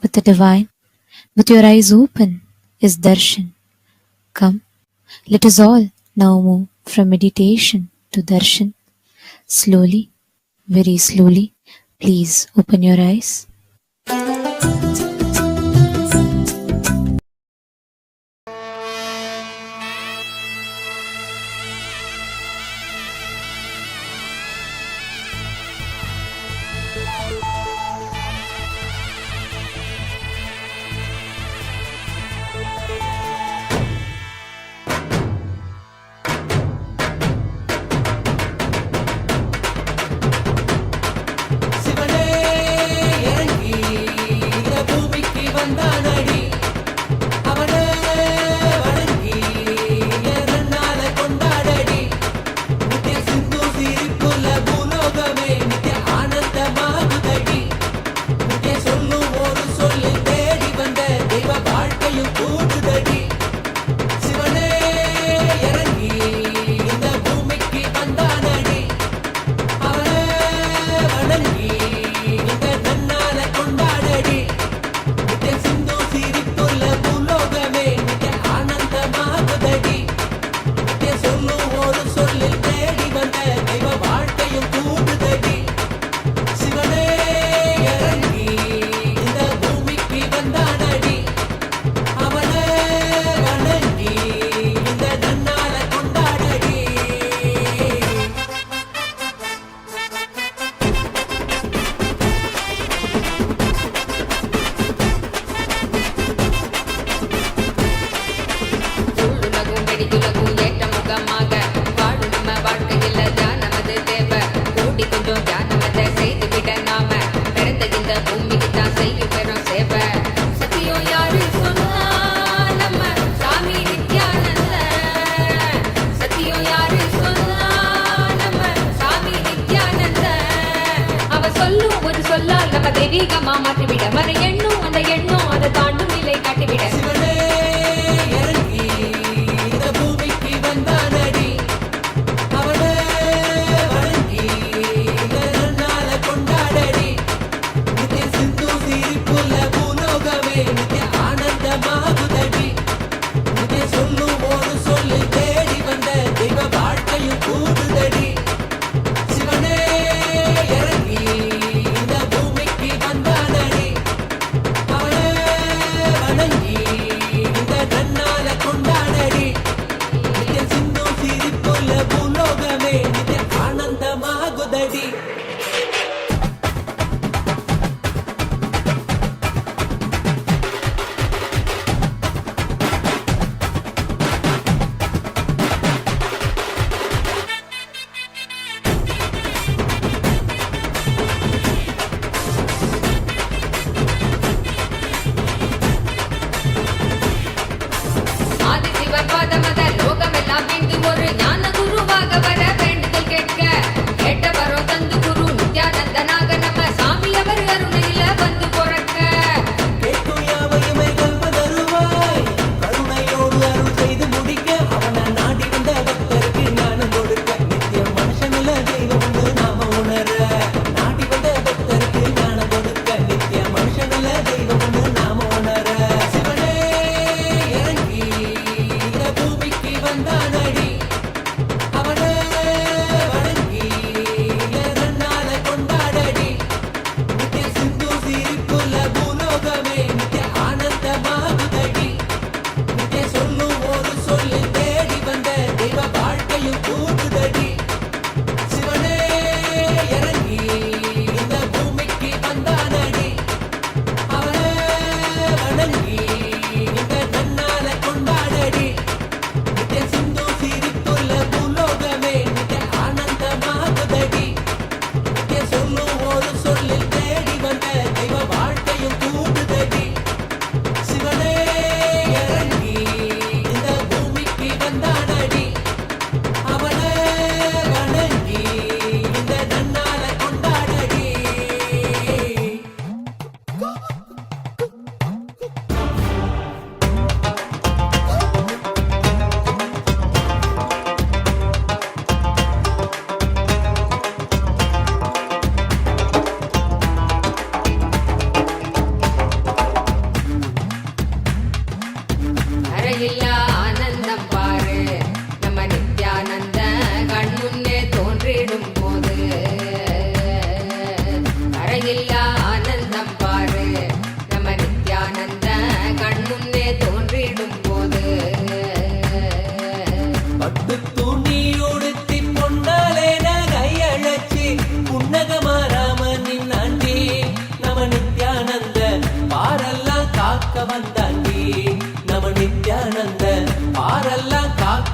with the divine, with your eyes open, is darshan. Come, let us all now move from meditation to darshan. Slowly, very slowly, please open your eyes.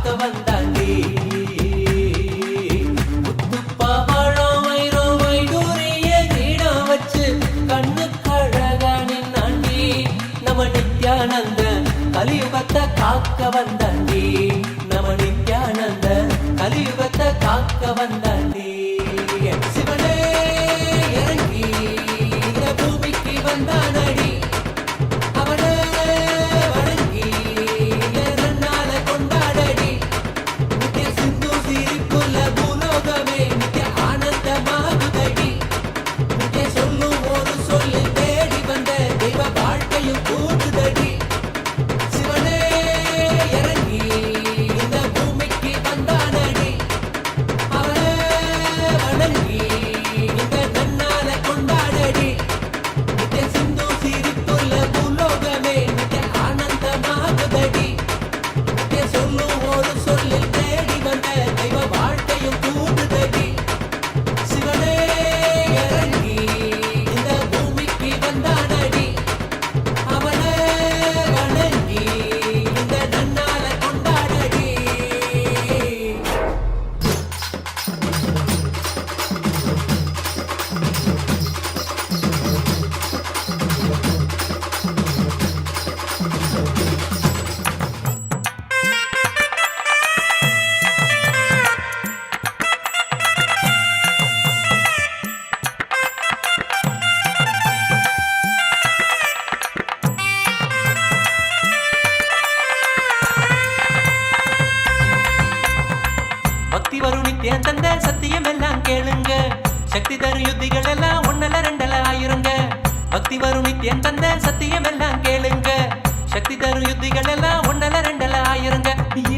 காக்க வந்தாண்டி. முத்துப்பவளம் வைரம் வைடூரிய கிரீடம் வச்சு கண்ணு கழகா நின்னாண்டி. நம்ம நித்யானந்த கலியுகத்தை காக்க வந்தாண்டி. நம்ம நித்யானந்த கலியுகத்தை காக்க வந்தாண்டி. சிவனே இறங்கி இந்த பூமிக்கு வந்தானடி. அவனே வணங்கி நன்னால கொண்டாடடி. நித்திய சிந்து சிரிப்புள்ள பூலோகமே நித்திய ஆனந்தமாகுதடி. நித்திய சொல்லும் ஒரு சொல்லு தேடி வந்த தெய்வ வாழ்க்கையும் கூட்டுதடி. சிவனே இறங்கி இந்த பூமிக்கு வந்தானடி. அவனே வணங்கி இந்த நன்னால கொண்டாடடி. நித்திய சிந்து சிரிப்புள்ள பூலோகமே நித்திய ஆனந்தமாகுதடி. நித்திய சொல்லும் ஒரு சொல்லில் தேடி வந்த தெய்வ வாழ்க்கையும் கூட்டுதடி. சிவனே இறங்கி இந்த பூமிக்கு வந்தானடி. அவனே வணங்கி இந்த நன்னால கொண்டாடடி. பக்தி வரும் நித்தியம் தந்த சத்தியம் எல்லாம் கேளுங்க. சக்தி தரும் யுத்திகள் எல்லாம் ஒன்னல ரெண்டல ஆயிருங்க. பக்தி வரும் நித்தியம் தந்த சத்தியம் எல்லாம் கேளுங்க. சக்தி தரும் யுத்திகள் எல்லாம் ஒன்னல ரெண்டல ஆயிருங்க.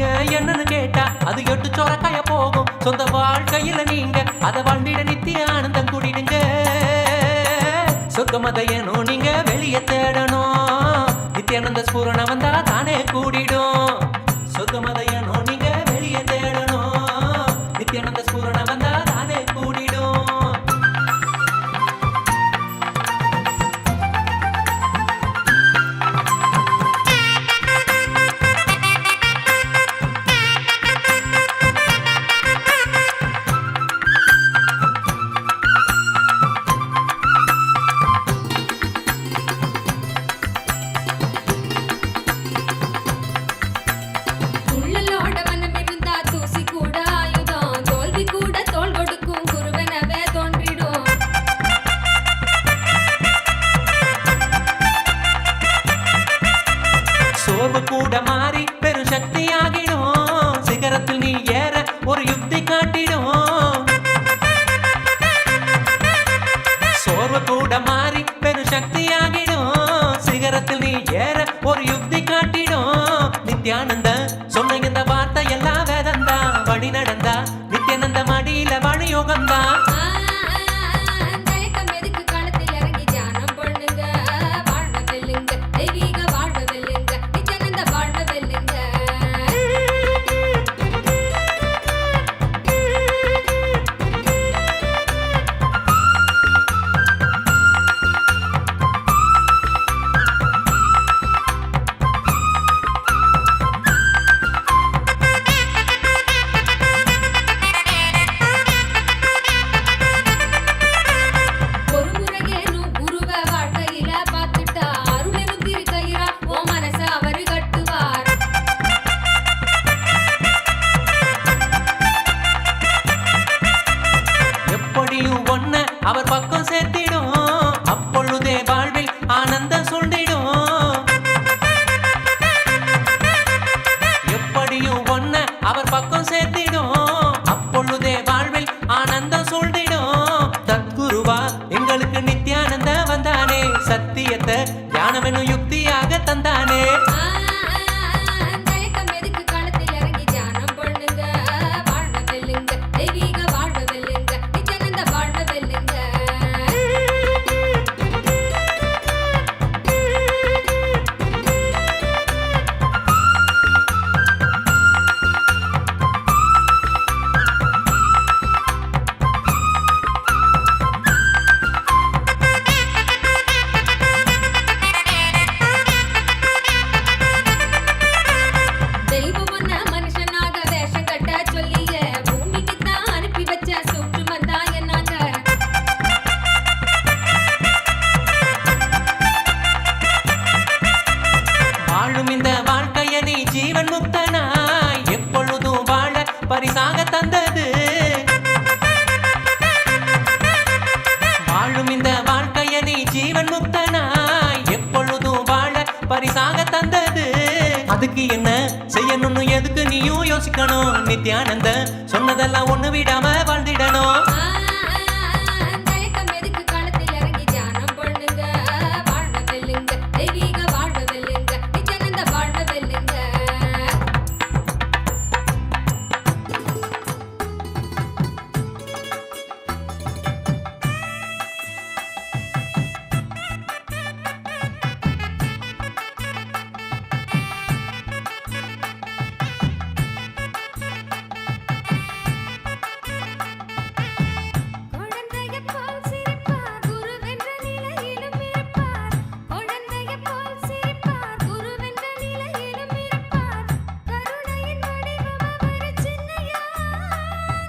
ஏன் என்னன்னு கேட்டா அது எட்டு சோரக்காய போகும். சொந்த வாழ்க்கையில நீங்க அதை வாழ்ந்திட நித்திய ஆனந்தம் கூடிடுங்க. சொர்க்கமதையனும் நீங்க வெளியே தேடணும். நித்யானந்த ஸ்பூரண வந்தா தானே கூடிடும். சொர்க்கமதையனும் நீங்க வெளியே தேடணும். நித்யானந்த ஸ்பூரண வந்தா தானே கூடிடும். உள்ளலோட மனம் இருந்தா தூசி கூட ஆயுதம். தோல்வி கூட தோள் கொடுக்கும் குருவனவே தோன்றிடும். சோர்வு கூட மாறி பெரும் சக்தி ஆகிடும். சிகரத்தில் நீ ஏற ஒரு யுக்தி காட்டிடும். சோர்வு கூட மாறி பெரும் சக்தி ஆகிடும். சிகரத்தில் நீ ஏற ஒரு யுக்தி காட்டிடும். நித்யானந்த சொன்ன இந்த வார்த்தை எல்லாம் வேதந்தா. வழி நடந்தா நித்யானந்த மடியில வழியோகந்தா. தயக்கம் எதுக்கு களத்தில் இறங்கி தியானம் பண்ணுங்க. வாழ்வ வெல்லுங்க தெய்வீக வாழ்வ வெல்லுங்க. நித்யானந்த வாழ்வ வெல்லுங்க. ஒரு முறையேனும் குருவ வாழ்க்கையில பார்த்துட்டா அருளெனும் திருக்கயிறா உன் மனச அவரு கட்டுவார். எப்படியும் ஒன்ன அவர் பக்கம் சேர்த்திடும். அப்பொழுதே வாழ்வில் ஆனந்தம் சொல்லிடும். எப்படியும் ஒன்ன அவர் பக்கம் சேர்த்திடும். அப்பொழுதே வாழ்வில் ஆனந்தம் சொல்லிடும். தத்குருவா எங்களுக்கு நித்யானந்த வந்தானே. சத்தியத்தை ஞானம் என்னும் யுக்தியாக தந்தானே. தயக்கம் எதுக்கு களத்தில் இறங்கி தியானம் பண்ணுங்க. வாழ்வ வெல்லுங்க தெய்வீக வாழ்வ வெல்லுங்க. நித்யானந்த வாழ்வ வெல்லுங்க. முக்தனாய் எப்பொழுதும் வாழ பரிசாக தந்தது. வாழும் இந்த வாழ்க்கைய நீ ஜீவன் முக்தனாய் எப்பொழுதும் வாழ பரிசாக தந்தது. அதுக்கு என்ன செய்யணும்னு எதுக்கு நீயும் யோசிக்கணும். நித்யானந்த சொன்னதெல்லாம் ஒண்ணு விடாம வாழ்ந்திடணும். தயக்கம் எதுக்கு களத்தில் இறங்கி தியானம் பண்ணுங்க. வாழ்வ வெல்லுங்க, தெய்வீக வாழ்வ வெல்லுங்க, நித்யானந்த வாழ்வ வெல்லுங்க. குழந்தையைப் போல் சிரிப்பார், குருவென்ற நிலையிலும் இருப்பார். குழந்தையைப் போல் சிரிப்பார், குருவென்ற நிலையிலும் இருப்பார். கருணையின் வடிவம் அவர் சின்னையா,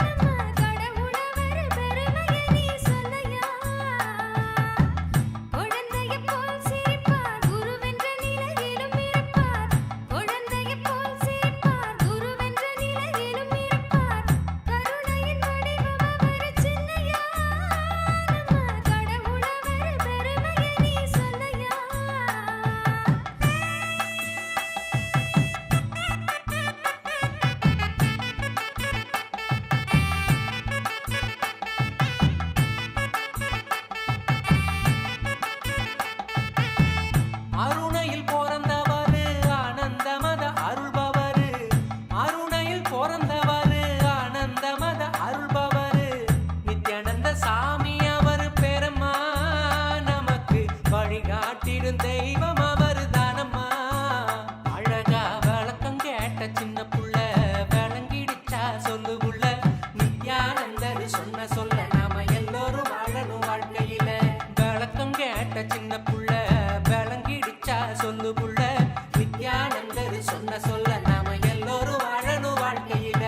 நம்ம கடவுளவர் பெருமையை நீ சொல்லையா. குழந்தையைப் போல் சிரிப்பார், குருவென்ற நிலையிலும் இருப்பார். குழந்தையைப் போல் சிரிப்பார், குருவென்ற நிலையிலும் இருப்பார். கருணையின் வடிவம் அவர் சின்னையா, நம்ம கடவுளவர் பெருமையை நீ சொல்லையா. அருணையில் பிறந்தவரு ஆனந்தமத அருள்பவரு. அருணையில் பிறந்தவரு ஆனந்தமத அருள்பவரு. நித்யானந்த சாமி அவர் பெருமா, நமக்கு வழிகாட்டிடும் தெய்வம் அவர் தானம்மா. அழகா விளக்கம் கேட்ட சின்ன புள்ள விளங்கிடுச்சா சொல்லு புள்ள. நித்யானந்தர் சொன்ன சொல்ல நாம எல்லோரும் வாழணும் வாழ்க்கையில. விளக்கம் கேட்ட சின்ன புள்ள விளங்கிடுச்சா சொல்லு புள்ள. நித்யானந்தர் சொன்ன சொல்ல நாம எல்லோரும் வாழணும் வாழ்க்கையில.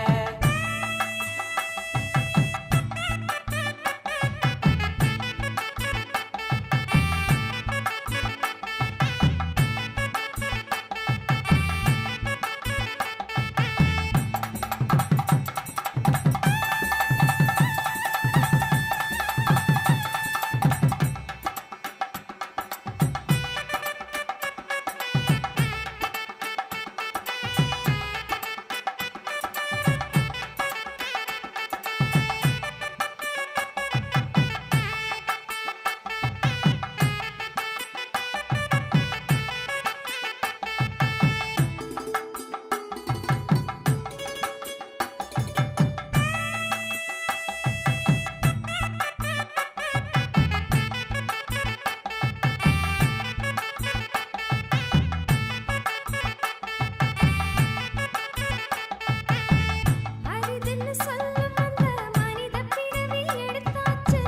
அரிதுன்னு சொல்லும் அந்த மனித பிறவி எடுத்தாச்சு.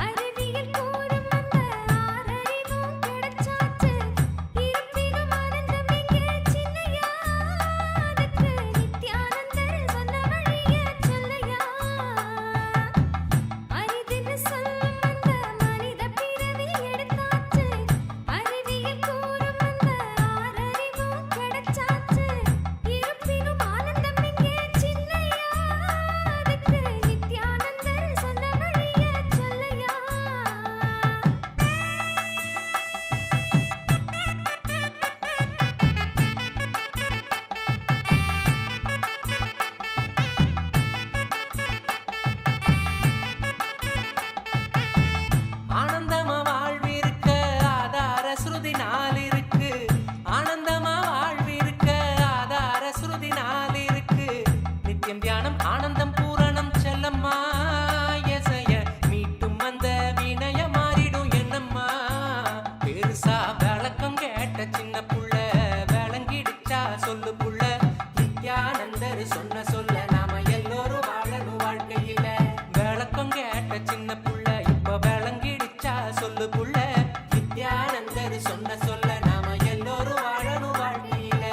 அறிவியல் கூறும் அந்த ஆறறிவும் கிடைச்சாச்சு. இருப்பினும் ஆனந்தம் இங்கே சின்னையா, அதுக்கு நித்யானந்தர் சொன்ன வழியை சொல்லையா. அரிதுன்னு சொல்லும் அந்த மனித பிறவி எடுத்தாச்சு. அறிவியல் கூறும் அந்த ஆறறிவும் கிடைச்சாச்சு. இருப்பினும் ஆனந்தம் இங்கே சின்னையா, அதுக்கு நித்யானந்தர் சொன்ன வழியை சொல்லையா. ஆனந்தமா வாழ்விருக்க ஆதார ஸ்ருதி நாள் இருக்கு. ஆனந்தமா வாழ்விருக்க ஆதார ஸ்ருதி நாள் இருக்கு. நித்தியம் தியானம் ஆனந்தம் பூரணம் செல்லம்மா. எசைய மீட்டும் அந்த வினய மாறிடும் என்னம்மா. பெருசா விளக்கம் கேட்ட சின்ன புள்ள விளங்கிடுச்சா சொல்லு புள்ள. நித்யானந்தர் சொன்ன சொல்ல நாம எல்லோரும் வாழணும் வாழ்க்கையில. விளக்கம் கேட்ட சின்ன புள்ள இப்ப விளங்கிடுச்சா சொல்லு புள்ள. நித்யானந்தர் சொன்ன சொல்ல நாம எல்லோரும் வாழணும் வாழ்க்கையில.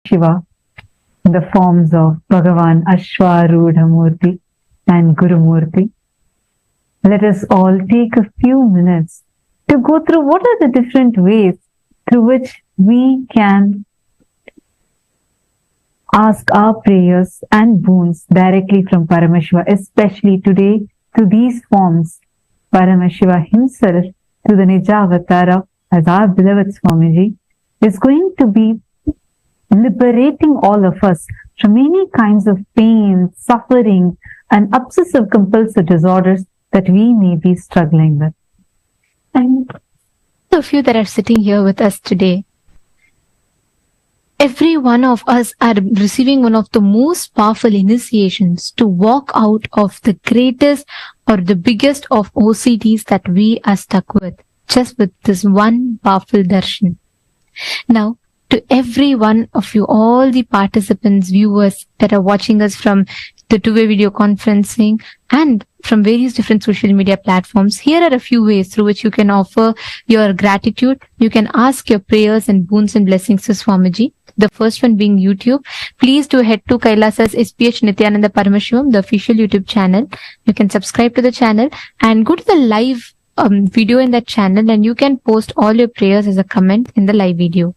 Paramashiva in the forms of Bhagavan, Ashwaruda Moorty and Guru Moorty. Let us all take a few minutes to go through what are the different ways through which we can ask our prayers and boons directly from Paramashiva, especially today through these forms. Paramashiva himself, through the Nija Avatara as our beloved Swamiji, is going to be liberating all of us from any kinds of pain, suffering, and obsessive compulsive disorders that we may be struggling with. And of you that are sitting here with us today, every one of us are receiving one of the most powerful initiations to walk out of the greatest or the biggest of OCDs that we are stuck with, just with this one powerful darshan. Now, to every one of you, all the participants, viewers that are watching us from the two-way video conferencing and from various different social media platforms, here are a few ways through which you can offer your gratitude. You can ask your prayers and boons and blessings to Swamiji. The first one being YouTube. Please do head to Kailasa's SPH Nithyananda Paramashivam, the official YouTube channel. You can subscribe to the channel and go to the live video in that channel, and you can post all your prayers as a comment in the live video.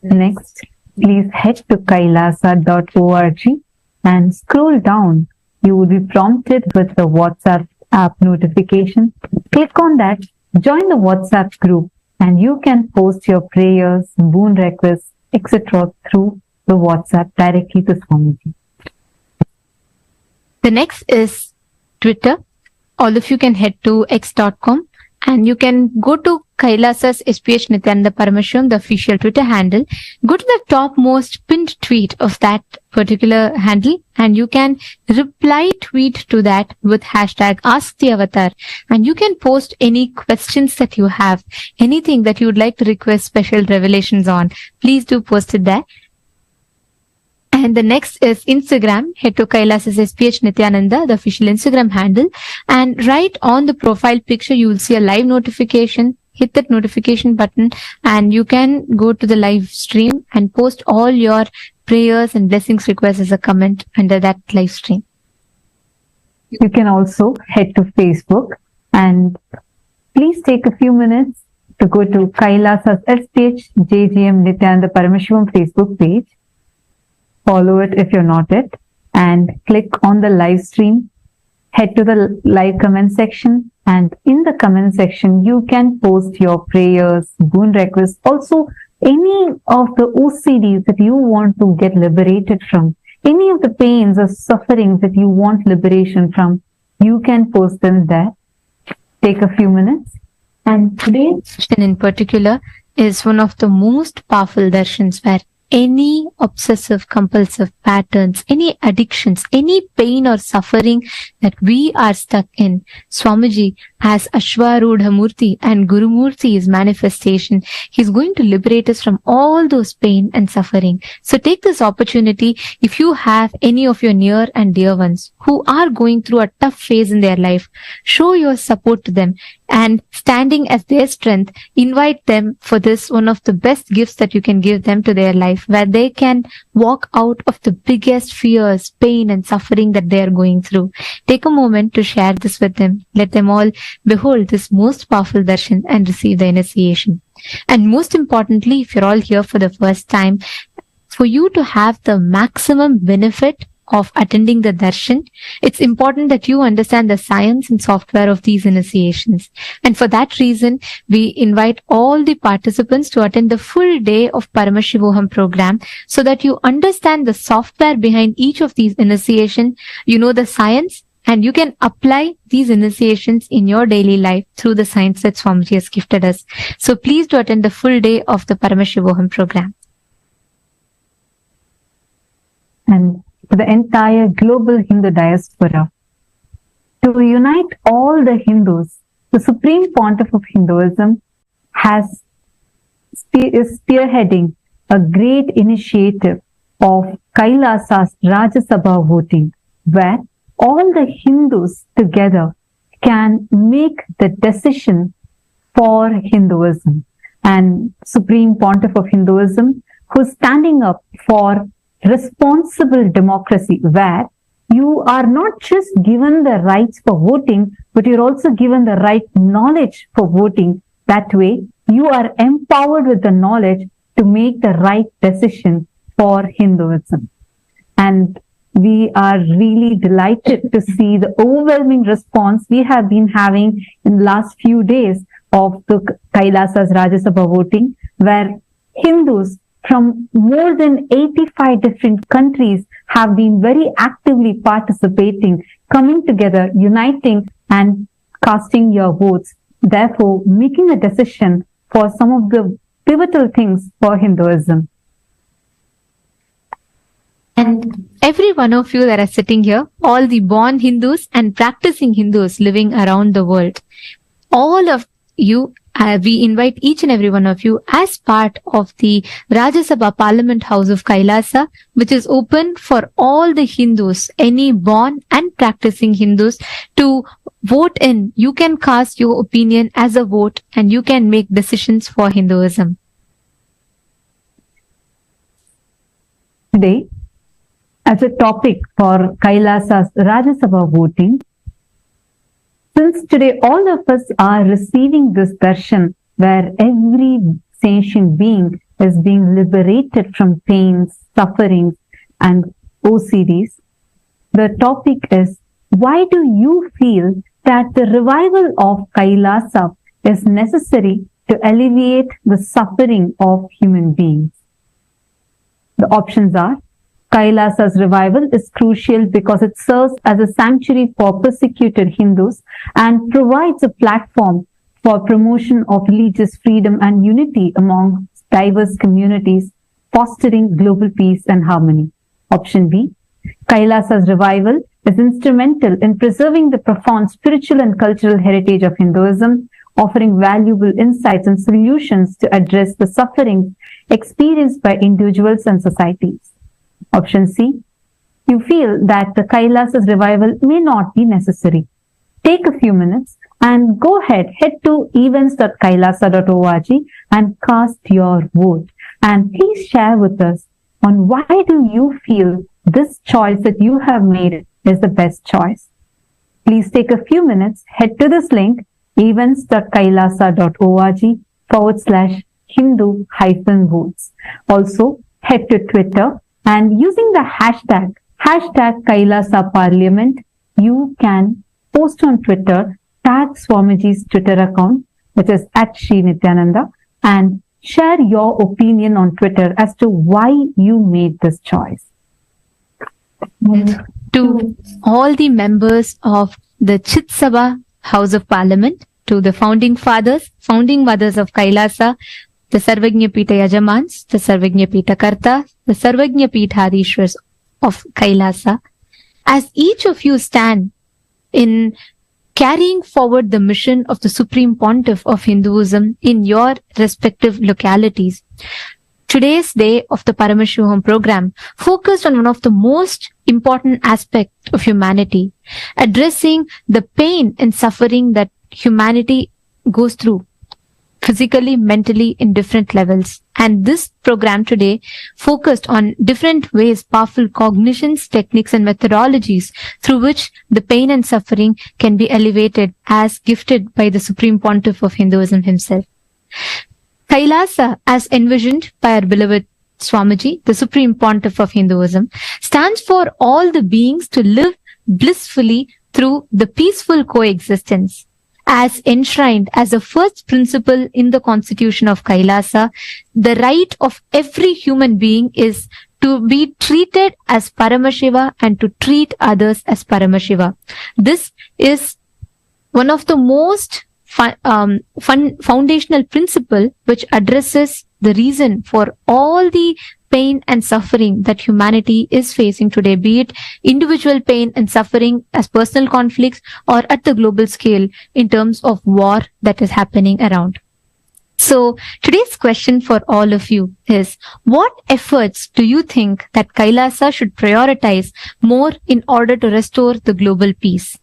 Next, please head to kailasa.org and scroll down. You will be prompted with the WhatsApp app notification. Click on that, join the WhatsApp group, and you can post your prayers, boon requests, etc. through the WhatsApp directly to Swamiji. The next is Twitter. All of you can head to x.com and you can go to Kailasa's SPH Nithyananda Paramashivam, the official Twitter handle. Go to the topmost pinned tweet of that particular handle and you can reply tweet to that with hashtag Ask the Avatar, and you can post any questions that you have, anything that you would like to request special revelations on. Please do post it there. And the next is Instagram. Head to Kailasa's SPH Nithyananda, the official Instagram handle. And right on the profile picture, you will see a live notification. Hit that notification button and you can go to the live stream and post all your prayers and blessings requests as a comment under that live stream. You can also head to Facebook and please take a few minutes to go to Kailasa's SPH JGM Nithyananda Paramashivam Facebook page. Follow it if you're not it, and click on the live stream. Head to the live comment section, and in the comment section, you can post your prayers, boon requests, also any of the OCDs that you want to get liberated from, any of the pains or sufferings that you want liberation from, you can post them there. Take a few minutes. And today's darshan in particular is one of the most powerful darshans where any obsessive compulsive patterns, any addictions, any pain or suffering that we are stuck in, Swamiji as Ashwaruda Moorty and Guru Moorty's manifestation, he's going to liberate us from all those pain and suffering. So take this opportunity. If you have any of your near and dear ones who are going through a tough phase in their life, show your support to them and standing as their strength, invite them for this one of the best gifts that you can give them to their life, where they can walk out of the biggest fears, pain and suffering that they are going through. Take a moment to share this with them. Let them all behold this most powerful darshan and receive the initiation. And most importantly, if you're all here for the first time, for you to have the maximum benefit of attending the darshan, it's important that you understand the science and software of these initiations. And for that reason, we invite all the participants to attend the full day of Paramashivam program so that you understand the software behind each of these initiations, you know the science, and you can apply these initiations in your daily life through the science that Swamiji has gifted us. So please do attend the full day of the Paramashivam program. And for the entire global Hindu diaspora, to unite all the Hindus, the Supreme Pontiff of Hinduism is spearheading a great initiative of Kailasa's Rajya Sabha voting, where all the Hindus together can make the decision for Hinduism. And Supreme Pontiff of Hinduism, who's standing up for responsible democracy, where you are not just given the rights for voting, but you're also given the right knowledge for voting. That way, you are empowered with the knowledge to make the right decision for Hinduism. And we are really delighted to see the overwhelming response we have been having in the last few days of the Kailasa's Rajya Sabha voting, where Hindus from more than 85 different countries have been very actively participating, coming together, uniting and casting your votes, therefore making a decision for some of the pivotal things for Hinduism. And every one of you that are sitting here, all the born Hindus and practicing Hindus living around the world, all of you, we invite each and every one of you as part of the Rajya Sabha Parliament House of Kailasa, which is open for all the Hindus, any born and practicing Hindus, to vote in. You can cast your opinion as a vote and you can make decisions for Hinduism. Today, as a topic for Kailasa's Rajya Sabha voting, since today all of us are receiving this darshan where every sentient being is being liberated from pains, sufferings and OCDs, the topic is, why do you feel that the revival of Kailasa is necessary to alleviate the suffering of human beings? The options are: Kailasa's revival is crucial because it serves as a sanctuary for persecuted Hindus and provides a platform for promotion of religious freedom and unity among diverse communities, fostering global peace and harmony. Option B, Kailasa's revival is instrumental in preserving the profound spiritual and cultural heritage of Hinduism, offering valuable insights and solutions to address the sufferings experienced by individuals and societies. Option C, you feel that the Kailasa's revival may not be necessary. Take a few minutes and go ahead, head to events.kailasa.org and cast your vote. And please share with us on why do you feel this choice that you have made is the best choice. Please take a few minutes, head to this link, events.kailasa.org/Hindu-votes. Also, head to Twitter, and using the hashtag Kailasa Parliament, you can post on Twitter, tag Swamiji's Twitter account, which is @Nithyananda, and share your opinion on Twitter as to why you made this choice. To all the members of the Chit Sabha House of Parliament, to the founding mothers of Kailasa, the Sarvagnya Pita Yajamans, the Sarvagnya Pita Karta, the Sarvagnya Pithadishwars of Kailasa, as each of you stand in carrying forward the mission of the Supreme Pontiff of Hinduism in your respective localities. Today's day of the Paramashivam program focused on one of the most important aspects of humanity, addressing the pain and suffering that humanity goes through, physically, mentally, in different levels. And this program today focused on different ways, powerful cognitions, techniques and methodologies through which the pain and suffering can be elevated as gifted by the Supreme Pontiff of Hinduism himself. Kailasa, as envisioned by our beloved Swamiji, the Supreme Pontiff of Hinduism, stands for all the beings to live blissfully through the peaceful coexistence. As enshrined as a first principle in the constitution of Kailasa, the right of every human being is to be treated as Paramashiva and to treat others as Paramashiva. This is one of the most foundational principle which addresses the reason for all the pain and suffering that humanity is facing today, be it individual pain and suffering as personal conflicts or at the global scale in terms of war that is happening around. So today's question for all of you is, what efforts do you think that Kailasa should prioritize more in order to restore the global peace?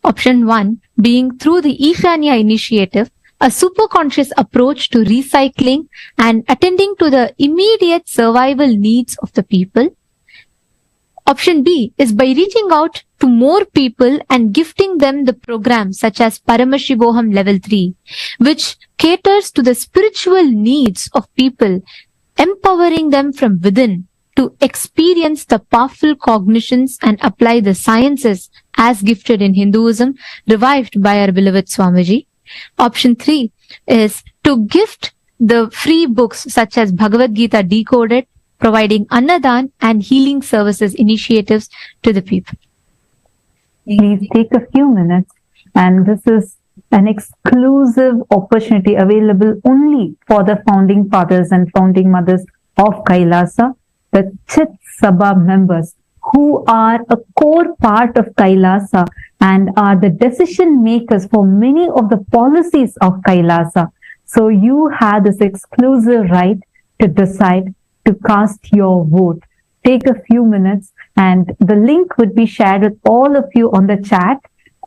Option 1 being through the Ishanya initiative, a superconscious approach to recycling and attending to the immediate survival needs of the people. Option B is by reaching out to more people and gifting them the programs such as Paramashivam Level 3, which caters to the spiritual needs of people, empowering them from within to experience the powerful cognitions and apply the sciences as gifted in Hinduism, revived by our beloved Swamiji. Option 3 is to gift the free books such as Bhagavad Gita Decoded, providing Annadan and healing services initiatives to the people. Please take a few minutes, and this is an exclusive opportunity available only for the founding fathers and founding mothers of Kailasa, the Chit Sabha members, who are a core part of Kailasa and are the decision makers for many of the policies of Kailasa. So you have this exclusive right to decide to cast your vote. Take a few minutes, and the link would be shared with all of you on the chat,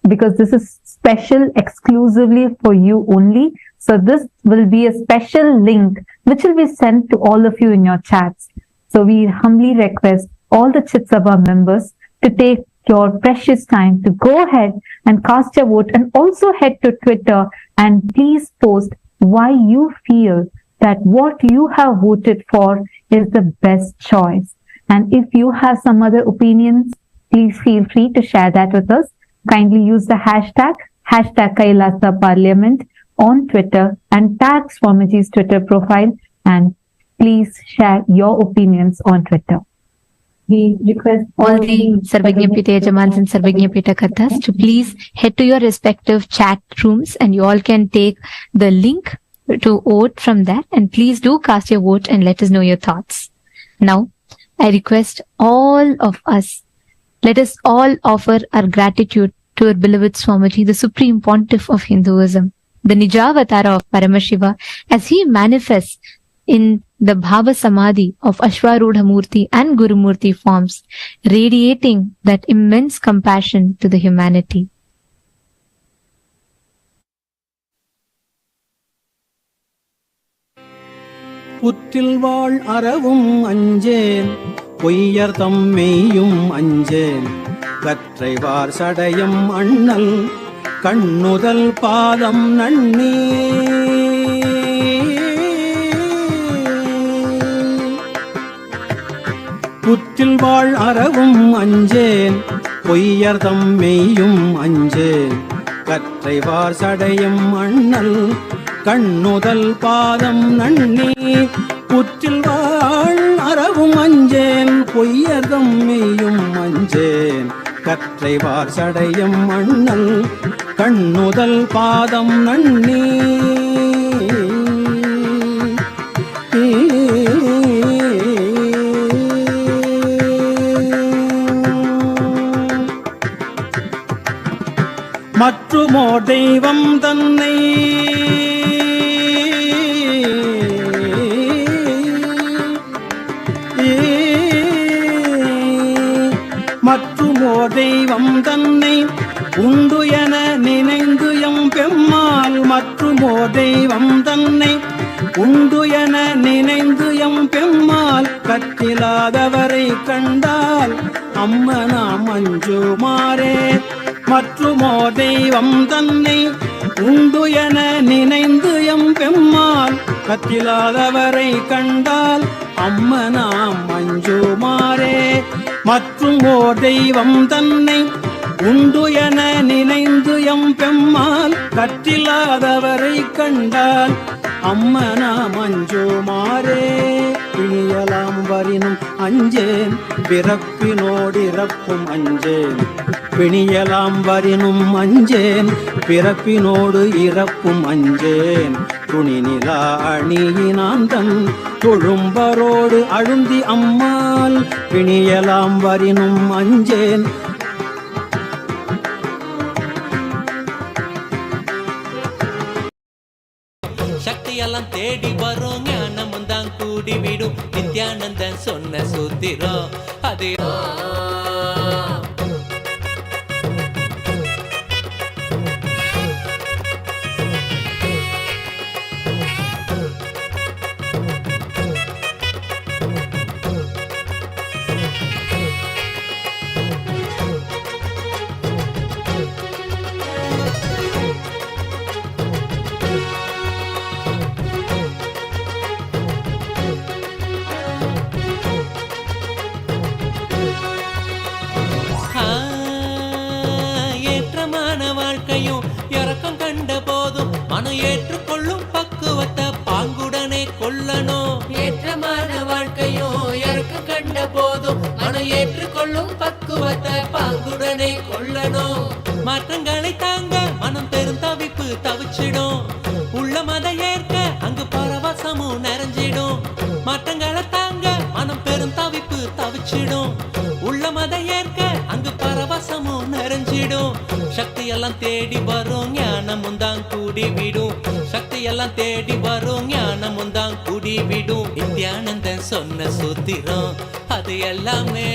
because this is special exclusively for you only. So this will be a special link which will be sent to all of you in your chats. So we humbly request all the Chit Sabha members to take your precious time to go ahead and cast your vote, and also head to Twitter and please post why you feel that what you have voted for is the best choice. And if you have some other opinions, please feel free to share that with us. Kindly use the hashtag Kailasa Parliament on Twitter and tag Swamiji's Twitter profile, and please share your opinions on Twitter. We request All the Sarvajñapita Yajamans and Sarvajñapita Kathas to please head to your respective chat rooms, and you all can take the link to vote from that, and please do cast your vote and let us know your thoughts. Now, I request all of us, let us all offer our gratitude to our beloved Swamiji, the Supreme Pontiff of Hinduism, the Nijavatara of Paramashiva, as he manifests in the Bhava Samadhi of Ashwaruda Moorty and Guru Moorty forms, radiating that immense compassion to the humanity. புற்றில் வாழ் அறவும் அஞ்சேன் பொய்யர் தம்மெய்யும் அஞ்சேன் கற்றைவார் சடையம் அண்ணல் கண்ணுதல் பாதம் நன்னி புற்றில் வாழ் அறவும் அஞ்சேன் பொய்யர் தம்மெய்யும் அஞ்சேன் கற்றைவார் சடையம் அண்ணல் கண்ணுதல் பாதம் நன்னி புற்றில் வாழ் அறவும் அஞ்சேன் பொய்யர் தம்மெய்யும் அஞ்சேன் கற்றைவார் சடையம் அண்ணல் கண்ணுதல் பாதம் நன்னி மற்றுமோ தெய்வம் தன்னை மற்றுமோ தெய்வம் தன்னை உண்டு என நினைந்து எம் பெம்மாள் மற்றுமோ தெய்வம் தன்னை உண்டு என நினைந்து எம் பெம்மாள் கற்றிலாதவரை கண்டால் அம்மனாம் அஞ்சுமாறே மற்றுமோ தெய்வம் தன்னை உண்டு என நினைந்து எம் பெம்மாள் கற்றிலாதவரை கண்டால் அம்மனாம் அஞ்சுமாறே மற்றும் ஓர் தெய்வம் தன்னை உண்டு என நினைந்து எம் பெம்மாள் கற்றிலாதவரை கண்டால் அம்மனாம் அஞ்சுமாறே பிணியலாம் வரினும் அஞ்சேன் பிறப்பினோடிறப்பும் அஞ்சேன் பிணியலாம் வரினும் அஞ்சேன் பிறப்பினோடு இறப்பும் அஞ்சேன் துணிநிலா அணியினான் தன் தொழும்பரோடு அழுந்தி அம்மாள் பிணியலாம் வரினும் அஞ்சேன் சக்தியெல்லாம் தேடி வரும் ஞானமும் தான் கூடி விடும் நித்யானந்தன் சொன்ன சூத்திரம் அது கண்ட போதும் மனம் ஏற்றுக்கொள்ளும் பக்குவத்தை பாங்குடனே கொள்ளணும். மாற்றங்களை தாங்க மனம் பெரும் தவிப்பு தவிச்சிடும். உள்ள மத ஏற்க அங்கு பரவசமும் நிறைஞ்சிடும். மாற்றங்களை தாங்க மனம் பெரும் தவிப்பு தவிச்சிடும். உள்ள மத ஏற்க அங்கு பரவசமும் நிறைஞ்சிடும். சக்தி எல்லாம் தேடி வரும் ஞானமும் தான் கூடி விடும். சக்தி எல்லாம் தேடி வரும் ஞானமும் தான் கூடி விடும். நித்யானந்தன் சொன்ன சூத்திரம் அது எல்லாமே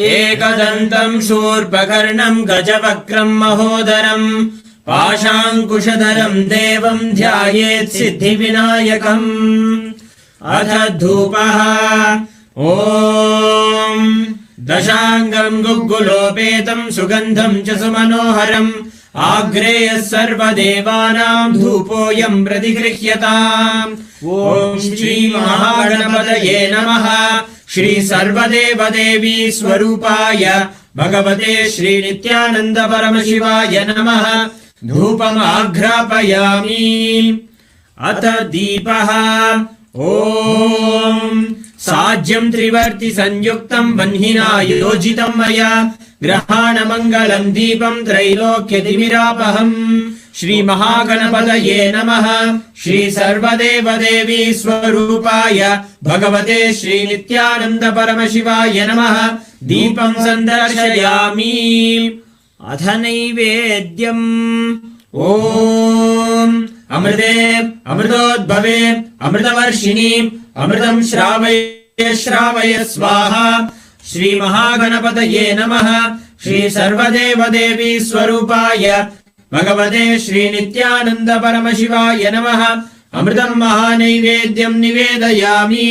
एकदन्तं शूर्पकर्णं गजवक्त्रं महोदरं पाशाङ्कुशधरं देवं ध्यायेत् सिद्धिविनायकम्। अथ धूपः ॐ दशाङ्गं गुग्गुलोपेतं सुगन्धं च सुमनोहरम् आग्रेयः सर्वदेवानां धूपोऽयं प्रतिगृह्यताम्। ॐ श्री महागणपतये नमः। श्री सर्वदेवदेवी स्वरूपाय भगवते श्री नित्यानंद परमशिवाय नमः। धूपमाघ्रापयामि। अथ दीपः ॐ साज्यं त्रिवर्ति संयुक्तं वह्निना योजितं मया ग्रहाणमङ्गलं दीपं त्रैलोक्यतिमिरापहम्। श्री महागणपतये नमः। श्री सर्वदेवदेवी स्वरूपाय भगवते श्री नित्यानंद परमशिवाय नमः। दीपं सन्दर्शयामि। अथ नैवेद्यम् ॐ अमृते अमृतोद्भवे अमृतवर्षिणि अमृतं श्रावय श्रावय स्वाहा। श्री महागणपतये नमः। श्री सर्वदेवदेवी स्वरूपाय भगवते श्री नित्यानंद परमशिवाय नमः। अमृतं महानैवेद्यं निवेदयामि।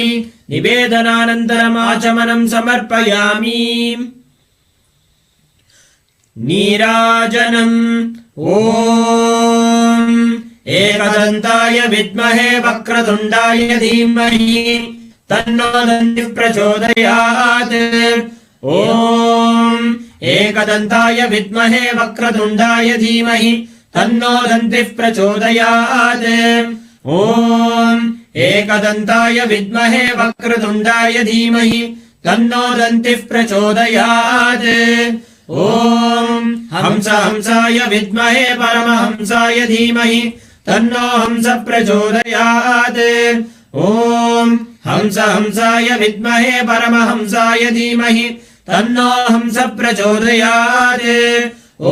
निवेदनानन्तरम् आचमनं समर्पयामि। नीराजनम् ॐ एकदन्ताय विद्महे वक्रतुण्डाय धीमहि तन्नो दन्तिः प्रचोदयात्। ॐ एकदन्ताय विद्महे वक्रतुण्डाय धीमहि तन्नो दन्तिः प्रचोदयात्। ॐ एकदन्ताय विद्महे वक्रतुण्डाय धीमहि तन्नो दन्तिः प्रचोदयात्। ॐ हंस हंसाय विद्महे परमहंसाय धीमहि तन्नो हंस प्रचोदयात्। ॐ हंस हंसाय विद्महे परमहंसाय धीमहि तन्नो हंस प्रचोदयात्।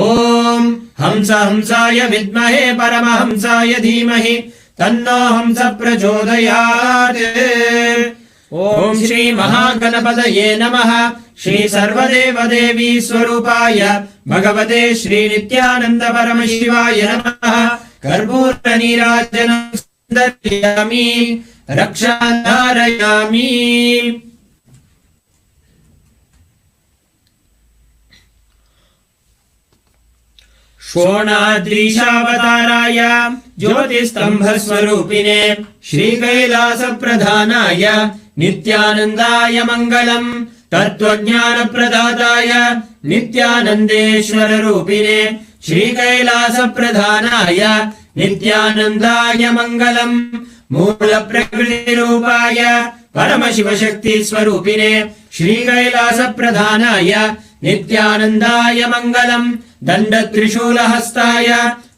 ॐ हंस हंसाय विद्महे परमहंसाय धीमहि तन्नो हंस प्रचोदयात्। ॐ श्री महागणपतये नमः। श्री सर्वदेवदेवी स्वरूपाय भगवते श्री नित्यानंद परमशिवाय नमः। कर्पूरनीराजनं दर्शयामि रक्षां धारयामि। षोणाद्रीशावताराय ज्योतिस्तंभस्वरूपिणे श्रीकैलासप्रधानाय नित्यानन्दाय मङ्गलम्। तत्त्वज्ञानप्रदाताय नित्यानन्देश्वररूपिणे श्रीकैलासप्रधानाय नित्यानन्दाय मङ्गलम्। मूलप्रकृतिरूपाय परमशिवशक्तिस्वरूपिणे श्रीकैलासप्रधानाय नित्यानन्दाय मङ्गलम्। दण्डत्रिशूलहस्ताय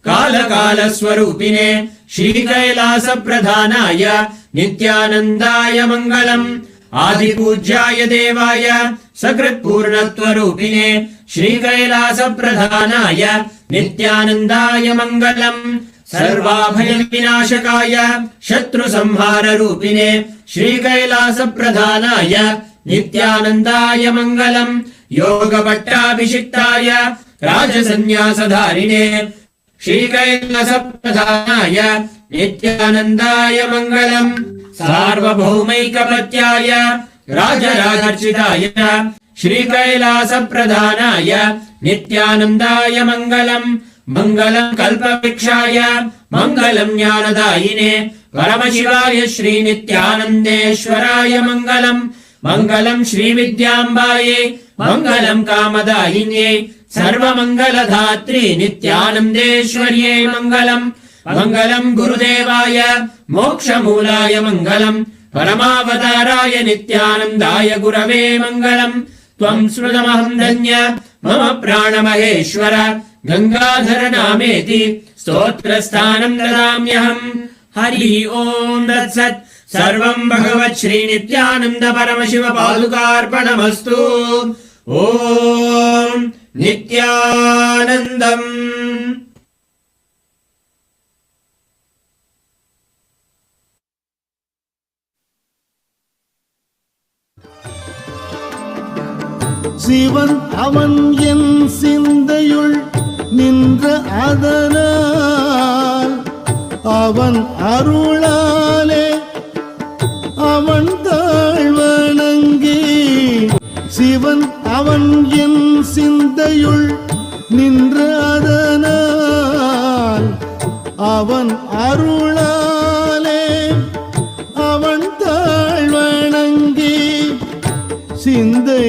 कालकालस्वरूपिणे श्रीकैलासप्रधानाय नित्यानन्दाय मङ्गलम्। आदिपूज्याय देवाय सकृत्पूर्णत्वरूपिणे श्रीकैलासप्रधानाय नित्यानन्दाय मङ्गलम्। सर्वाभयविनाशकाय शत्रुसंहाररूपिणे श्रीकैलासप्रधानाय नित्यानन्दाय मङ्गलम्। योगपट्टाभिषिक्ताय राजसन्न्यासधारिणे श्रीकैलासप्रधानाय नित्यानन्दाय मङ्गलम्। सार्वभौमैकपत्याय राजराजर्चिताय श्रीकैलासप्रधानाय नित्यानन्दाय मङ्गलम्। मङ्गलम् कल्पवृक्षाय मङ्गलम् ज्ञानदायिने परमशिवाय श्रीनित्यानन्देश्वराय मङ्गलम्। मङ्गलम् श्रीविद्याम्बायै मङ्गलम् कामदायिन्यै सर्वमङ्गलधात्री नित्यानन्देश्वर्यै मङ्गलम् मङ्गलम् गुरुदेवाय मोक्षमूलाय मङ्गलम् परमावताराय नित्यानन्दाय गुरवे मङ्गलम् त्वम् स्मृतमहम् धन्य मम प्राणमहेश्वर गङ्गाधर नामेति स्तोत्रस्थानम् ददाम्यहम् हरि ओम् तत्सत् सर्वम् भगवत् श्री नित्यानन्द परमशिव पादुकार्पणमस्तु ओम् नित्यानन्दम् சிவன் அவன் என் சிந்தையுள் நின்ற அதனால் அவன் அருளாலே அவன் தாழ்வணங்கி சிவன் அவன் என் சிந்தையுள் நின்ற அதனால் அவன் அருளாலே அவன் தாழ்வணங்கி சிந்தை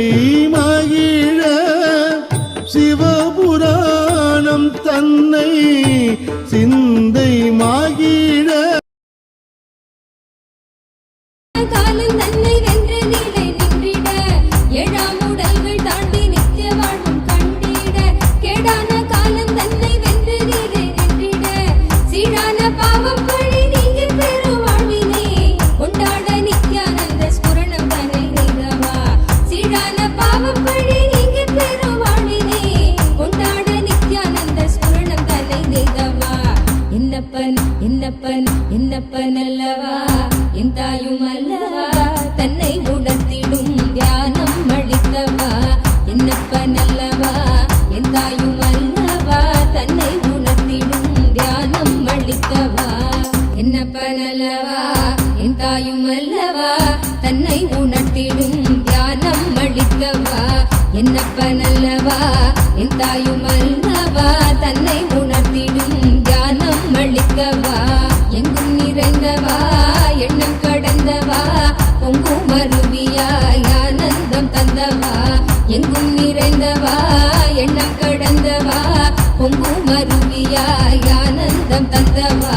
மகிழ சிவபுராணம் தன்னை சிந்தை மகிழ காலம் தன்னை வென்று நீலை நின்றிட ஏழாம் உடல்கள் தாண்டி நித்திய வாழ்வும் கண்டிட கேடான காலம் தன்னை வென்று நீலை நின்றிட சீரான பாவம் பழி நீங்கி பெரு வாழ்வினே கொண்டாட நித்யானந்த ஸ்புரணம் தன்னை நீதவா சீரான பாவம் பழி நீங்கி பெரு வாழ்வினே கொண்டாட நித்யானந்த ஸ்புரணம் தன்னை நீதவா என்னப்பன் என்னப்பன் என்னப்பன் அல்லவா என் தாயும் அல்லவா தன்னை உணர்த்திடும் தியானம் அளித்தவா என்னப்பன் அல்லவா என் தாயும் அல்லவா தன்னை உணர்த்திடும் தியானம் அளித்தவா என்னப்பன் அல்லவா என் தாயும் அல்லவா தன்னை உணர்த்திடும் தியானம் அளித்தவா என்னப்பன் அல்லவா என் தாயும் அல்லவா தன்னை உணர்த்திடும் தியானம் அளித்தவா எங்கும் நிறைந்தவா எண்ணம் கடந்தவா பொங்கும் அருவியாய் ஆனந்தம் தந்தவா எங்கும் நிறைந்தவா எண்ணம் கடந்தவா பொங்கும் அருவியாய் ஆனந்தம் தந்தவா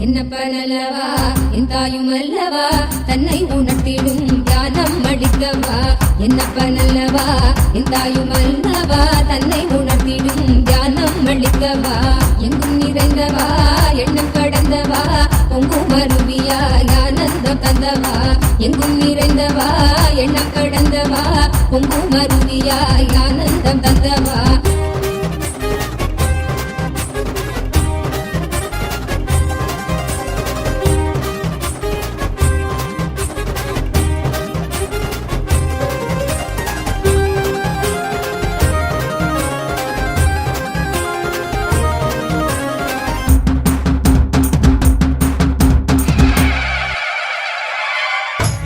என்னப்பன் அல்லவா என் தாயும் அல்லவா தன்னை உணர்த்திடும் தியானம் அளித்தவா என்னப்பன் அல்லவா என் தாயும் அல்லவா தன்னை உணர்த்திடும் தியானம் அளித்தவா எங்கும் நிறைந்தவா எண்ணம் கடந்தவா பொங்கும் அருவியாய் ஆனந்தம் தந்தவா எங்கும் நிறைந்தவா எண்ணம் கடந்தவா பொங்கும் அருவியாய் ஆனந்தம் தந்தவா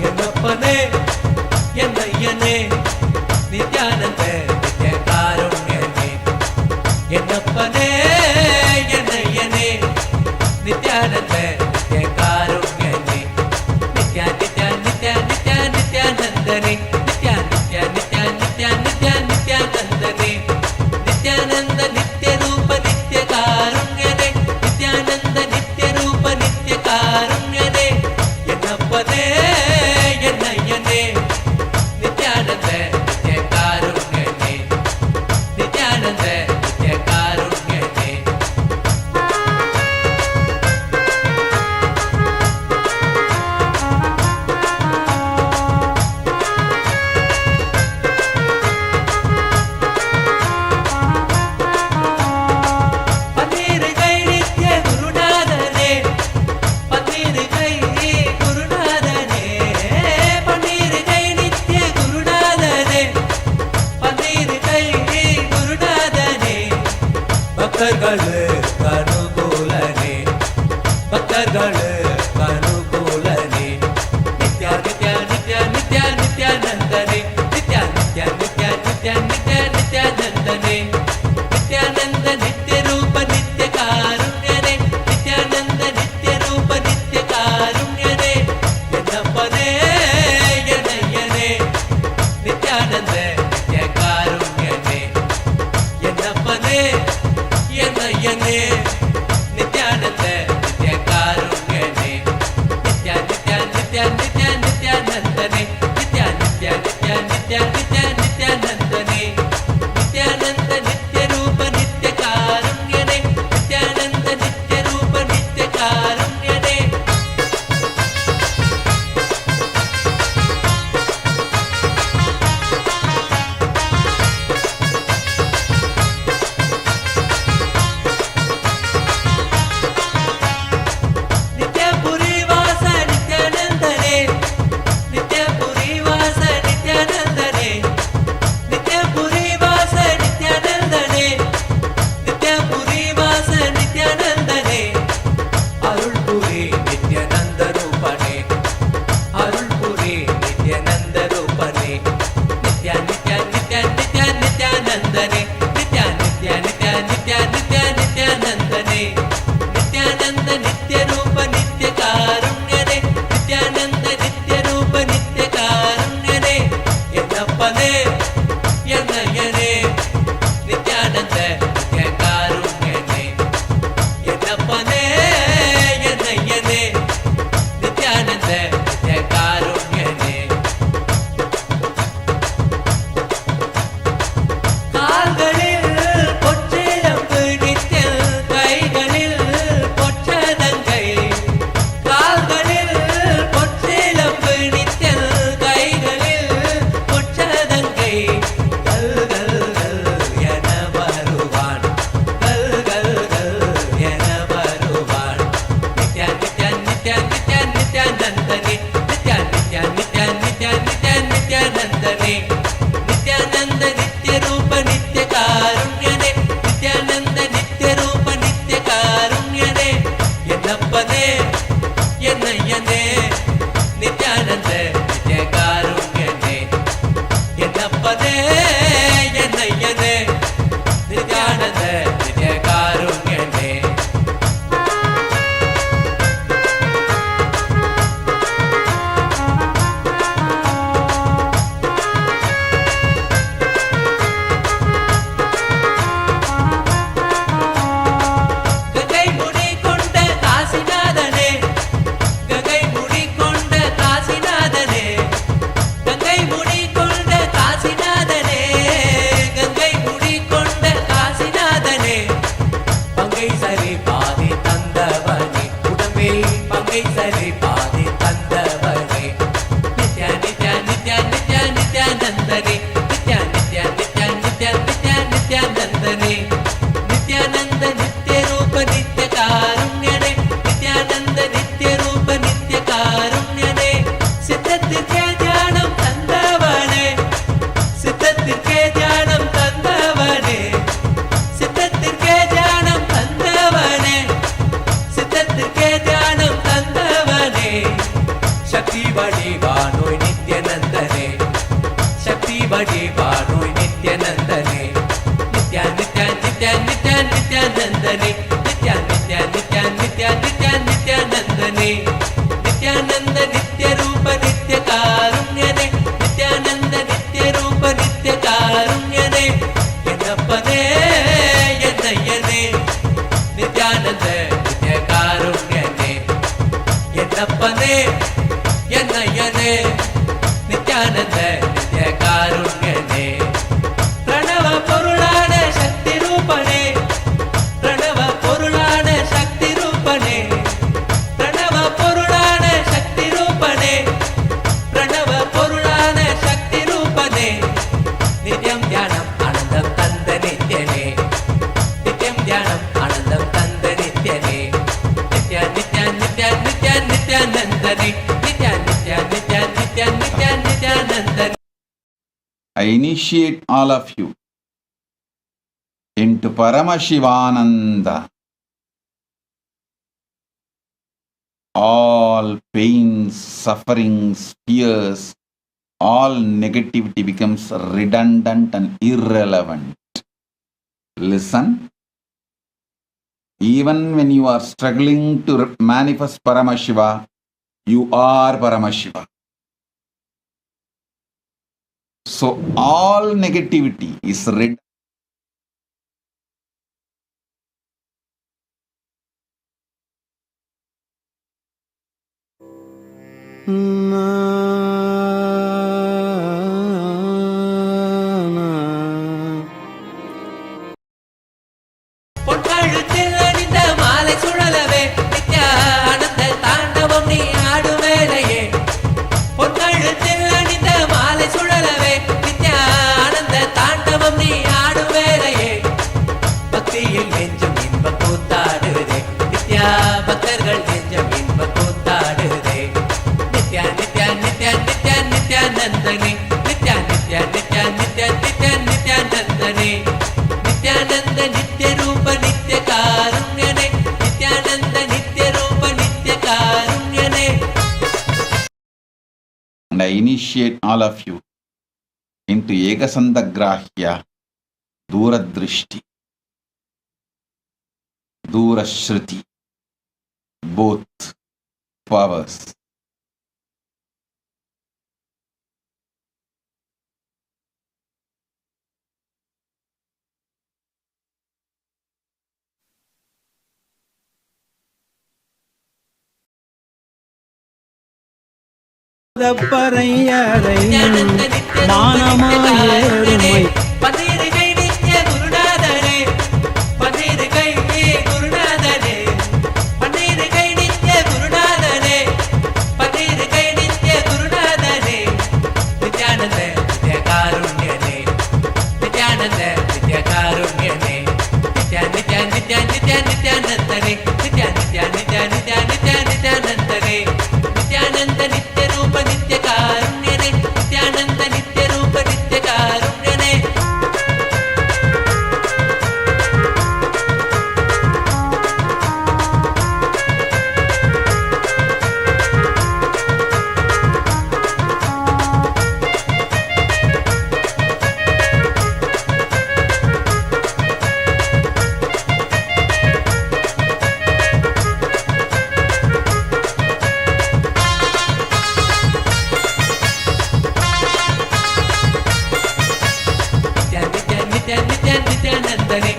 என்னப்பனே என்னையனே நித்யானந்த நித்ய காருண்யனே என்னப்பனே என்னையனே நித்யானந்த நித்ய காருண்யனே நித்யா நித்யா நித்யா நித்யா நித்யானந்தனே நித்யா நித்யா நித்யா நித்யா நித்யா நித்யானந்தனே நித்யானந்த நித்ய ரூப நித்ய காருண்யனே நித்யானந்த நித்ய ரூப நித்ய காருண்யனே என்னப்பனே என்னையனே நித்யானந்த நித்ய காருண்யனே நித்யானந்த நித்ய காருண்யனே பன்னீரு கை நித்ய குருநாதனே பன்னீரு கை குருநாதனே பன்னீரு கை நித்ய குருநாதனே பன்னீரு கை குருநாதனே பக்தர்களுக்கு அனுகூலனே பக்தர்களுக்கு அனுகூலனே நித்யா நித்யா நித்யா நித்யா நித்யானந்தனே நித்யா நித்யா நித்யா நித்யா நித்யா நித்யானந்தனே நித்யானந்த நித்ய ரூப நித்ய காருண்யனே நித்யானந்த நித்ய ரூப நித்ய காருண்யனே என்னப்பனே என்னையனே நித்யானந்த நித்ய ನಿತ್ಯಾನಂದನೆ ನಿತ್ಯ ನಿತ್ಯ ನಿತ್ಯ ನಿತ್ಯ ನಿತ್ಯ ನಿತ್ಯಾನಂದನೆ ನಿತ್ಯಾನಂದ ನಿತ್ಯ ರೂಪ ನಿತ್ಯ ಕಾರುಣ್ಯನೆ ನಿತ್ಯಾನಂದ ನಿತ್ಯ ರೂಪ ನಿತ್ಯ ಕಾರುಣ್ಯನೆ ಎನ್ನಪ್ಪನೇ ಎನ್ನಯ್ಯನೇ ನಿತ್ಯಾನಂದ ನಿತ್ಯ ಕಾರುಣ್ಯನೆ ಎನ್ನಪ್ಪನೇ ಎನ್ನಯ್ಯನೇ ನಿತ್ಯಾನಂದ ನಿತ್ಯ ಕಾರುಣ್ಯನೆ கால்களில் பொற்றிலம்பு நித்தியல் கைகளில் பொற்றதங்கை கால்களில் பொற்றிலம்பு நித்தியல் கைகளில் பொற்றதங்கை கல் கல் கல் என வருவான் கல் கல் கல் என வருவான் நித்யா நித்யா நித்யா நித்யா நித்யானந்தனே நித்யா நித்யா நித்யா நித்யா நித்யா நித்யானந்தனே நித்யானந்த நித்ய ரூப நித்ய காருண்யனே நித்யானந்த நித்ய ரூப நித்ய காருண்யனே என்னப்பனே என்னையனே நித்யானந்த நித்ய காருண்யனே என்னப்பனே என்னையனே நித்யானந்த நித்ய காருண்யனே கங்கை முடி கொண்ட காசிநாதனே கங்கை முடி கொண்ட காசிநாதனே கங்கை முடி கொண்ட காசிநாதனே கங்கை முடி கொண்ட காசிநாதனே பங்கை சரி பாதி தந்தவனே உடம்பில் பங்கை சரி பாதி தந்தவனே நித்யா நித்யா நித்யா நித்யா நித்யானந்தனே நித்யா நித்யா நித்யா நித்யா நித்யா நித்யானந்தனே நித்யானந்த நித்ய ரூப நித்ய காருண்யனே நித்யானந்த நித்ய ரூப நித்ய காருண்யனே சித்தத்திற்கே தியானம் தந்தவனே சித்தத்திற்கே தியானம் தந்தவனே சித்தத்திற்கே தியானம் தந்தவனே சித்தத்திற்கே தியானம் தந்தவனே சக்தி வடிவானோய் நித்யநந்தனே சக்தி வடிவானோய் நித்யநந்தனே நித்யா நித்யா நித்யா நித்யா நித்யானந்தனே நித்யா நித்யா நித்யா நித்யா நித்யா நித்யானந்தனே நித்யானந்த நித்ய ரூப நித்ய காருண்யனே நித்யானந்த நித்ய ரூப நித்ய காருண்யனே என்னப்பனே என்னையனே நித்யானந்த நித்ய காருண்யனே என்னப்பனே என்னையனே நித்யானந்த நித்ய காருண்யனே பிரணவ பொருளான சக்தி ரூபனே பிரணவ பொருளான சக்தி ரூபனே பிரணவ பொருளான சக்தி ரூபனே பிரணவ பொருளான சக்தி ரூபனே நித்யம் தியானம் ஆனந்தம் தந்த நித்யனே நித்யம் தியானம் ஆனந்தம் தந்த நித்யனே Nithya Nithya Nithya Nithya நித்யானந்தனே Nithya Nithya Nithya Nithya Nithya நித்யானந்தனே I initiate all of you into Paramashivananda. All pains, sufferings, fears, all negativity becomes redundant and irrelevant. Listen. Even when you are struggling to manifest Paramashiva, you are Paramashiva. So all negativity is redundant. பொற்கழுத்தில் அணிந்த மாலை சுழலவே நித்யா ஆனந்த தாண்டவம் நீ ஆடும் வேளையே பொற்கழுத்தில் அணிந்த மாலை சுழலவே நித்யா ஆனந்த தாண்டவம் நீ ஆடும் வேளையே பக்தியில் நெஞ்சம் இன்ப கூத்தாடுதே நித்யா பக்தர்கள் நெஞ்சம் இன்ப கூத்தாடுதே நித்யா நித்யா நித்யா நித்யா நித்யானந்தனே நித்யா நித்யா நித்யா நித்யா நித்யா நித்யானந்தனே நித்யானந்த நித்ய ரூப நித்ய காருண்யனே நித்யானந்த நித்ய ரூப நித்ய காருண்யனே. And I initiate all of you into Ekasandagrahya Duradrishti, Durashruti, both powers. பறையறை மானமாயேறுமை பதிருகை நித்ய குருநாதரே, பதிருகை குருநாதரே, பதிருகை நித்ய குருநாதரே, பதிருகை நித்ய குருநாதரே, நித்யானந்த நித்ய காருண்யனே, நித்யானந்த நித்ய காருண்யனே, நித்ய நித்ய நித்ய நித்ய நித்யானந்தரே, நித்ய நித்ய நித்ய நித்ய நித்ய நித்யானந்தரே, நித்யானந்த நித்ய ரூப நித்ய காருண்யனே, நித்யானந்த நித்ய ரூப நித்ய காருண்யனே. நித்யானந்தனே,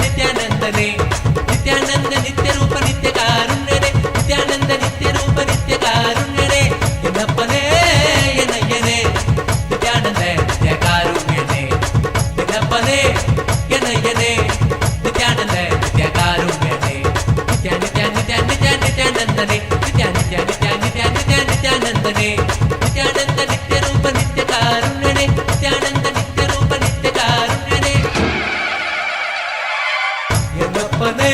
நித்யானந்தனே, நித்யானந்த நித்ய ரூப நித்ய காருண்யனே, நித்யானந்த நித்ய ரூப நித்ய காருண்யனே, என்னப்பனே என்னையனே, நித்யானந்த நித்ய காருண்யனே, என்னப்பனே என்னையனே, நித்யானந்த நித்ய காருண்யனே, நித்ய நித்ய நித்ய நித்ய நித்யானந்தனே, நித்ய நித்ய நித்ய நித்ய நித்ய நித்யானந்தனே, நித்யானந்த நித்ய ரூப நித்ய காருண்யனே, நித்யானந்த நித்ய ரூப நித்ய காருண்யனே. என்னப்பனே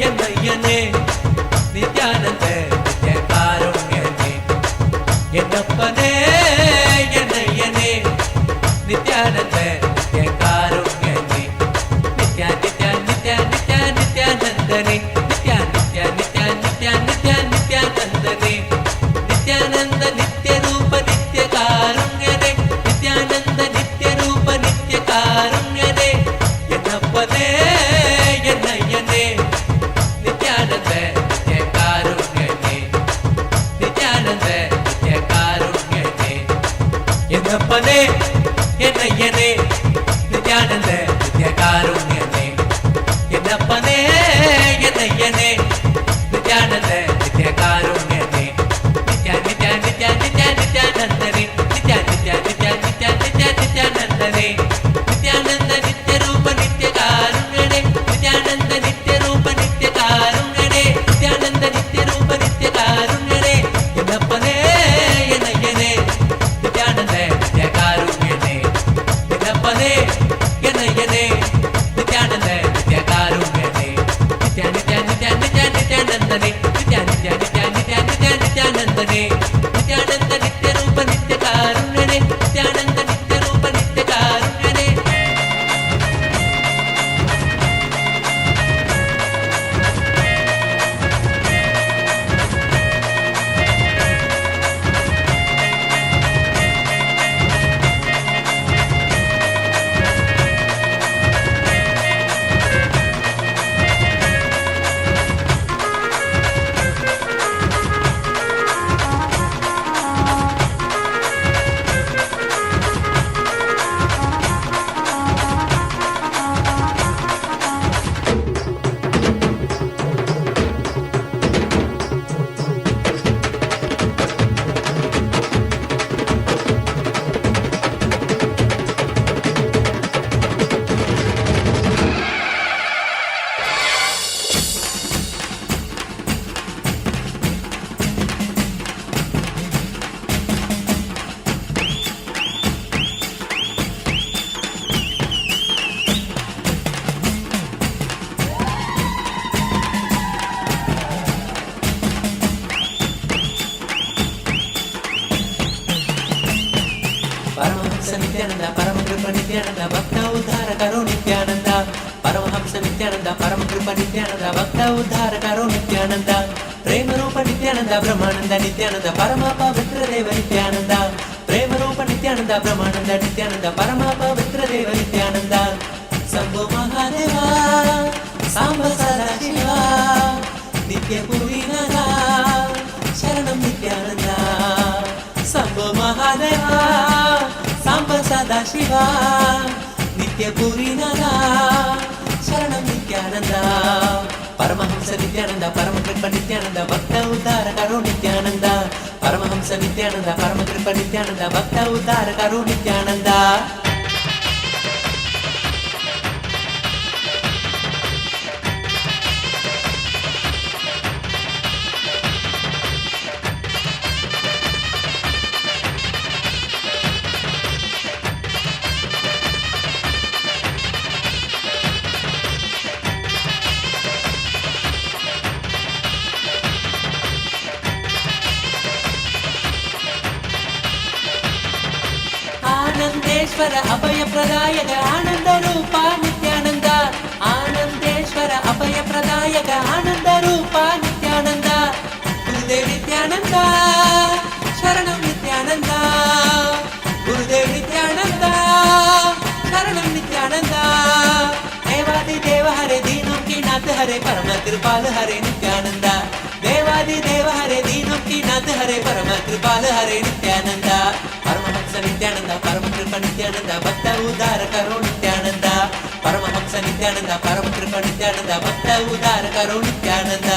என்னையனே, நித்யானந்த நித்ய காருண்யனே, என்னப்பனே என்னையனே, நித்யானந்த நித்ய காருண்யனே, நித்ய நித்ய நித்ய நித்ய நித்யானந்தனே, நித்ய நித்ய நித்ய நித்ய நித்ய நித்யானந்தனே, நித்யானந்த நித்ய ரூப நித்ய காருண்யனே, நித்யானந்த நித்ய ரூப நித்ய காருண்யனே, என்னப்பனே என்னையனே, நித்யானந்த நித்ய காருண்யனே, நித்யானந்த நித்ய காருண்யனே, என்னப்பனே என்னையனே, நித்யானந்த நித்ய காருண்யனே, என்னப்பனே என்னையனே, நித்யானந்த நித்ய காருண்யனே, நித்ய நித்ய நித்ய நித்ய நித்யானந்தனே, நித்ய நித்ய நித்ய நித்ய நித்ய நித்யானந்தனே, நித்யானந்த நித்ய ரூப நித்ய காருண்யனே, நித்யானந்த நித்ய ரூப நித்ய காருண்யனே, நித்யானந்த நித்ய ரூப நித்ய காருண்யனே, என்னப்பனே என்னையனே, நித்யானந்த நித்ய காருண்யனே, என்னப்பனே என்னையனே, நித்யானந்த நித்ய காருண்யனே, நித்ய நித்ய நித்ய நித்ய நித்யானந்தனே, நித்ய நித்ய நித்ய நித்ய நித்ய நித்யானந்தனே, நித்யானந்த நித்ய ரூப நித்ய காருண்யனே, நித்யானந்த நித்ய ரூப நித்ய காருண்யனே. परमहंस नित्यानंद परम कृपा नित्यानंद भक्त उद्धार करो नित्यानंद, परमहंस नित्यानंद परम कृपा नित्यानंद भक्त उद्धार करो नित्यानंद, प्रेम रूप नित्यानंद ब्रह्मानंद नित्यानंद परम पवित्र देव नित्यानंद, प्रेम रूप नित्यानंद ನಿತ್ಯಾನಂದ ಬ್ರಹ್ಮಾನಂದ ನಿತ್ಯಾನಂದ ಪರಮ ಪವಿತ್ರ ದೇವ ನಿತ್ಯಾನಂದ ಶಂಭೋ ಮಹಾದೇವ ಸಾಂಬ ಸದಾಶಿವ ನಿತ್ಯ ಪುರಿನದ ಶರಣಂ ನಿತ್ಯಾನಂದ ಶಂಭೋ ಮಹಾದೇವ ಸಾಂಬ ಸದಾಶಿವ ನಿತ್ಯ ಪುರಿನದ ಶರಣಂ ನಿತ್ಯಾನಂದ ಪರಮಹಂಸ ನಿತ್ಯಾನಂದ ಪರಮ ಕೃಪ ನಿತ್ಯಾನಂದ ಭಕ್ತ ಉದ್ಧಾರ ಕರೋ ನಿತ್ಯಾನಂದ ಪರಮಹಂಸ ನಿತ್ಯಾನಂದ ಪರಮ ಕೃಪ ನಿತ್ಯಾನಂದ ಭಕ್ತ ಉದ್ಧಾರ ಕರೋ ನಿತ್ಯಾನಂದ ಆನಂದೇಶ್ವರ ಅಭಯ ಪ್ರದಾಯಕ ಆನಂದ ರೂಪ ನಿತ್ಯಾನಂದ ಆನಂದೇಶ್ವರ ಅಭಯ ಪ್ರದಾಯಕ ಆನಂದ ರೂಪ ನಿತ್ಯಾನಂದ ಗುರುದೇವ್ ನಿತ್ಯಾನಂದ ಶರಣಂ ನಿತ್ಯಾನಂದ ಗುರುದೇವ್ ನಿತ್ಯಾನಂದ ಶರಣಂ ನಿತ್ಯಾನಂದ ದೇವಾದಿ ದೇವ ಹರೆ ದೀನೋಂ ಕಿ ನಾಥ ಹರೆ ಪರಮ ಕೃಪಾಲ ಹರೆ ನಿತ್ಯಾನಂದ ದೇವಾದಿ ದೇವ ಹರೆ ದೀನೋಂ ಕಿ ನಾಥ ಹರೆ ಪರಮ ಕೃಪಾಲ ಹರೆ ನಿತ್ಯಾನಂದ ಪರಮಹಂಸ ನಿತ್ಯಾನಂದ ಪರಮ ಕೃಪ ನಿತ್ಯಾನಂದ ಭಕ್ತ ಉದ್ಧಾರ ಕರೋ ನಿತ್ಯಾನಂದ ಪರಮಹಂಸ ನಿತ್ಯಾನಂದ ಪರಮ ಕೃಪ ನಿತ್ಯಾನಂದ ಭಕ್ತ ಉದ್ಧಾರ ಕರೋ ನಿತ್ಯಾನಂದ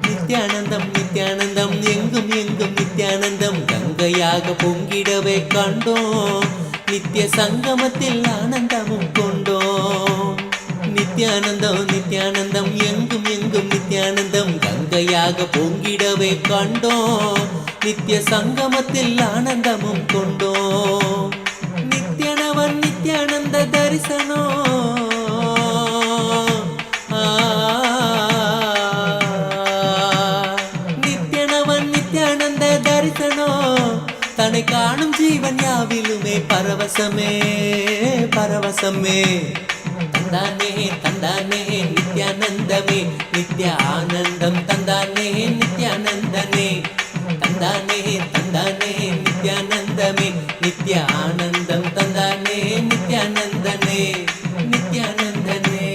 நித்யானந்தம் நித்யானந்தம் எங்கும் எங்கும் நித்யானந்தம் கங்கையாக பொங்கிடவே கண்டோம் நித்திய சங்கமத்தில் ஆனந்தமும் கொண்டோம் நித்யானந்தம் நித்யானந்தம் எங்கும் எங்கும் நித்யானந்தம் கங்கையாக பொங்கிடவே கண்டோம் நித்திய சங்கமத்தில் ஆனந்தமும் கொண்டோம் நித்யனவன் நித்யானந்த தரிசனம் தன்னை காணும் ஜீவன் யாவிலுமே பரவசமே பரவசமே தந்தானே தந்தானே நித்யானந்தமே நித்ய ஆனந்தம் தந்தானே நித்யானந்தனே தந்தானே தந்தானே நித்யானந்தமே நித்ய ஆனந்தம் தந்தானே நித்யானந்தனே நித்யானந்தனே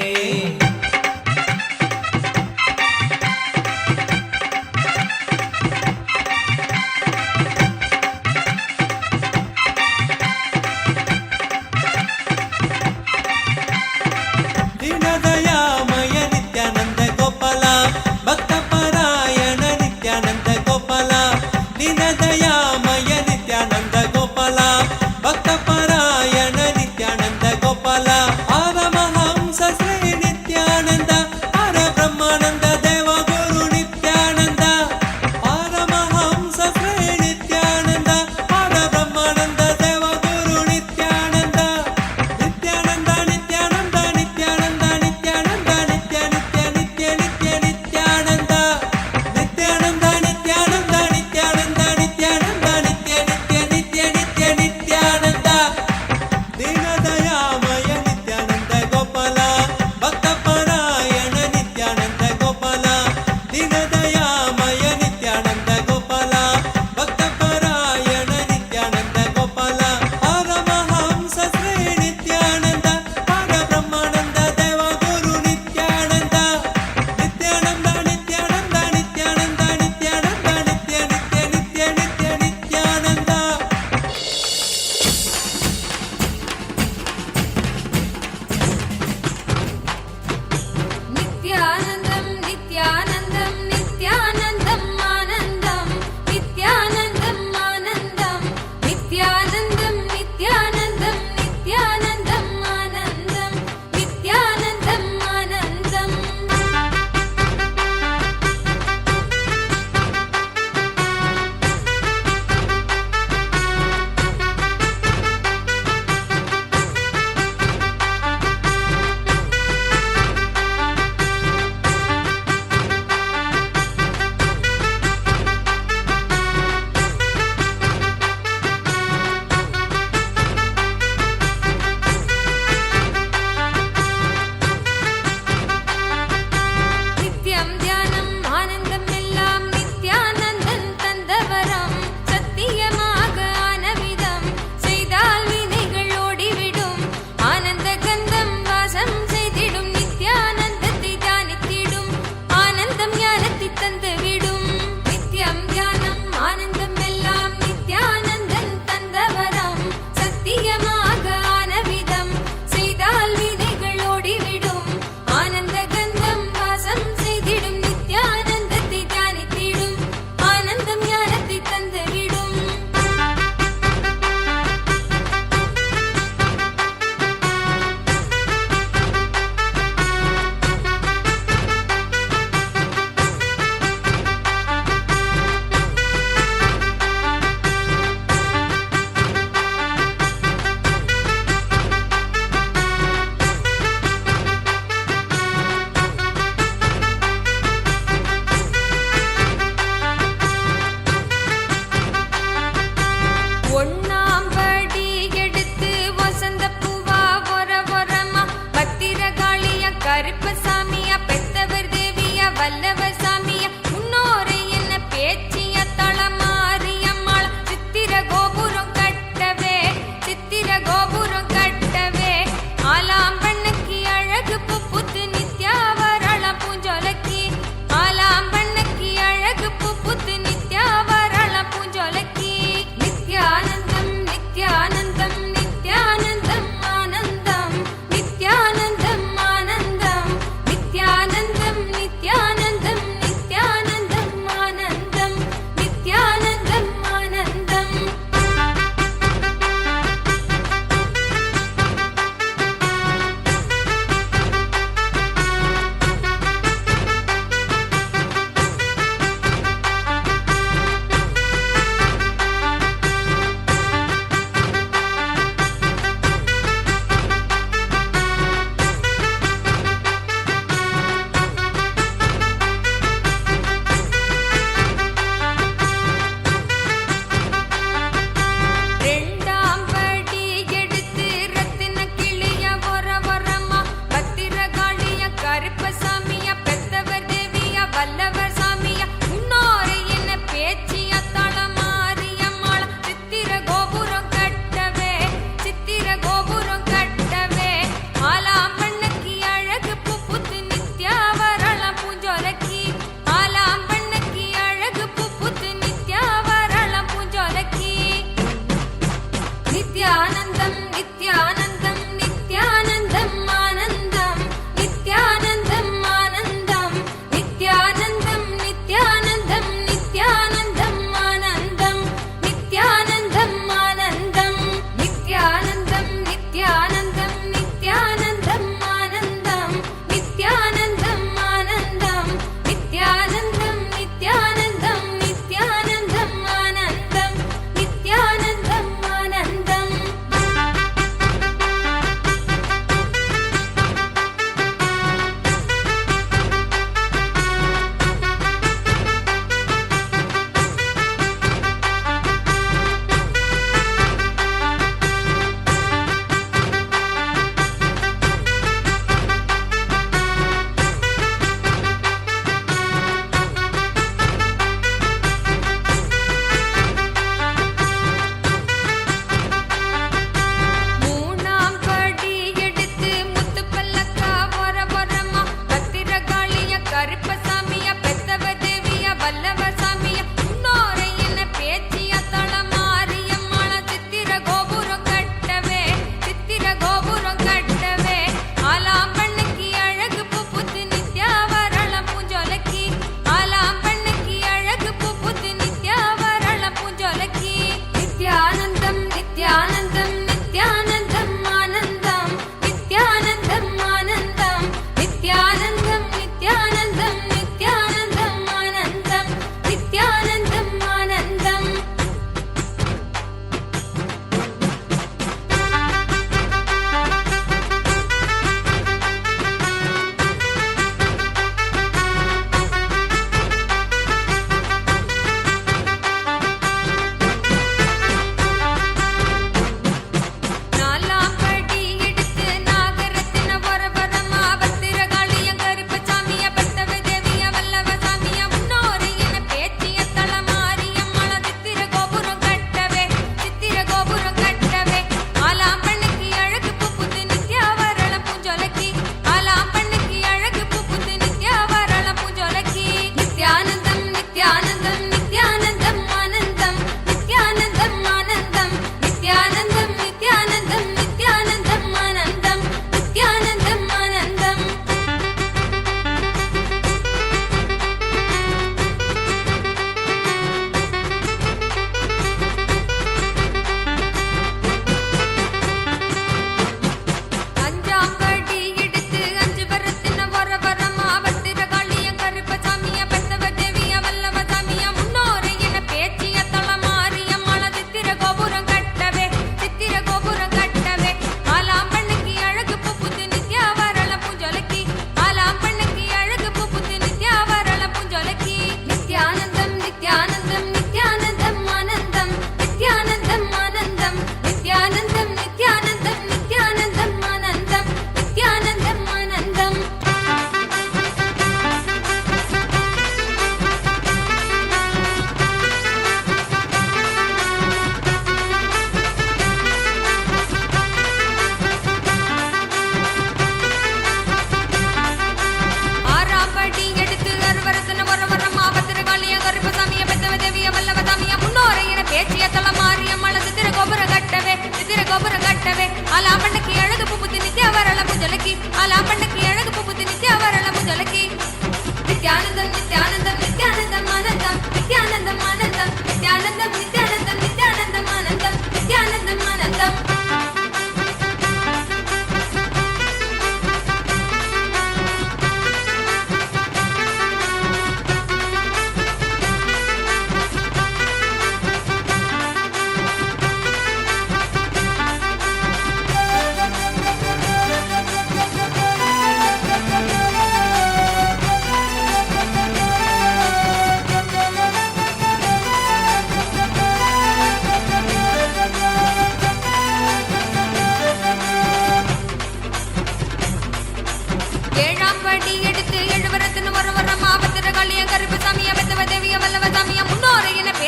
ಭಕ್ತ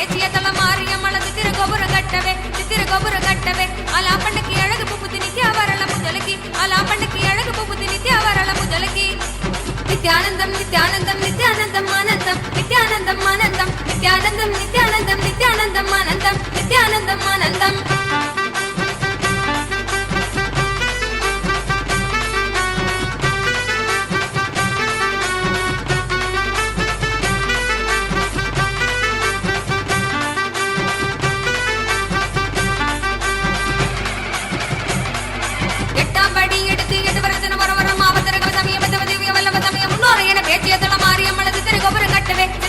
பேச்சிய தல மாரியம்மளது திருகோபுரம் கட்டவே திருகோபுரம் கட்டவே அலா பண்ணக்கு அழகு பூப்புத்தி நித்யா வரல முதலகி அலா பண்ணக்கு அழகு பூப்புத்தி நித்யா வரல முதலகி நித்யானந்தம் நித்யானந்தம் நித்யானந்தம் ஆனந்தம் நித்யானந்தம் ஆனந்தம் நித்யானந்தம் நித்யானந்தம் நித்யானந்தம் ஆனந்தம் நித்யானந்தம் ஆனந்தம்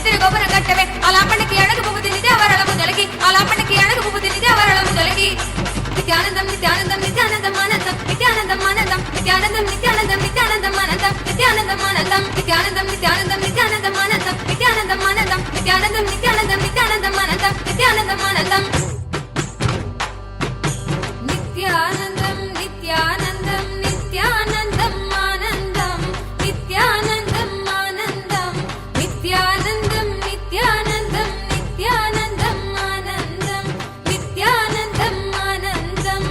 திருகோபுரம் கட்டவே அலாப்பண்ணுக்கு அழகு பூபதி நித்யா வரல முதலகி அலாப்பண்ணுக்கு அழகு பூபதி நித்யா வரல முதலகி நித்யானந்தம் நித்யானந்தம் நித்யானந்தம் ஆனந்தம் நித்யானந்தம் ஆனந்தம் நித்யானந்தம் நித்யானந்தம் நித்யானந்தம் ஆனந்தம் நித்யானந்தம் ஆனந்தம் நித்யானந்தம் நித்யானந்தம் நித்யானந்தம் ஆனந்தம் நித்யானந்தம் ஆனந்தம் நித்யானந்தம் நித்யானந்தம் நித்யானந்தம் ஆனந்தம் நித்யானந்தம் ஆனந்தம் நித்யானந்தம் நித்யானந்தம் நித்யானந்தம் ஆனந்தம் நித்யானந்தம் ஆனந்தம் நித்யானந்தம் நித்யானந்தம் நித்யானந்தம் ஆனந்தம் நித்யானந்தம் ஆனந்தம்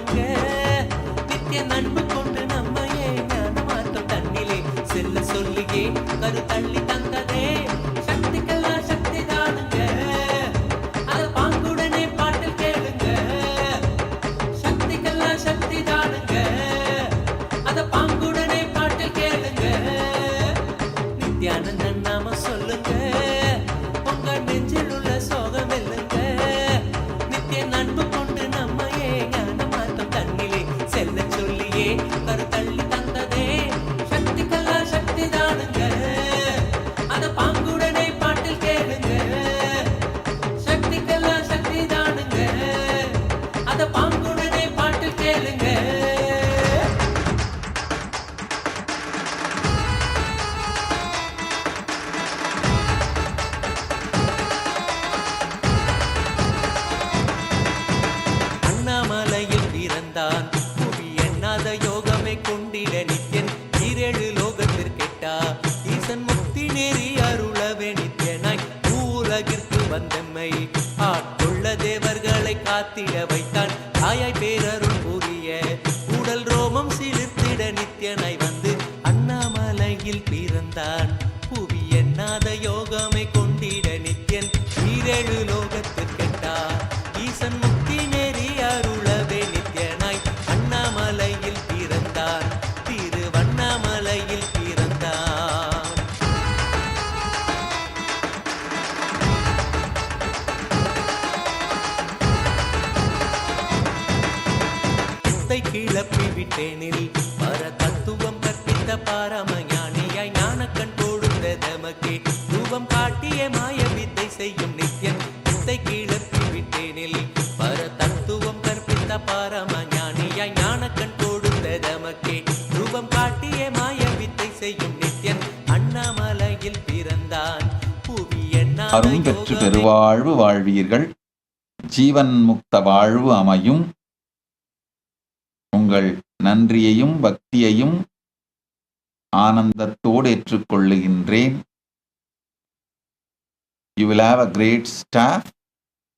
தானுங்க. நித்திய நண்பு கொண்டு நம்மையே ஞான மாற்றம் தன்னிலே செல்ல சொல்லியே கரு தள்ளி தந்ததே. சக்திக்கெல்லாம் சக்தி தானுங்க, அத பாங்குடனே பாட்டில் கேளுங்க. சக்திக்கெல்லாம் சக்தி தானுங்க, அத பாங்குடனே பாட்டில் கேளுங்க. நித்யானந்தன் நாம சொல்லுங்க, உங்க நெஞ்சில் உள்ள சோகம் இல்லைங்க. நித்திய நண்பு கொண்டு நம்மையே ஞான மார்க்கம் தன்னிலே செல்ல சொல்லியே கரு தள்ளி தந்ததே. சக்திக்கெல்லாம் சக்தி தானுங்க, அத பாங்குடனே பாட்டில் கேளுங்க. சக்திக்கெல்லாம் சக்தி தானுங்க, அத பாங்குடனே பாட்டில் கேளுங்க. அண்ணாமலையில் பிறந்தான் புவி எண்ணாத யோகமே கொண்டிட நித்யன். ஈரேழு லோகத்திற்கெட்டா ஈசன் முக்தி நெறி அருளவே நித்யனாய் பூலகிற்கு வந்தம்மை ஆட்கொள்ள தேவர்களை காத்திட வைத்தான். தாயாய் பேரருள் புரிய உடல் ரோமம் சிலிர்த்திட நித்யனாய் வந்து அண்ணாமலையில் பிறந்தான் புவி எண்ணாத யோகமே கொண்டிட நித்யன். ஈரேழு லோகத்திற்கெட்டா ஈசன் முக்தி நெறி அருளவே நித்யனாய் அண்ணாமலையில் பிறந்தான், திருவண்ணாமலையில் பிறந்தான். சித்தை கிளப்பி விட்டேனில் பர தத்துவம் கற்பித்த பாரம ஞானியாய் ஞானக்கண் கொடுத்த தமக்கே ரூபம் காட்டிய மாய வித்தை செய்யும் நித்யன். சித்தை கிளப்பி விட்டேனில் பர தத்துவம் கற்பித்த பாரம ஞானியாய் ஞானக்கண் கொடுத்த தமக்கே ரூபம் காட்டிய மாய வித்தை செய்யும் நித்யன். அண்ணாமலையில் பிறந்தான் புவி எண்ணாத அரும் பெற்று யோகமே. பெருவாழ்வு வாழ்வீர்கள், ஜீவன் முக்த வாழ்வு அமையும். உங்கள் நன்றியையும் பக்தியையும் ஆனந்தத்தோடு ஏற்றுக்கொள்ளுகின்றேன். You will have a great staff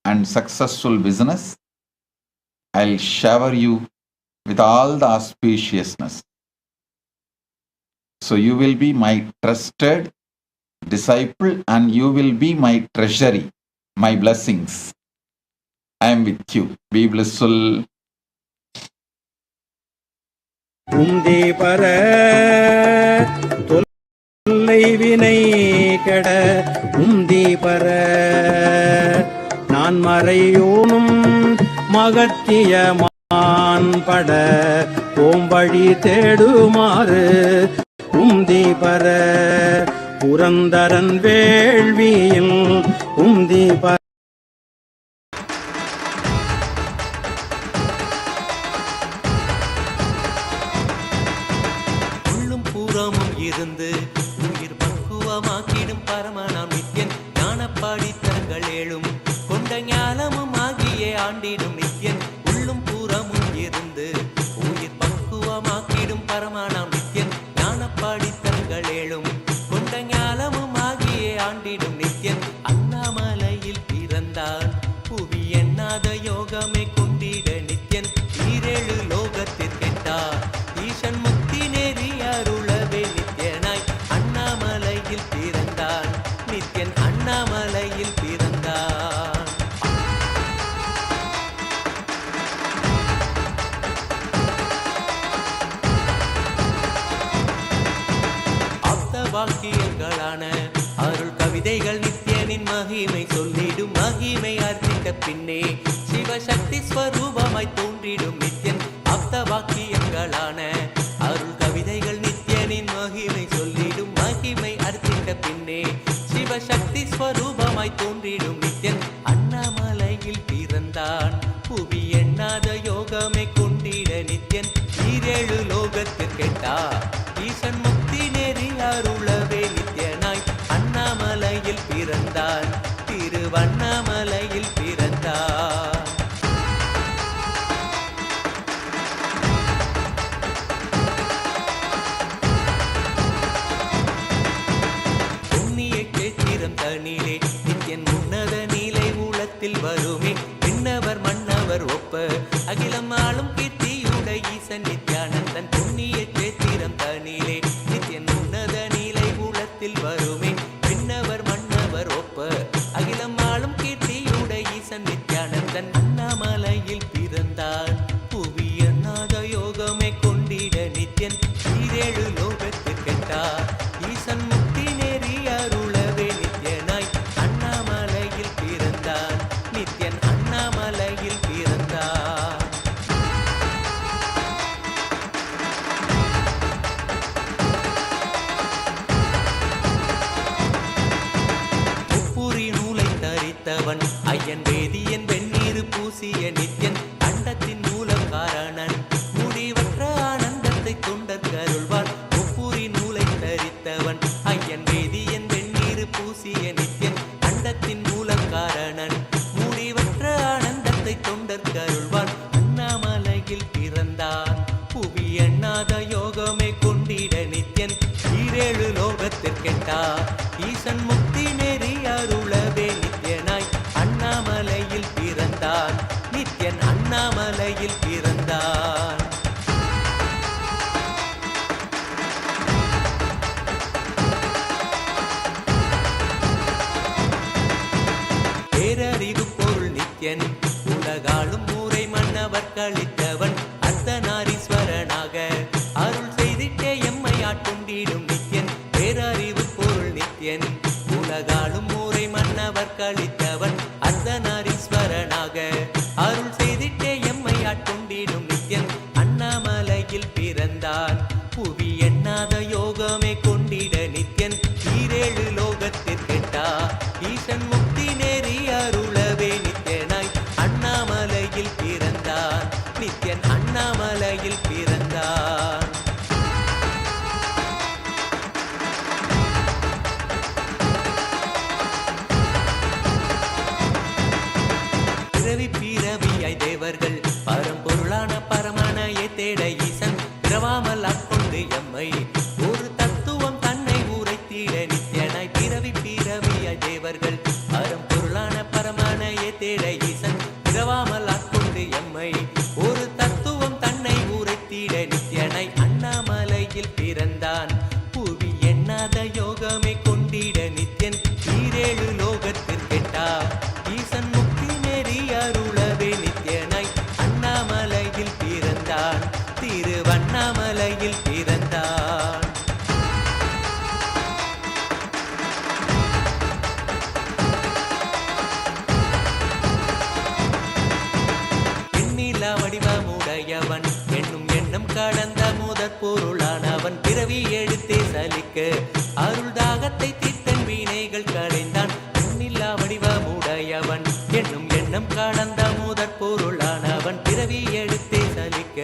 and successful business. I'll shower you with all the auspiciousness. So you will be my trusted disciple and you will be my treasury, my blessings. I am with you. Be blissful. உந்தே பர தொல்லை வினை கெட உந்தி பர நான் மறையோனும் மகத்தியமான் பட ஓம்பழி தேடுமாறு உந்தி பர புரந்தரன் வேள்வியில் உந்தி பர உள்ளும் பூரமும் இருந்து உயிர் பக்குவமாக்கிடும் பரமனாம் நித்யன். ஞானப்பாடி தரங்கள் ஏழும் கொண்ட ஞானமும் ஆகியே ஆண்டிடும் நித்யன். உள்ளும் பூரமும் இருந்து உயிர் பக்குவமாக்கிடும் பரமனாம் நித்யன். ஞானப்பாடி தரங்கள் ஏழும் கொண்ட ஞானமும் ஆகியே ஆண்டிடும் நித்யன். அண்ணாமலையில் பிறந்தான் புவி எண்ணாத யோகமே கொண்டிட நித்யன். ஈரேழு லோகத்திற்கெட்டா ஈசன் முக்தி நெறி அருளவே நித்யனாய் அண்ணாமலையில் பிறந்தான் நித்யன். அண்ணாமலையில் பிறந்தான். ஆப்த வாக்கியங்களான அருள் கவிதைகள் நித்யனின் மகிமை சொல்லிடும். மகிமை அர்த்தித்த பின்னே சிவசக்தி ஸ்வரூபமாய் தோன்றிடும் நித்யன். ஆப்த வாக்கியங்களான அருள் கவிதைகள் நித்யனின் மகிமை சொல்லிடும். மகிமை அர்த்தித்த பின்னே சிவசக்தி ஸ்வரூபமாய் தோன்றிடும் நித்யன். அண்ணாமலையில் பிறந்தான் புவி எண்ணாத யோகமே கொண்டிட நித்யன். ஈரேழு லோகத்திற்கெட்டா ஈசன் முக்தி நெறி அருளவே நித்யனாய் அண்ணாமலையில் பிறந்தான், திருவண்ணாமலையில் பிறந்தான். தனிலே நித்யன் உன்னத நீலை ஊழத்தில் வருமே. விண்ணவர் மன்னவர் ஒப்ப அகிலம் ஆளும் கீர்த்தி ஈசன் நித்யானந்தன் புண்ணிய சேத்திரம் தனிலே நித்யன் உன்னத நீலை உலத்தில் வருமே விண்ணவர் மன்னவர் ஒப்ப அகிலம் ஆளும் கீர்த்தியுட ஈசன் நித்யானந்தன் அண்ணாமலையில் பிறந்தார் புவி அண்ணாத யோகமே கொண்டிட நித்யன் ஈரேழு லோகத்துக்கெட்டார் ஈசன் முக்தி நெறி அருளவே நித்யனாய் அண்ணாமலையில் பிறந்தார் நித்யன் அண்ணாமலையில் பிறந்தார் முப்புரி நூலை தரித்தவன் ஐயன் வேதியன் வெந்நீர் பூசிய நித்யன் அண்டத்தின் மூலம் காரணன் முடிவற்ற ஆனந்தத்தை தொண்டற்கருள்வான் முப்புரி நூலை தரித்தவன் ஐயன் வேதியன் வெந்நீர் பூசிய நித்யன் அண்டத்தின் மூலம் காரணன் முடிவற்ற ஆனந்தத்தை தொண்டற்கருள்வான் அண்ணாமலையில் பிறந்தான் புவி எண்ணாத யோகமே கொண்டிட நித்யன் ஈரேழு லோகத்திற்கெட்டார் ஈசன் முக்தி நெறி அருளவே நித்யனாய் அண்ணாமலையில் பிறந்தான் நித்யன் அண்ணாமலையில் பிறந்தான் பேரறிவு பொருள் நித்யன் உலகாளும் ஊரை மன்னவர் கழித்தவன் அர்த்தநாரீஸ்வரனாக அருள் செய்திட்டே எம்மை ஆட்கொண்டிடும் நித்யன் பேரறிவு பொருள் நித்யன் உலகாளும் ஊரை மன்னவர் கழித்தவன் அர்த்தநாரீஸ்வரனாக அருள் செய்திட்டே எம்மை ஆட்கொண்டிடும் நித்யன் அண்ணாமலையில் பிறந்தான் புவி எண்ணாத யோகமே கொண்டிட நித்யன் ஈரேழு லோகத்திற்கெட்டா ஈசன் முக்தி நெறி அருளவே நித்யனாய் அண்ணாமலையில் பிறந்தான் நித்யன் அண்ணாமலையில் பிறந்தான் பிறவி பிறவியாய் தேவர்கள் பரம்பொருளான பரமனையை தேட ஈசன் பிறவாமல் ஆட்கொண்டு எம்மை ஒரு தத்துவம் தன்னை உரைத்திட நித்யனாய் பிறவி பிறவியாய் தேவர்கள் பரம்பொருளான பரமனையை தேட ஈசன் பிறவாமல் ஆட்கொண்டு எம்மை ஒரு தத்துவம் தன்னை உரைத்திட நித்யனாய் அண்ணாமலையில் பிறந்தான் புவி எண்ணாத யோகமே கொண்டிட நித்யன் ஈரேழு லோகத்திற்கெட்டா ஈசன் முக்தி நெறி அருளவே நித்யனாய் அண்ணாமலையில் பிறந்தான் திருவண்ணாமலையில் பிறந்தான் எண்ணிலா வடிவமுடையவன் என்னும் எண்ணம் கடந்த முதற் பொருளானவன் பிறவி எடுத்தே சலிக்க அருள் தாகத்தை தீர்த்தன் வீணைகள் களைந்தான் எண்ணிலா வடிவமுடையவன் என்னும் எண்ணம் கடந்த முதற் பொருளானவன் பிறவி எடுத்தே சலிக்க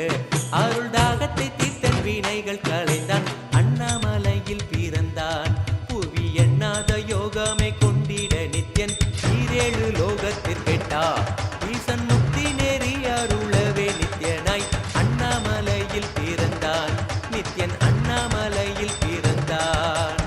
அருள் தாகத்தை தீர்த்தன் வீணைகள் களைந்தான் அண்ணாமலையில் பிறந்தான் புவி எண்ணாத யோகமே கொண்டிட நித்யன் ஈரேழு லோகத்திற்கெட்டா ஈசன் முக்தி நெறி அருளவே நித்யனாய் அண்ணாமலையில் பிறந்தான் நித்யன் அண்ணாமலையில் பிறந்தான்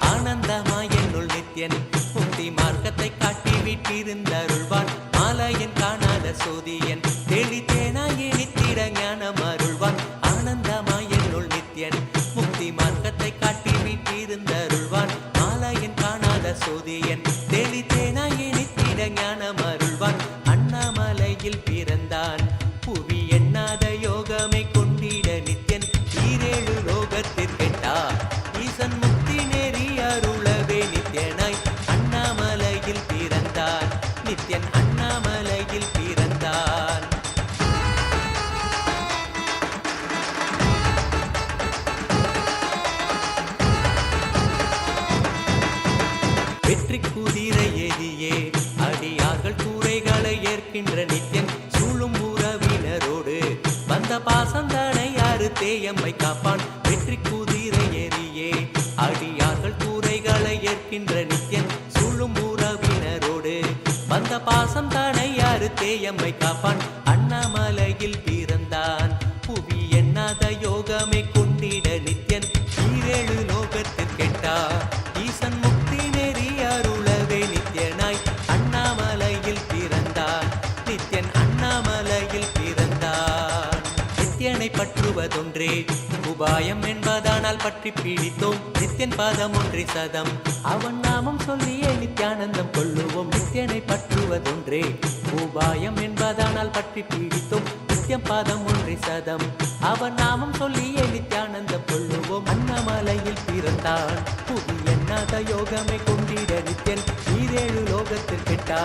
ஆனந்தமாய் என்னுள் நித்யன் முக்தி மார்க்கத்தை காட்டி விட்டிருந்தருள்வான் மாலையன் காணாத சோதியன் தெளித்தேனாய் நித்திட ஞானம் அருள்வான் ஆனந்தமாய் என்னுள் நித்யன் முக்தி மார்க்கத்தை காட்டி விட்டிருந்தருள்வான் மாலையன் காணாத சோதியன் தெளித்தேனாய் நித்திட ஞானம் அருள்வான் அண்ணாமலையில் பிறந்தான் புவி எண்ணாத யோகமே கொண்டிட நித்யன் ஈரேழு லோகத்திற்கெட்டா ஈசன் முக்தி நெறி அருளவே நித்யனாய் அண்ணாமலையில் பிறந்தான் நித்யன் அண்ணாமலையில் பிறந்தான் வெற்றி குதிரை ஏறியே அடியார்கள் கூரைகளை ஏற்கின்ற நித்யன் சூழும் உறவினரோடு வந்த பாசந்தனை யாரு தேயம்மை காப்பான் வெற்றி குதிரை ஏறியே அடியார்கள் கூரைகளை ஏற்கின்ற நித்யன் சூழும் உறவினரோடு வந்த பாசம் தானை யாரு தேயம்மை காப்பான் அண்ணாமலையில் பிறந்தான் புவி எண்ணாத யோகமே கொண்டிட நித்யன் ஈரேழு லோகத்திற்கெட்டா ஈசன் முக்தி ஒன்றே உபாயம் என்பதானால் பற்றி பிடித்தோம் நித்தியன் பாதம் ஒன்றே சதம் அவன் நாமம் சொல்லியே நித்யானந்தம் கொள்ளுவோம் நித்தியனை பற்றுவதொன்றே உபாயம் என்பதானால் பற்றி பிடித்தோம் நித்தியம் பாதம் ஒன்றே சதம் அவன் நாமம் சொல்லியே நித்யானந்தம் கொள்ளுவோம் அண்ணாமலையில் பிறந்தான் புவி எண்ணாத யோகமே கொண்டிட நித்தியன் ஈரேழு லோகத்தில் கெட்டா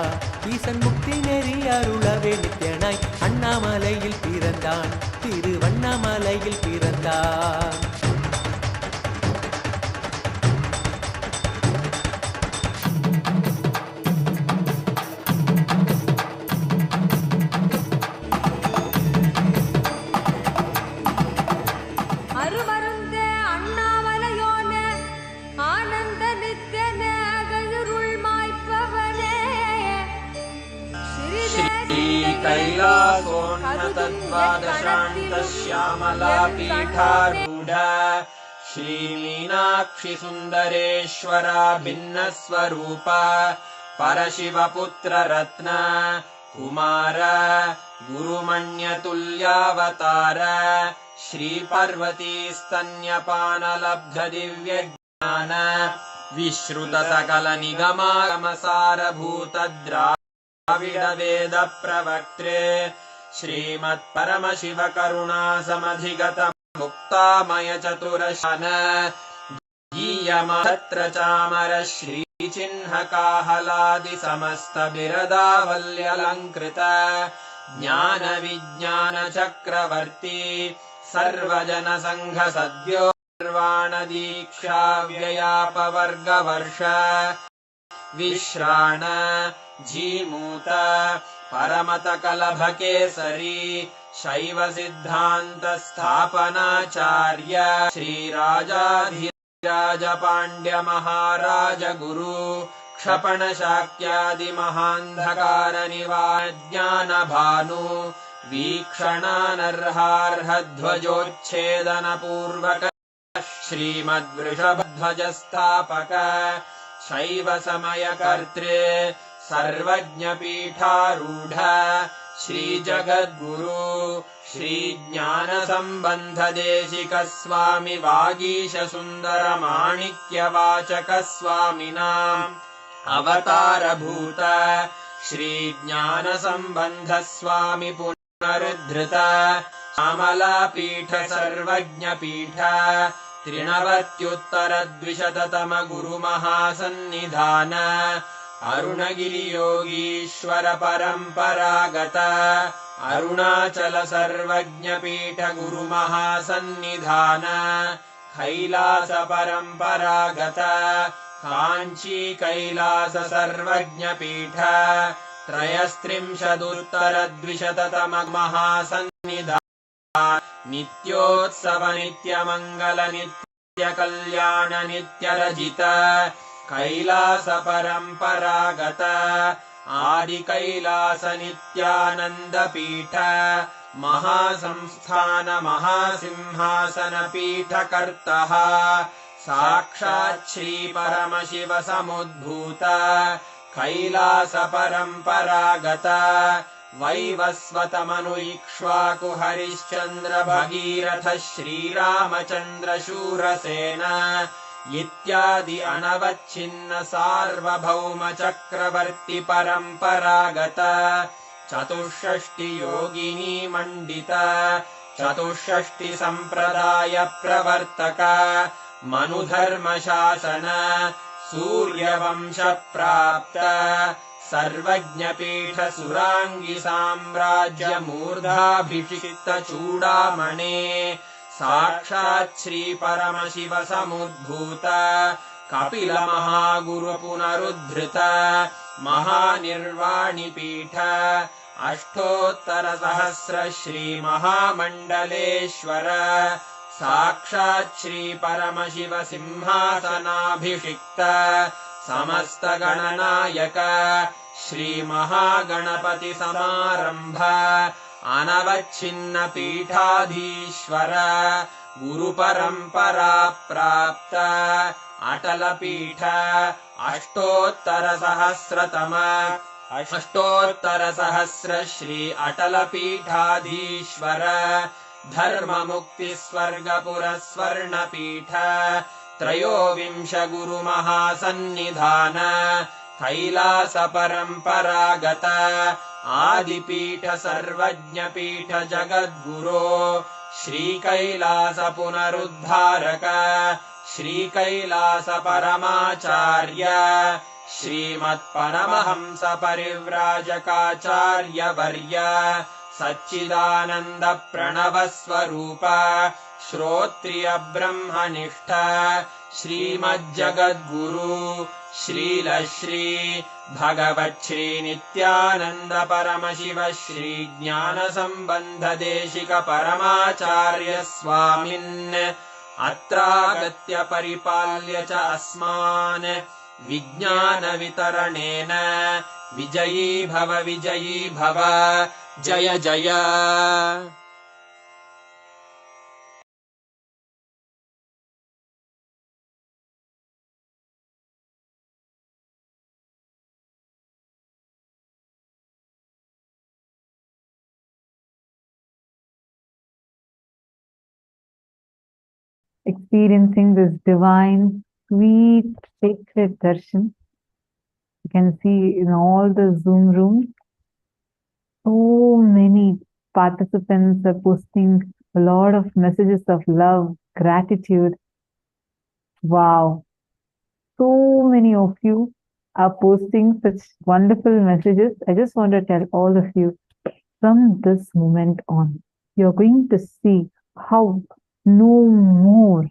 ஈசன் முக்தி நெறி அருளவே நித்தியனாய் அண்ணாமலையில் பிறந்தான் திருவண்ணாமலையில் பிறந்தான் அருமருந்தே அண்ணாமலையோனே ஆனந்த நித்யனே அகருள் மாய்ப்பவனே श्री कैलासोन्नतद्वादशान्त श्यामला पीठारूढ श्री मीनाक्षि सुन्दरेश्वरा भिन्न स्वरूप परशिवपुत्र रत्न कुमार गुरुमण्यतुल्यावतार श्री पार्वती स्तन्यपानलब्ध दिव्य ज्ञान विश्रुत सकल निगमागमसारभूत द्राविड वेद प्रवक्त्रे श्रीमत् परमशिव करुणा समधिगत मुक्तामय चतुरशन गीयमात्र चामर श्री चिह्न काहलादि समस्त बिरदावल्यलङ्कृत ज्ञान विज्ञान चक्रवर्ती सर्वजन संघ सद्यो निर्वाण दीक्षा व्ययापवर्ग वर्ष विश्राण जीमूत परमत कलभ केसरी शैव सिद्धांत स्थापनाचार्य श्री राजाधिराज पांड्य महाराज गुरु क्षपण शाक्यादि महांधकार निवाज्ञान भानु वीक्षणानर्हार्ह ध्वजोच्छेदन पूर्वक श्रीमद्वृषभध्वज स्थापक शैव समय कर्त्रे सर्वज्ञ पीठारूढ़ श्री जगद्गुरु श्री ज्ञान संबंध देशिक स्वामी वागीश सुंदर माणिक्य वाचक स्वामिनाम् अवतार भूत श्री ज्ञान संबंध स्वामी पुनरुद्धृत श्यामला पीठ सर्वज्ञ पीठ त्रिनवत्युत्तर द्विशततम गुरु महासन्निधान अरुणगिरि योगीश्वर परंपरागत अरुणाचल सर्वज्ञ पीठ गुरु महासन्निधान कैलास परंपरागत कांची कैलास सर्वज्ञ पीठ त्रयस्त्रिंशदुत्तर द्विशततम महासन्निधान नित्योत्सव नित्य मंगल नित्य कल्याण नित्य रजित कैलास परंपरागत आदि कैलास नित्यानंद पीठ महासंस्थान महासिंहासन पीठ कर्तः साक्षात् श्री परमशिव समुद्भूत कैलास परंपरागत वैवस्वत मनु इक्ष्वाकु हरिश्चंद्र भगीरथ श्रीरामचंद्र शूरसेन इत्यादि अनवच्छिन्न सार्वभौम चक्रवर्ती परंपरागत चतुष्षष्टि योगिनी मंडित चतुष्षष्टि संप्रदाय प्रवर्तक मनुधर्म शासन सूर्यवंश प्राप्त सर्वज्ञ पीठ सुरांगी साम्राज्य मूर्धाभिषिक्त चूड़ामणे साक्षात् श्री परमशिव समुद्भूत कपिल महागुरु पुनरुद्धृत महानिर्वाणि पीठ अष्टोत्तर सहस्र श्री महामंडलेश्वर साक्षात् श्री परमशिव सिंहासनाभिषिक्त समस्त गणनायक श्री महागणपति समारंभ अनवच्छिन्न पीठाधीश्वर गुरु परंपरा प्राप्त अटल पीठ अष्टोत्तर सहस्र श्री अटल पीठाधीश्वर धर्ममुक्तिस्वर्गपुरस्वर्णपीठ त्रयोविंश गुरुमहासन्निधान कैलासपरम्परागत आदिपीठ सर्वज्ञपीठ जगद्गुरो श्रीकैलास पुनरुद्धारक श्रीकैलास परमाचार्य श्रीमत्परमहंस परिव्राजकाचार्यवर्य सच्चिदानन्द प्रणव स्वरूप श्रोत्रिय ब्रह्मनिष्ठ श्रीमज्जगद्गुरु श्रील श्री भगवच्छ्री नित्यानन्द परमशिव श्री ज्ञान संबंध देशिक परमाचार्य स्वामिन् अत्रागत्य परिपाल्य च अस्मान् विज्ञान वितरणेन विजयी भव जय जय। Experiencing this divine, sweet, sacred darshan. You can see in all the Zoom rooms, so many participants are posting a lot of messages of love, gratitude. Wow. So many of you are posting such wonderful messages. I just want to tell all of you, from this moment on, you're going to see how no more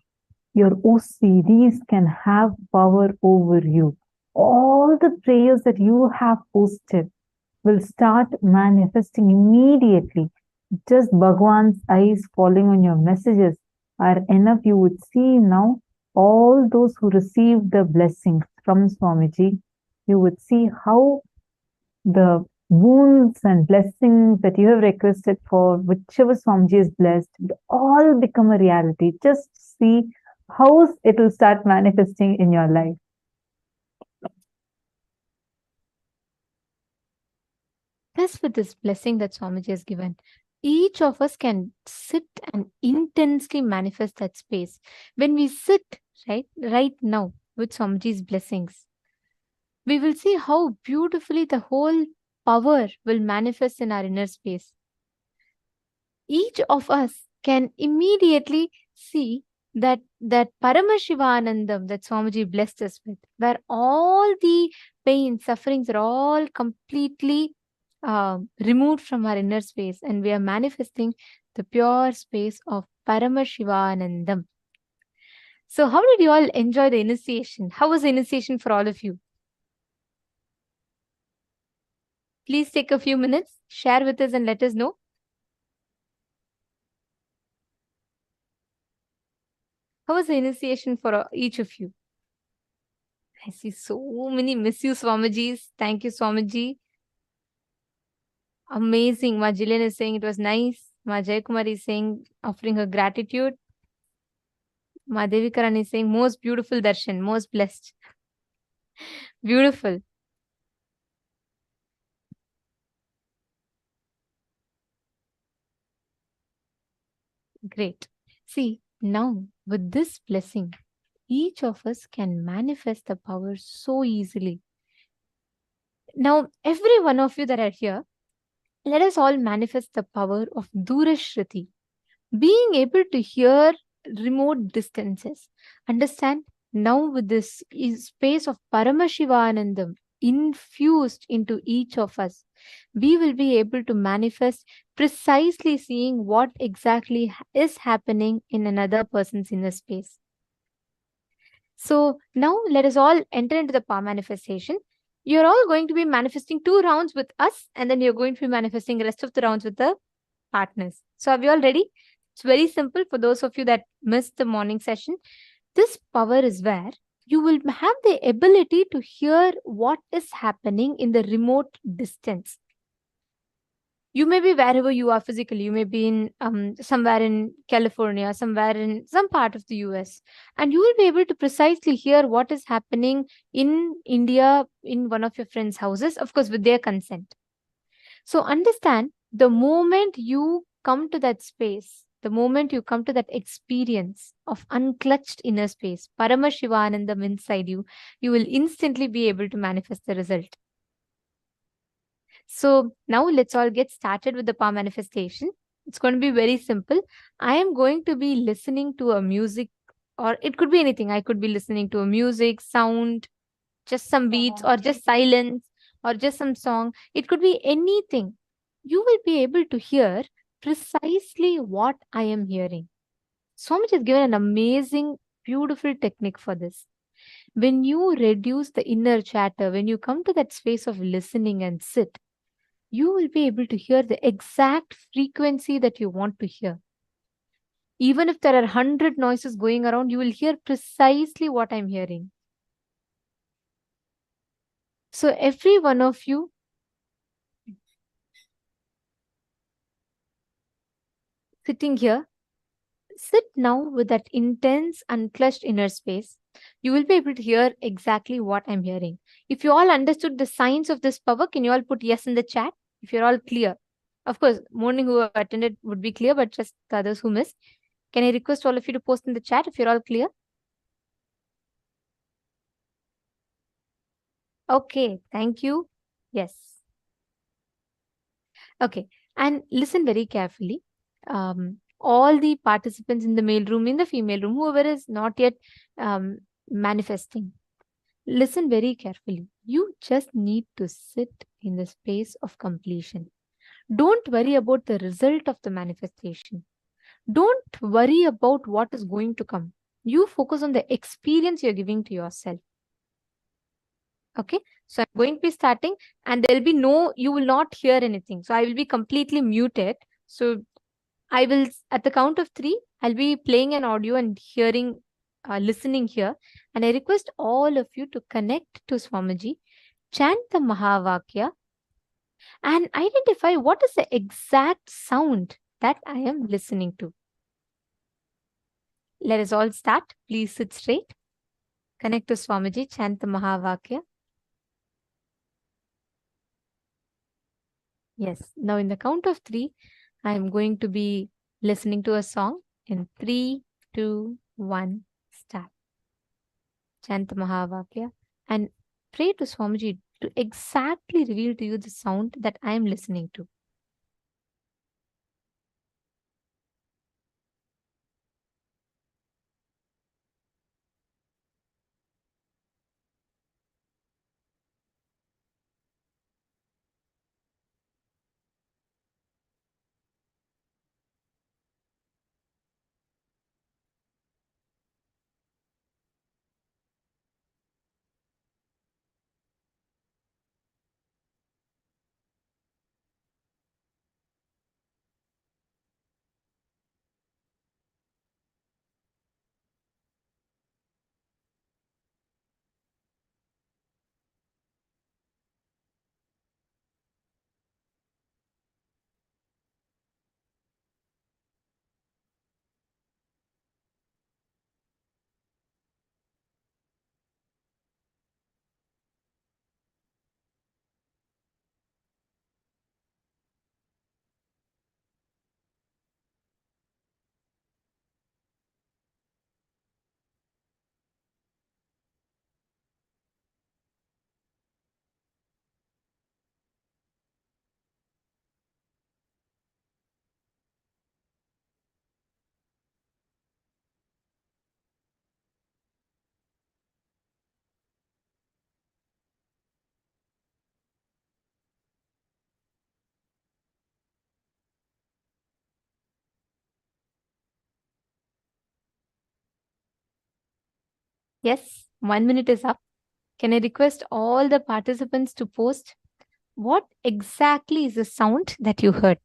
your OCDs can have power over you. All the prayers that you have posted will start manifesting immediately. Just Bhagavan's eyes falling on your messages are enough. You would see now all those who received the blessings from Swamiji. You would see how the wounds and blessings that you have requested for, whichever Swamiji is blessed, will all become a reality. Just see how it will start manifesting in your life. Thus, with this blessing that Swamiji has given, each of us can sit and intensely manifest that space. When we sit right now with Swamiji's blessings, we will see how beautifully the whole power will manifest in our inner space. Each of us can immediately see that Paramashivanandam that Swamiji blessed us with, where all the pain, sufferings are all completely removed from our inner space, and we are manifesting the pure space of Paramashivanandam. So how did you all enjoy the initiation? How was the initiation for all of you? Please take a few minutes, share with us and let us know. How was the initiation for each of you? I see so many miss you Swamijis. Thank you, Swamiji. Amazing. Ma Jillian is saying it was nice. Ma Jaykumari is saying, offering her gratitude. Ma Devikaran is saying, most beautiful darshan, most blessed. Beautiful. Great. See, now with this blessing, each of us can manifest the power so easily. Now, every one of you that are here, let us all manifest the power of Durashriti, being able to hear remote distances. Understand? Now with this space of Paramashivanandam infused into each of us, we will be able to manifest precisely seeing what exactly is happening in another person's inner space. So now let us all enter into the power manifestation. You're all going to be manifesting 2 rounds with us, and then you're going to be manifesting the rest of the rounds with the partners. So are we all ready? It's very simple for those of you that missed the morning session. This power is where you will have the ability to hear what is happening in the remote distance. You may be wherever you are physically. You may be in somewhere in California, somewhere in some part of the US. And you will be able to precisely hear what is happening in India in one of your friends' houses, of course, with their consent. So understand, the moment you come to that space, the moment you come to that experience of unclutched inner space, Paramashivanandam inside you, you will instantly be able to manifest the result. So now let's all get started with the power manifestation. It's going to be very simple. I am going to be listening to a music, or it could be anything. I could be listening to a music, sound, just some beats, or just silence, or just some song. It could be anything. You will be able to hear precisely what I am hearing. Swamiji has given an amazing, beautiful technique for this. When you reduce the inner chatter, when you come to that space of listening and sit, you will be able to hear the exact frequency that you want to hear. Even if there are 100 noises going around, you will hear precisely what I'm hearing. So every one of you, sitting here, sit now with that intense, unclutched inner space. You will be able to hear exactly what I'm hearing. If you all understood the signs of this power, can you all put yes in the chat? If you're all clear. Of course, morning who attended would be clear, but just the others who missed. Can I request all of you to post in the chat if you're all clear? Okay, thank you. Yes. Okay, and listen very carefully. All the participants in the male room, in the female room, whoever is not yet manifesting, listen very carefully. You just need to sit in the space of completion. Don't worry about the result of the manifestation. Don't worry about what is going to come. You focus on the experience you're giving to yourself. Okay, so I'm going to be starting, and there'll be you will not hear anything. So I will be completely muted. So I will, at the count of 3, I'll be playing an audio and hearing, listening here. And I request all of you to connect to Swamiji, chant the Mahavakya, and identify what is the exact sound that I am listening to. Let us all start. Please sit straight. Connect to Swamiji, chant the Mahavakya. Yes. Now, in the count of 3, I am going to be listening to a song. In 3, 2, 1, start. Chant the Mahavakya and pray to Swamiji to exactly reveal to you the sound that I am listening to. Yes, 1 minute is up. Can I request all the participants to post what exactly is the sound that you heard?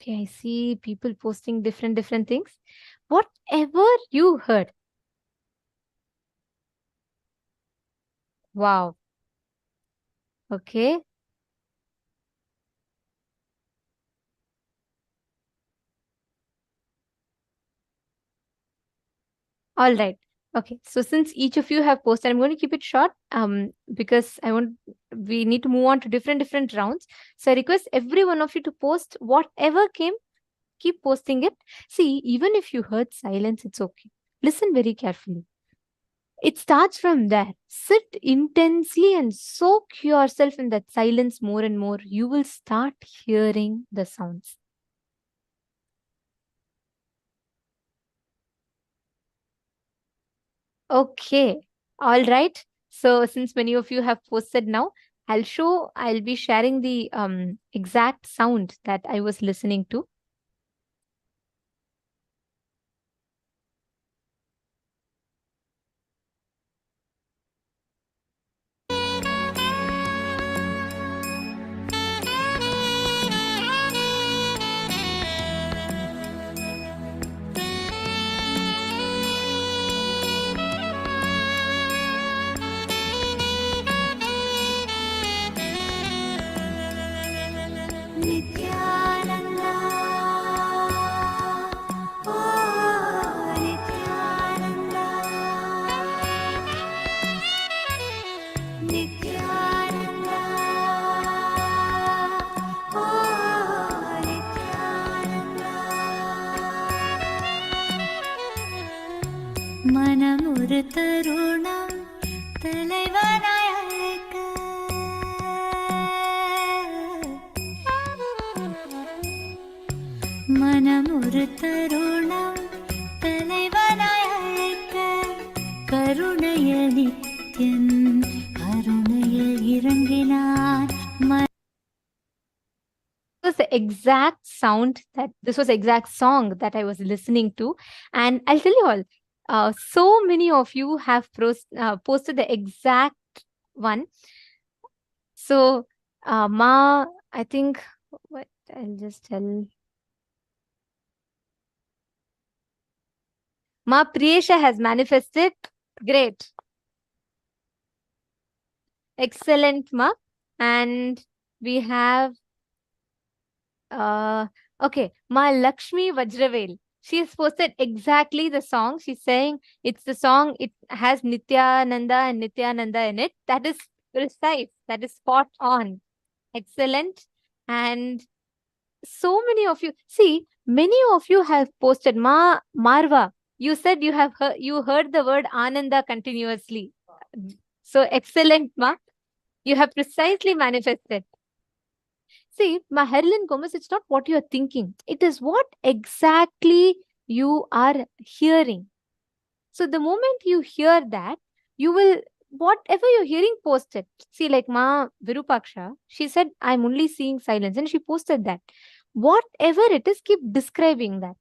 Okay, I see people posting different things. Whatever you heard. Wow. Okay. All right. Okay, so since each of you have posted, I'm going to keep it short because we need to move on to different rounds. So I request every one of you to post whatever came, keep posting it. See, even if you heard silence, it's okay. Listen very carefully. It starts from there. Sit intensely and soak yourself in that silence more and more. You will start hearing the sounds. Okay. All right. So since many of you have posted now, I'll be sharing the exact sound that I was listening to. Nithyananda, oh Nithyananda, Nithyananda, oh Nithyananda. மனமுறு தருணம் தலைவனாய் அழைக்க மனமுறு தருணம் தலைவனாய் அழைக்க கருணைய நித்யன் கருணைய இறங்கினான். This was the exact sound this was the exact song that I was listening to. And I'll tell you all, so many of you have posted the exact one. So, Ma, I think, what I'll just tell. Ma Priyesha has manifested. Great. Excellent, Ma. And we have, okay, Ma Lakshmi Vajravel. She has posted exactly the song. She's saying it's the song, it has Nithyananda and Nithyananda in it. That is precise. That is spot on. Excellent. And so many of you, see, many of you have posted. Ma Marva, you said you heard the word Ananda continuously. So excellent, Ma. You have precisely manifested. See, Maherlin Gomez, it's not what you're thinking. It is what exactly you are hearing. So the moment you hear that, you will, whatever you're hearing, post it. See, like Ma Virupaksha, she said, I'm only seeing silence. And she posted that. Whatever it is, keep describing that.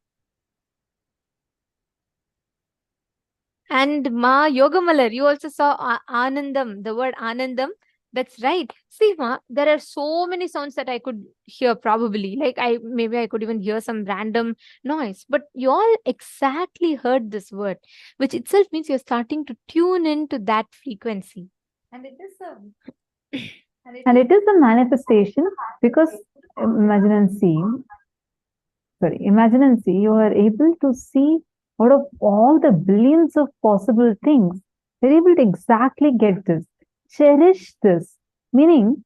And Ma Yogamalar, you also saw Anandam, the word Anandam. That's right. See, Ma, there are so many sounds that I could hear probably. Like maybe I could even hear some random noise. But you all exactly heard this word, which itself means you're starting to tune into that frequency. And it is And it is a manifestation because imagine and see, you are able to see out of all the billions of possible things, you're able to exactly get this. Cherish this. Meaning,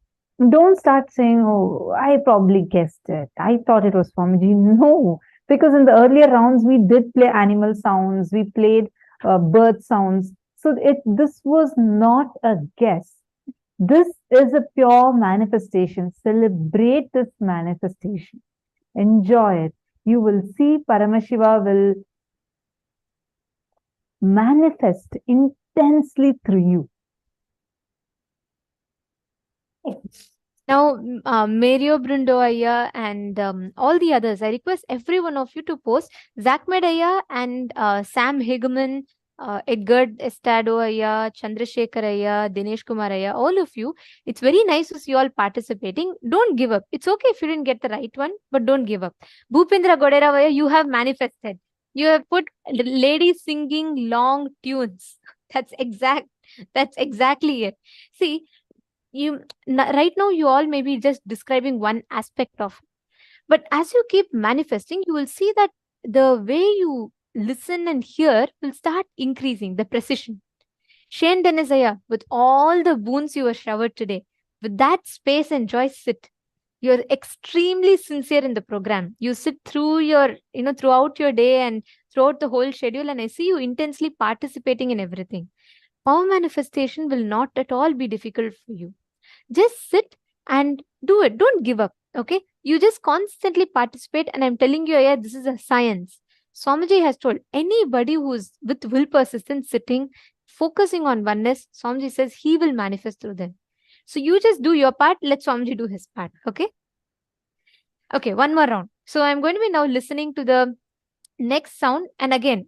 don't start saying, oh, I probably guessed it. I thought it was Swamiji. No, because in the earlier rounds, we did play animal sounds, we played bird sounds. So this was not a guess. This is a pure manifestation. Celebrate this manifestation. Enjoy it. You will see Paramashiva will manifest intensely through you. Now, Mario Brundoaya and all the others, I request every one of you to post. Zach Medaya and Sam Higeman, Edgar Estado Aya, Chandrasekhar Aya, Dinesh Kumar Aya, all of you. It's very nice to see you all participating. Don't give up. It's okay if you didn't get the right one, but don't give up. Bhupendra Goderavaya, you have manifested. You have put ladies singing long tunes. That's exactly it. See, right now you all may be just describing one aspect of it. But as you keep manifesting, you will see that the way you listen and hear will start increasing the precision. Shane Denizaya, with all the boons you were showered today, with that space and joy, sit. You're extremely sincere in the program. You sit through your, throughout your day and throughout the whole schedule, and I see you intensely participating in everything. Power manifestation will not at all be difficult for you. Just sit and do it. Don't give up. Okay. You just constantly participate. And I'm telling you, yeah, this is a science. Swamiji has told anybody who's with will persistence sitting, focusing on oneness, Swamiji says he will manifest through them. So you just do your part. Let Swamiji do his part. Okay. Okay. One more round. So I'm going to be now listening to the next sound. And again,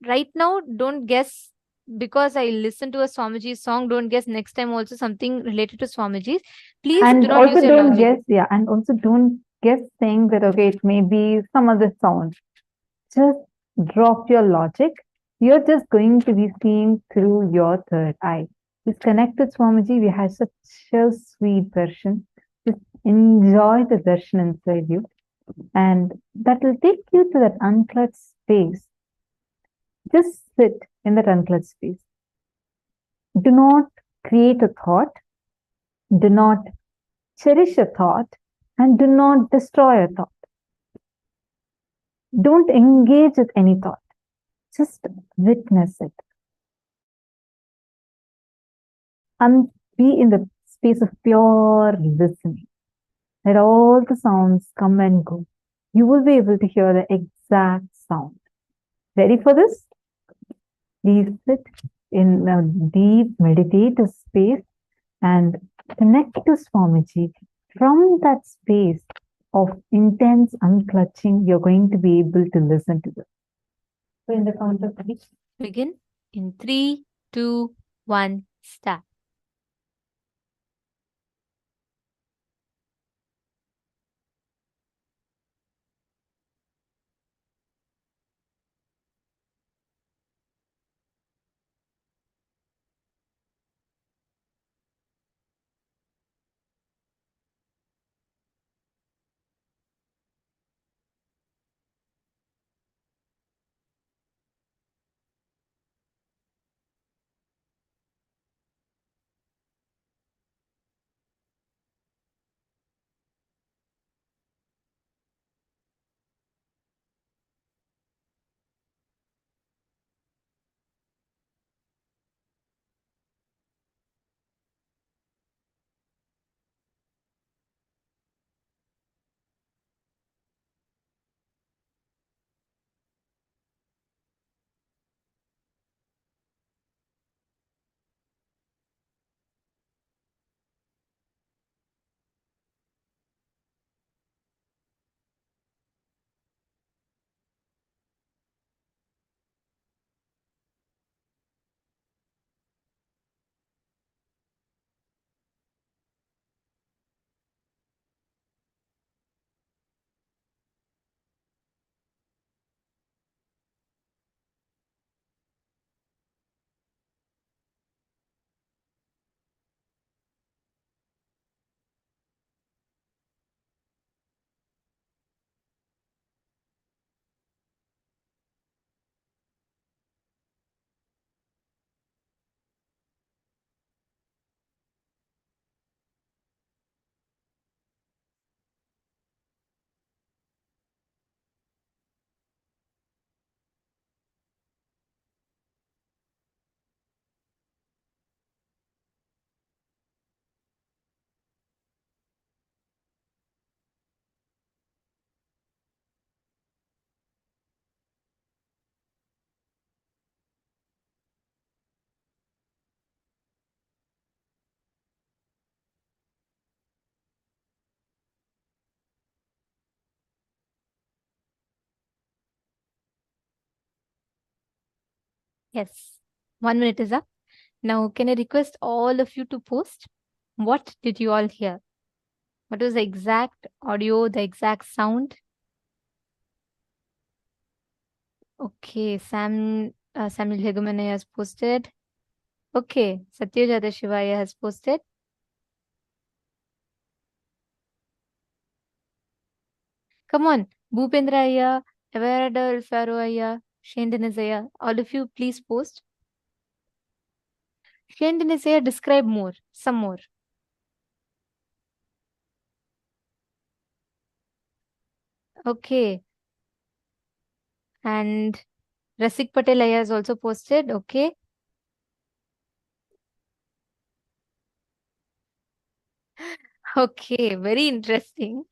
right now, don't guess because I listened to a Swamiji's song. Don't guess next time also something related to Swamiji's. Please And do not also use your don't logic. guess, yeah, and also don't guess saying that, okay, it may be some other sound. Just drop your logic. You're just going to be seeing through your third eye. Just connect with Swamiji. We had such a sweet darshan. Just enjoy the darshan inside you. And that will take you to that unclutched space. Just sit in that unclutched space. Do not create a thought. Do not cherish a thought. And do not destroy a thought. Don't engage with any thought. Just witness it. And be in the space of pure listening. Let all the sounds come and go. You will be able to hear the exact sound. Ready for this? Please sit in a deep meditative space and connect to Swamiji. From that space of intense unclutching, you're going to be able to listen to this. So in the count of three, Begin in 3, 2, 1, start. Yes. 1 minute is up. Now, can I request all of you to post? What did you all hear? What was the exact audio, the exact sound? Okay, Samuel Hegumane has posted. Okay, Satyajata Shivaya has posted. Come on, Bhupendra Ayya, Everard Faro Ayya, Shendanazaya, all of you please post. Shendanazaya, describe more, some more. Okay. And Rasik Patel Aya has also posted. Okay. Okay, very interesting.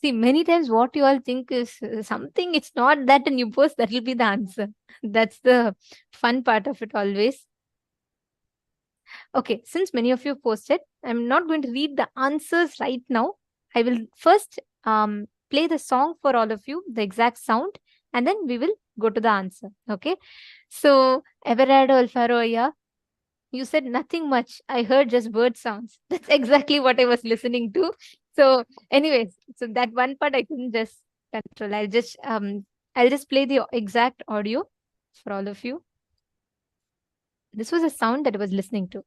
See, many times what you all think is something, it's not that, and you post, that will be the answer. That's the fun part of it always. Okay, since many of you posted, I'm not going to read the answers right now. I will first play the song for all of you, the exact sound, and then we will go to the answer. Okay. So, Everardo Alfaroya, you said nothing much. I heard just bird sounds. That's exactly what I was listening to. So, anyways, so that one part I couldn't just control. I'll just play the exact audio for all of you. This was a sound that I was listening to.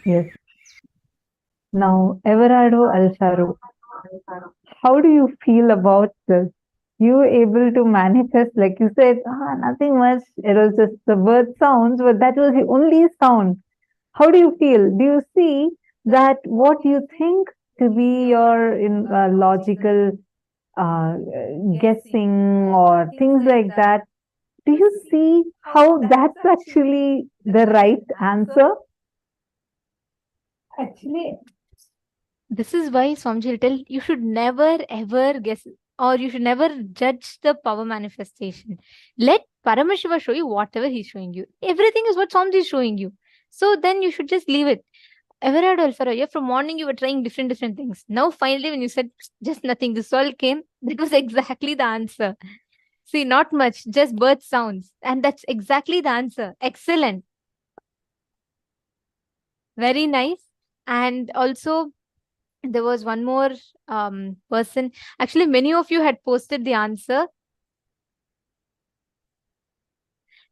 Yes. Now, Everardo Alfaro, how do you feel about this? You were able to manifest, like you said, nothing much. It was just the bird sounds, but that was the only sound. How do you feel? Do you see that what you think to be your logical guessing or things like that? Do you see how that's actually the right answer? Actually, This is why Swamiji will tell you should never ever guess, or you should never judge the power manifestation. Let Paramashiva show you whatever he's showing you. Everything is what Swamiji is showing you. So then you should just leave it. Everard Alfaraya, from morning you were trying different things. Now finally when you said just nothing, this all came, that was exactly the answer. See, not much, just bird sounds. And that's exactly the answer. Excellent. Very nice. And also there was one more person. Actually, many of you had posted the answer.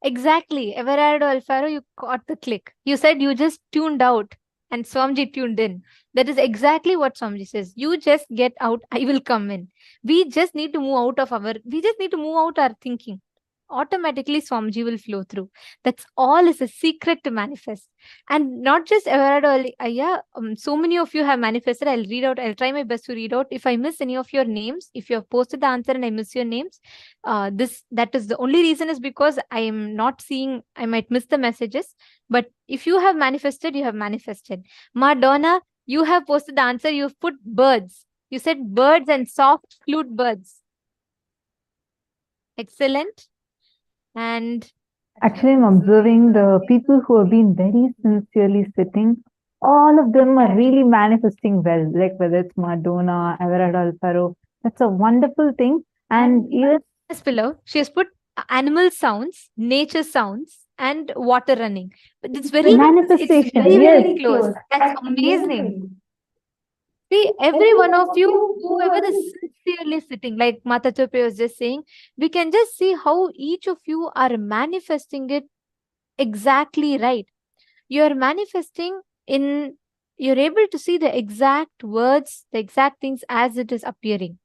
Exactly. Everardo Alfaro, you caught the click. You said you just tuned out and Swamiji tuned in. That is exactly what Swamiji says. You just get out, I will come in. We just need to move out our thinking. Automatically Swamiji will flow through. That's all is a secret to manifest. And not just Everardo Aya, so many of you have manifested. I'll try my best to read out. If I miss any of your names, if you have posted the answer and I miss your names, that is the only reason is because I am not seeing, I might miss the messages. But if you have manifested, you have manifested. Madonna, you have posted the answer. You've put birds. You said birds and soft flute birds. Excellent. And actually, I'm observing the people who have been very sincerely sitting. All of them are really manifesting well, like whether it's Madonna, Everardo Alfaro. That's a wonderful thing. And even below, she has put animal sounds, nature sounds, and water running. But it's very manifestation, very, yes. very close. That's amazing. See, every one of you, whoever is sincerely sitting, like Mata Chope was just saying, we can just see how each of you are manifesting it exactly right. You're manifesting you're able to see the exact words, the exact things as it is appearing.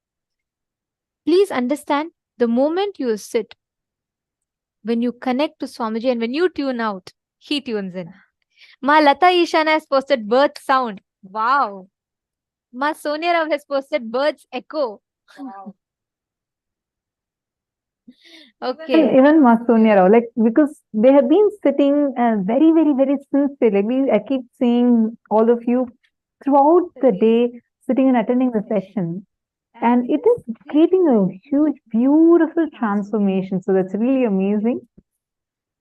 Please understand, the moment you sit, when you connect to Swamiji and when you tune out, he tunes in. Ma Lata Ishana has posted bird sound. Wow. Ma Sonia Rao has posted birds echo. Wow. Okay. Even Masonia Rao, like, because they have been sitting very, very, very sincere. Like, I keep seeing all of you throughout the day sitting and attending the session. And it is creating a huge, beautiful transformation. So that's really amazing.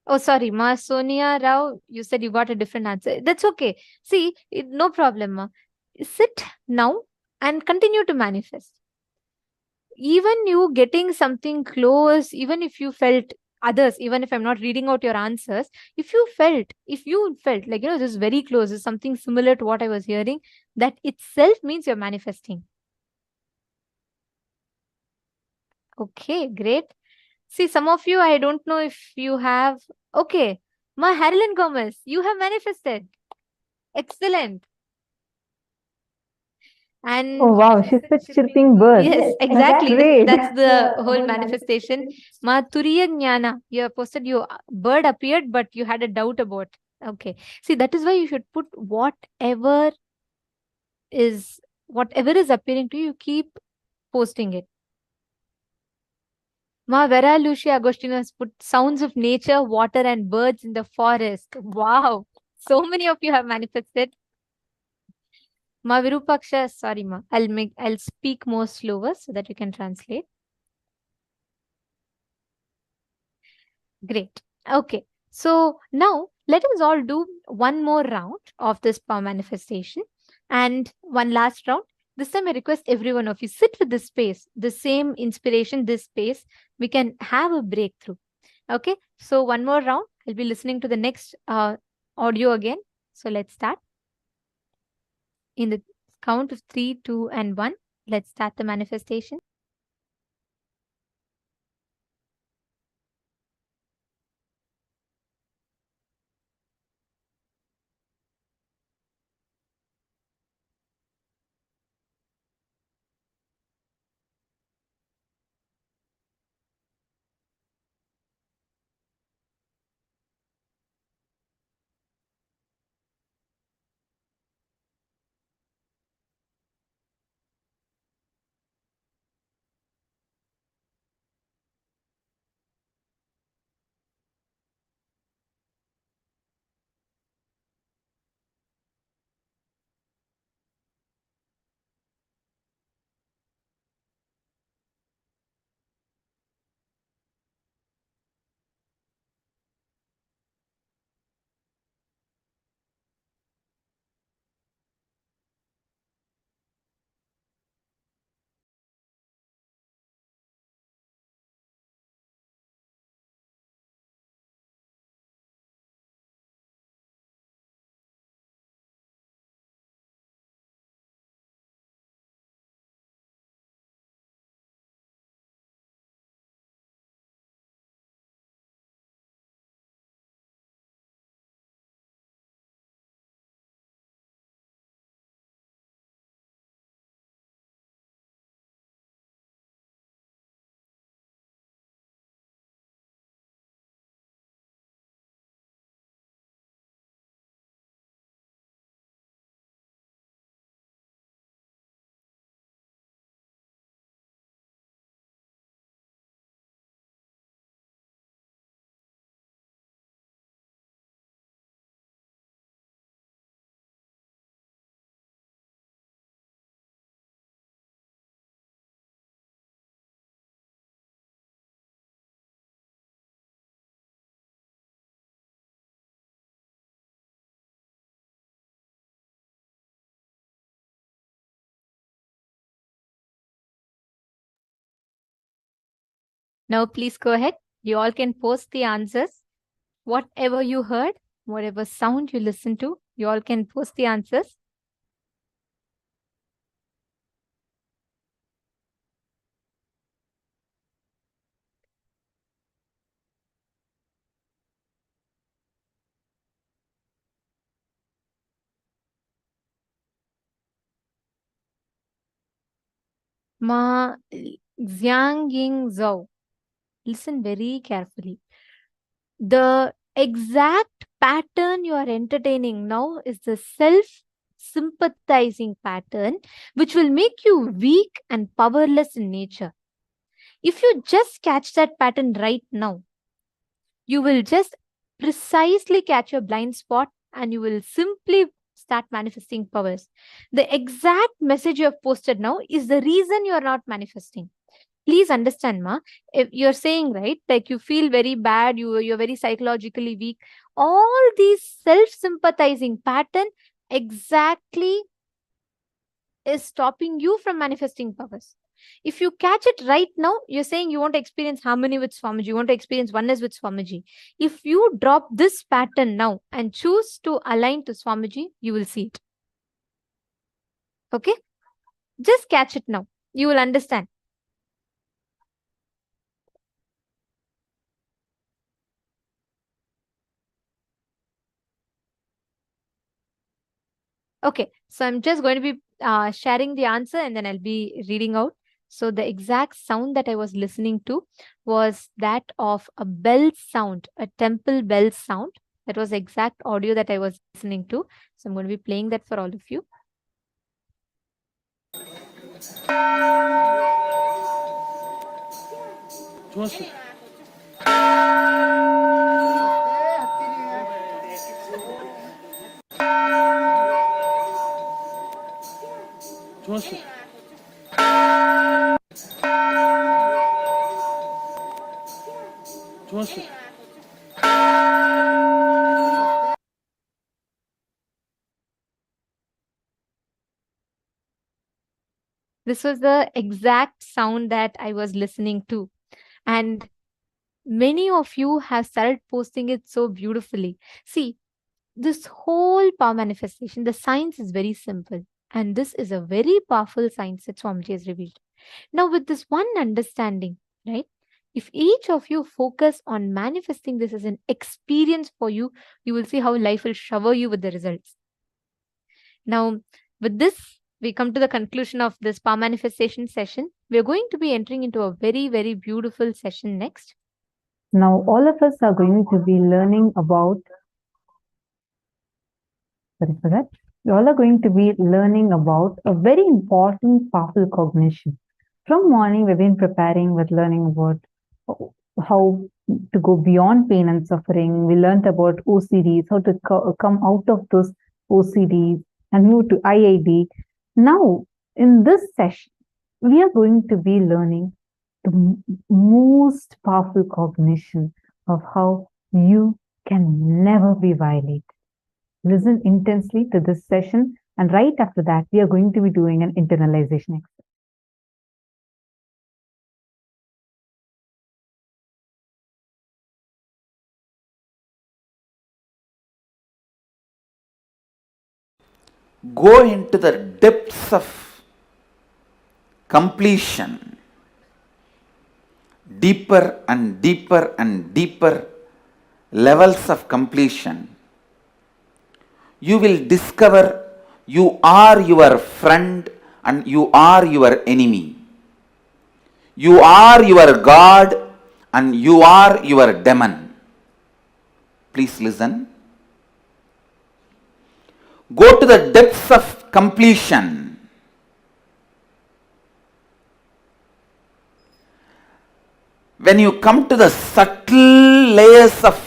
Oh, sorry, Ma Sonia Rao, you said you got a different answer. That's okay. See, no problem, Ma. Sit now and continue to manifest. Even you getting something close, even if you felt others, even if I'm not reading out your answers, if you felt like, this is very close, is something similar to what I was hearing, that itself means you're manifesting. Okay, great. See, some of you, I don't know if you have. Okay, Ma Harlan Gomez, you have manifested. Excellent. And Oh, wow. She said chirping birds. yes, That's exactly. great. That's the whole manifestation. Ma Turiya Jnana, you have posted your bird appeared, but you had a doubt about. Okay. See, that is why you should put whatever is appearing to you, you keep posting it. Ma Vera Lucia Agostino has put sounds of nature, water, and birds in the forest. Wow. So many of you have manifested. Ma Virupaksha, sorry, Ma. I'll speak more slower so that you can translate. Great. Okay. So now let us all do one more round of this power manifestation and one last round. This time I request every one of you sit with this space, the same inspiration, this space. We can have a breakthrough. Okay. So one more round. I'll be listening to the next audio again. So let's start. In the count of 3, 2, and 1, let's start the manifestation. Now, please go ahead. You all can post the answers. Whatever you heard, whatever sound you listened to, you all can post the answers. Ma Xiang Ying Zhou. Listen very carefully. The exact pattern you are entertaining now is the self-sympathizing pattern, which will make you weak and powerless in nature. If you just catch that pattern right now, you will just precisely catch your blind spot and you will simply start manifesting powers. The exact message you have posted now is the reason you are not manifesting. Please understand, ma. If you're saying, right, like you feel very bad, you're very psychologically weak, all these self-sympathizing pattern exactly is stopping you from manifesting powers. If you catch it right now, you're saying you want to experience harmony with Swamiji, you want to experience oneness with Swamiji. If you drop this pattern now and choose to align to Swamiji, you will see it. Okay? Just catch it now. You will understand. Okay, so I'm just going to be sharing the answer and then I'll be reading out. So the exact sound that I was listening to was that of a bell sound, a temple bell sound. That was the exact audio that I was listening to. So I'm going to be playing that for all of you. This was the exact sound that I was listening to. And many of you have started posting it so beautifully. See, this whole power manifestation, the science is very simple. And this is a very powerful science that Swamiji has revealed. Now, with this one understanding, right? If each of you focus on manifesting this as an experience for you, you will see how life will shower you with the results. Now, with this, we come to the conclusion of this power manifestation session. We are going to be entering into a very, very beautiful session next. Now, all of us are going to be learning about, sorry for that, we all are going to be learning about a very important powerful cognition. From morning, we've been preparing with learning about how to go beyond pain and suffering. We learned about OCDs, how to come out of those OCDs and move to IID. Now, in this session, we are going to be learning the most powerful cognition of how you can never be violated. Listen intensely to this session, and right after that, we are going to be doing an internalization exercise. Go into the depths of completion, deeper and deeper and deeper levels of completion. You will discover you are your friend and you are your enemy. You are your God and you are your demon. Please listen. Go to the depths of completion. When you come to the subtle layers of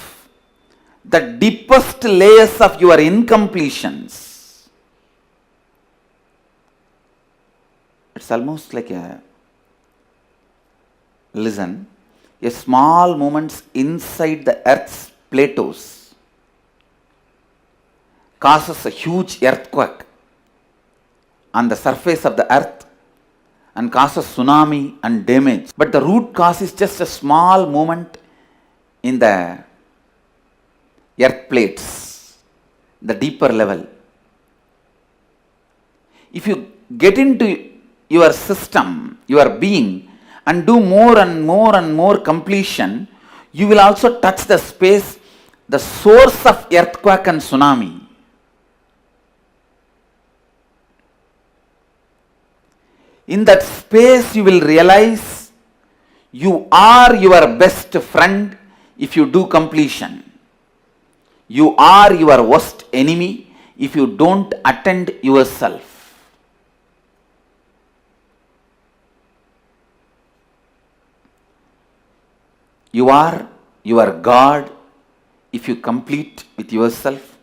the deepest layers of your incompletions, it's almost like a small movements inside the earth's plateaus causes a huge earthquake on the surface of the earth and causes tsunami and damage. But the root cause is just a small movement in the earth plates, the deeper level. If you get into your system, your being, and do more and more and more completion, you will also touch the space, the source of earthquake and tsunami. In that space, you will realize you are your best friend if you do completion. You are your worst enemy if you don't attend yourself. You are your God if you complete with yourself.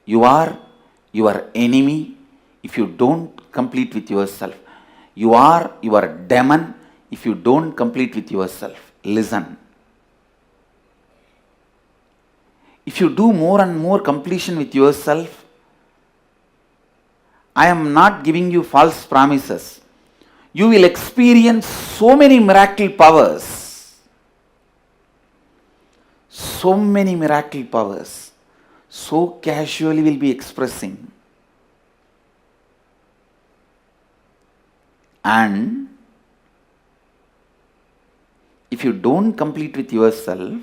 You are your enemy if you don't complete with yourself. You are your demon if you don't complete with yourself. Listen. If you do more and more completion with yourself, I am not giving you false promises. You will experience so many miracle powers. So many miracle powers. So casually will be expressing. And if you don't complete with yourself,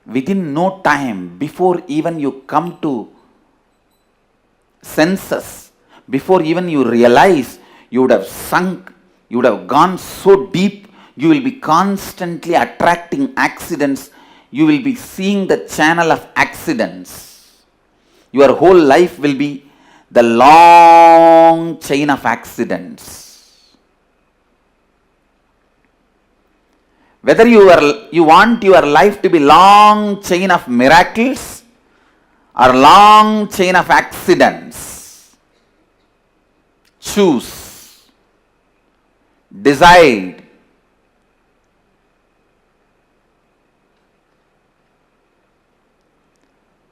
within no time, before even you come to senses, before even you realize, you would have sunk, you would have gone so deep, you will be constantly attracting accidents, you will be seeing the channel of accidents. Your whole life will be the long chain of accidents. Whether you want your life to be long chain of miracles or long chain of accidents, choose, decide.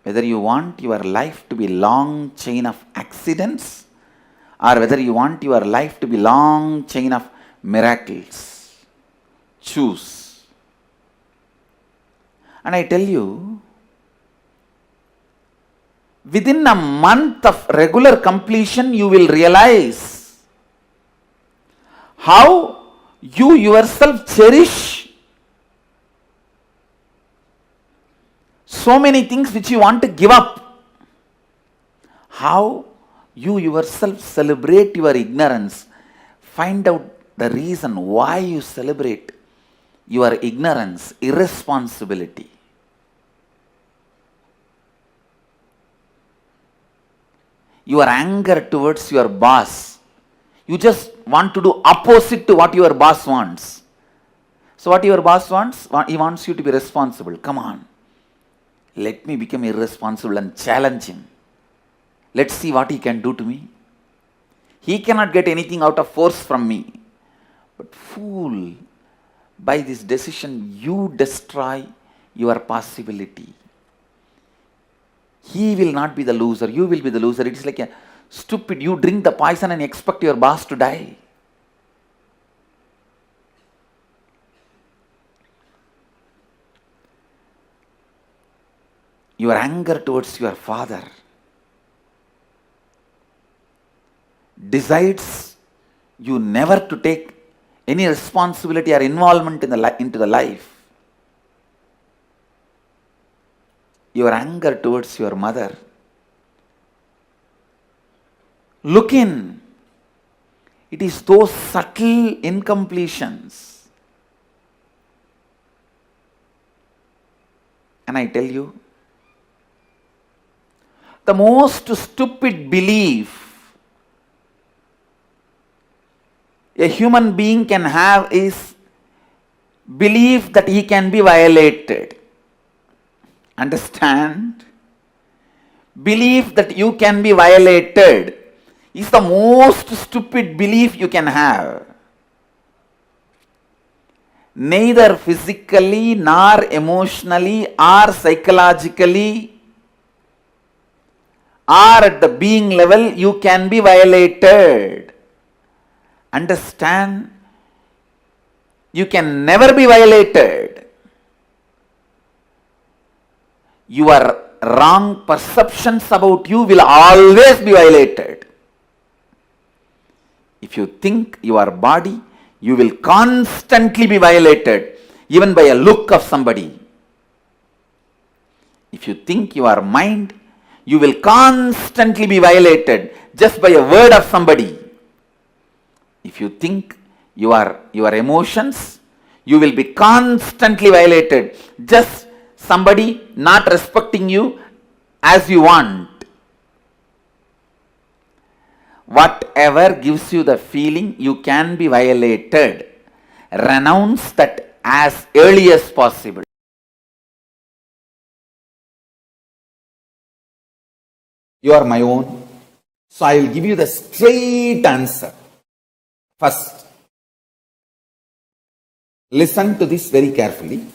Whether you want your life to be long chain of accidents or whether you want your life to be long chain of miracles, choose. And I tell you, within a month of regular completion, you will realize how you yourself cherish so many things which you want to give up. How you yourself celebrate your ignorance. Find out the reason why you celebrate your ignorance, irresponsibility. Your anger towards your boss. You just want to do opposite to what your boss wants. So what your boss wants? He wants you to be responsible. Come on. Let me become irresponsible and challenge him. Let's see what he can do to me. He cannot get anything out of force from me. But fool, by this decision you destroy your possibility. He will not be the loser, you will be the loser. It is like a stupid, you drink the poison and expect your boss to die. Your anger towards your father decides you never to take any responsibility or involvement in into the life. Your anger towards your mother. Look in. It is those subtle incompletions. And I tell you, the most stupid belief a human being can have is belief that he can be violated. Understand? Belief that you can be violated is the most stupid belief you can have. Neither physically, nor emotionally, or psychologically, or at the being level, you can be violated. Understand? You can never be violated. Your wrong perceptions about you will always be violated. If you think your body, you will constantly be violated, even by a look of somebody. If you think your mind, you will constantly be violated just by a word of somebody. If you think your emotions, you will be constantly violated. Just somebody not respecting you as you want. Whatever gives you the feeling you can be violated, renounce that as early as possible. You are my own. So I will give you the straight answer. First, listen to this very carefully.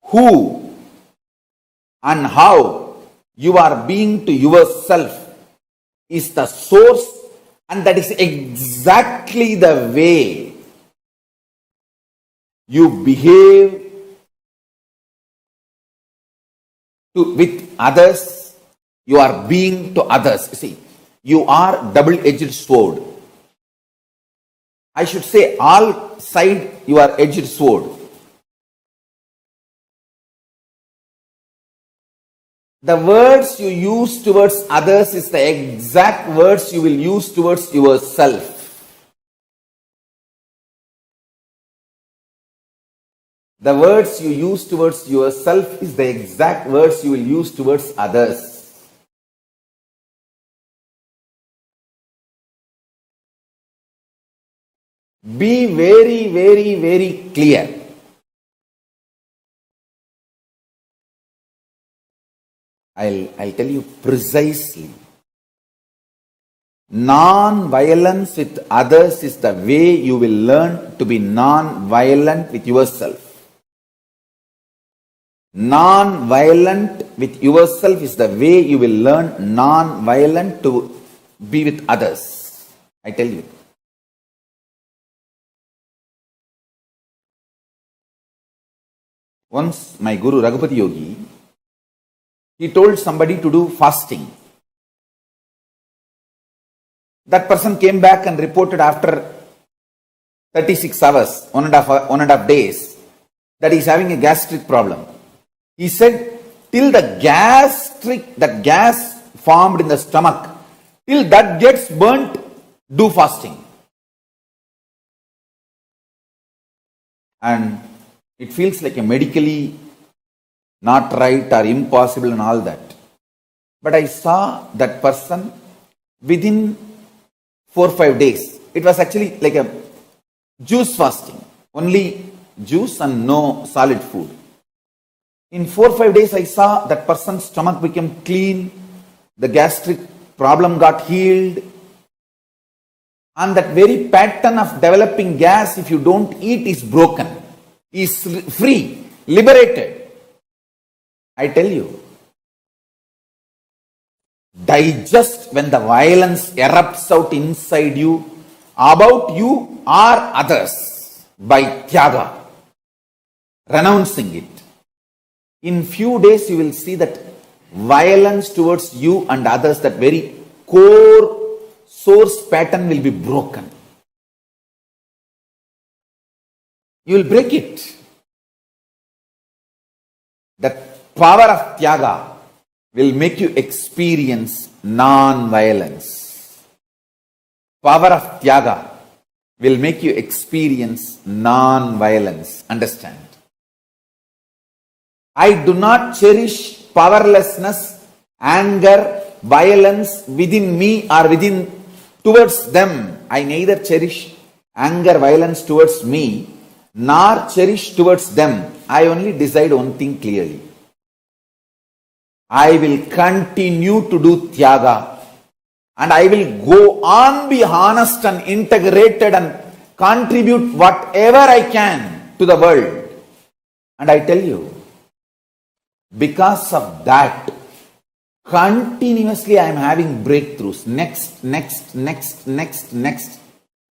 Who and how you are being to yourself is the source, and that is exactly the way you behave with others. You are being to others. See, you are double-edged sword. I should say all side you are edged sword. The words you use towards others is the exact words you will use towards yourself. The words you use towards yourself is the exact words you will use towards others. Be very, very, very clear. I'll tell you precisely. Non-violence with others is the way you will learn to be non-violent with yourself. Non-violent with yourself is the way you will learn non-violent to be with others. I tell you. Once my Guru Raghupati Yogi, he told somebody to do fasting. That person came back and reported after 36 hours, one and a half days, that he is having a gastric problem. He said, till that gas formed in the stomach, till that gets burnt, do fasting. And it feels like a medically not right or impossible and all that. But I saw that person within 4 or 5 days. It was actually like a juice fasting. Only juice and no solid food. In 4 or 5 days, I saw that person's stomach became clean. The gastric problem got healed. And that very pattern of developing gas, if you don't eat, is broken. Is free, liberated. I tell you. Digest when the violence erupts out inside you, about you or others, by tyaga, renouncing it. In few days you will see that violence towards you and others, that very core source pattern will be broken. You will break it. That power of tyaga will make you experience non-violence. Power of tyaga will make you experience non-violence. Understand? I do not cherish powerlessness, anger, violence within me or towards them. I neither cherish anger, violence towards me, nor cherish towards them. I only decide one thing clearly. I will continue to do tyaga, and I will go on, be honest and integrated and contribute whatever I can to the world. And I tell you, because of that, continuously I am having breakthroughs. Next.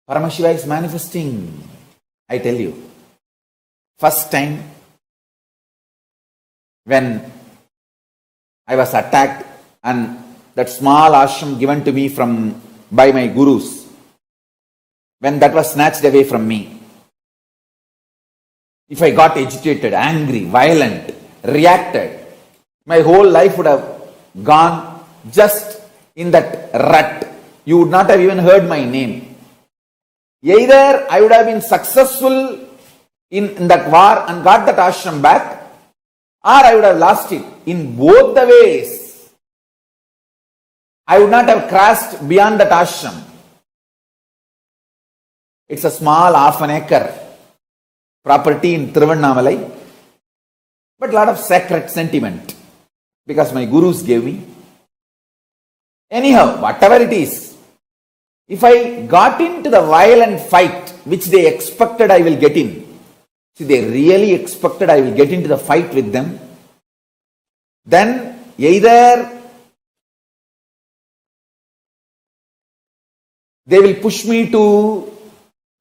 Paramashiva is manifesting. I tell you. First time when I was attacked and that small ashram given to me by my gurus, when that was snatched away from me, if I got agitated, angry, violent, reacted, my whole life would have gone just in that rut. You would not have even heard my name. Either I would have been successful in that war and got that ashram back, or I would have lost it. In both the ways, I would not have crossed beyond that ashram. It's a small half an acre. property in Thiruvannamalai, but a lot of sacred sentiment because my gurus gave me. Anyhow, whatever it is, if I got into the violent fight which they expected I will get in, see, they really expected I will get into the fight with them, then either they will push me to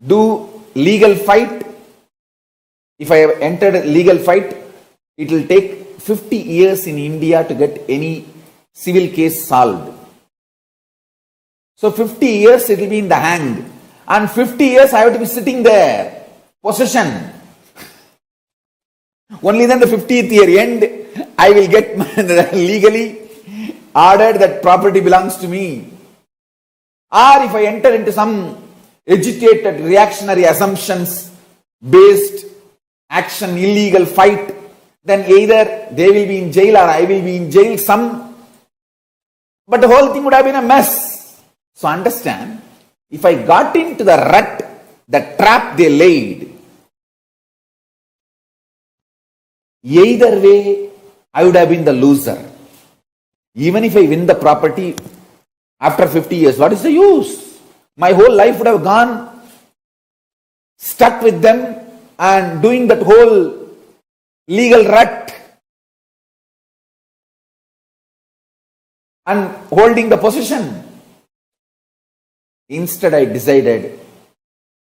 do legal fight. If I have entered a legal fight, it will take 50 years in India to get any civil case solved. So 50 years it will be in the hand, and 50 years I have to be sitting there, possession. Only then the 50th year end, I will get legally ordered that property belongs to me. Or if I enter into some agitated reactionary assumptions based action, illegal fight, then either they will be in jail or I will be in jail, but the whole thing would have been a mess. So understand, if I got into the rut, the trap they laid, either way, I would have been the loser. Even if I win the property after 50 years, what is the use? My whole life would have gone stuck with them and doing that whole legal rut and holding the possession. Instead, I decided,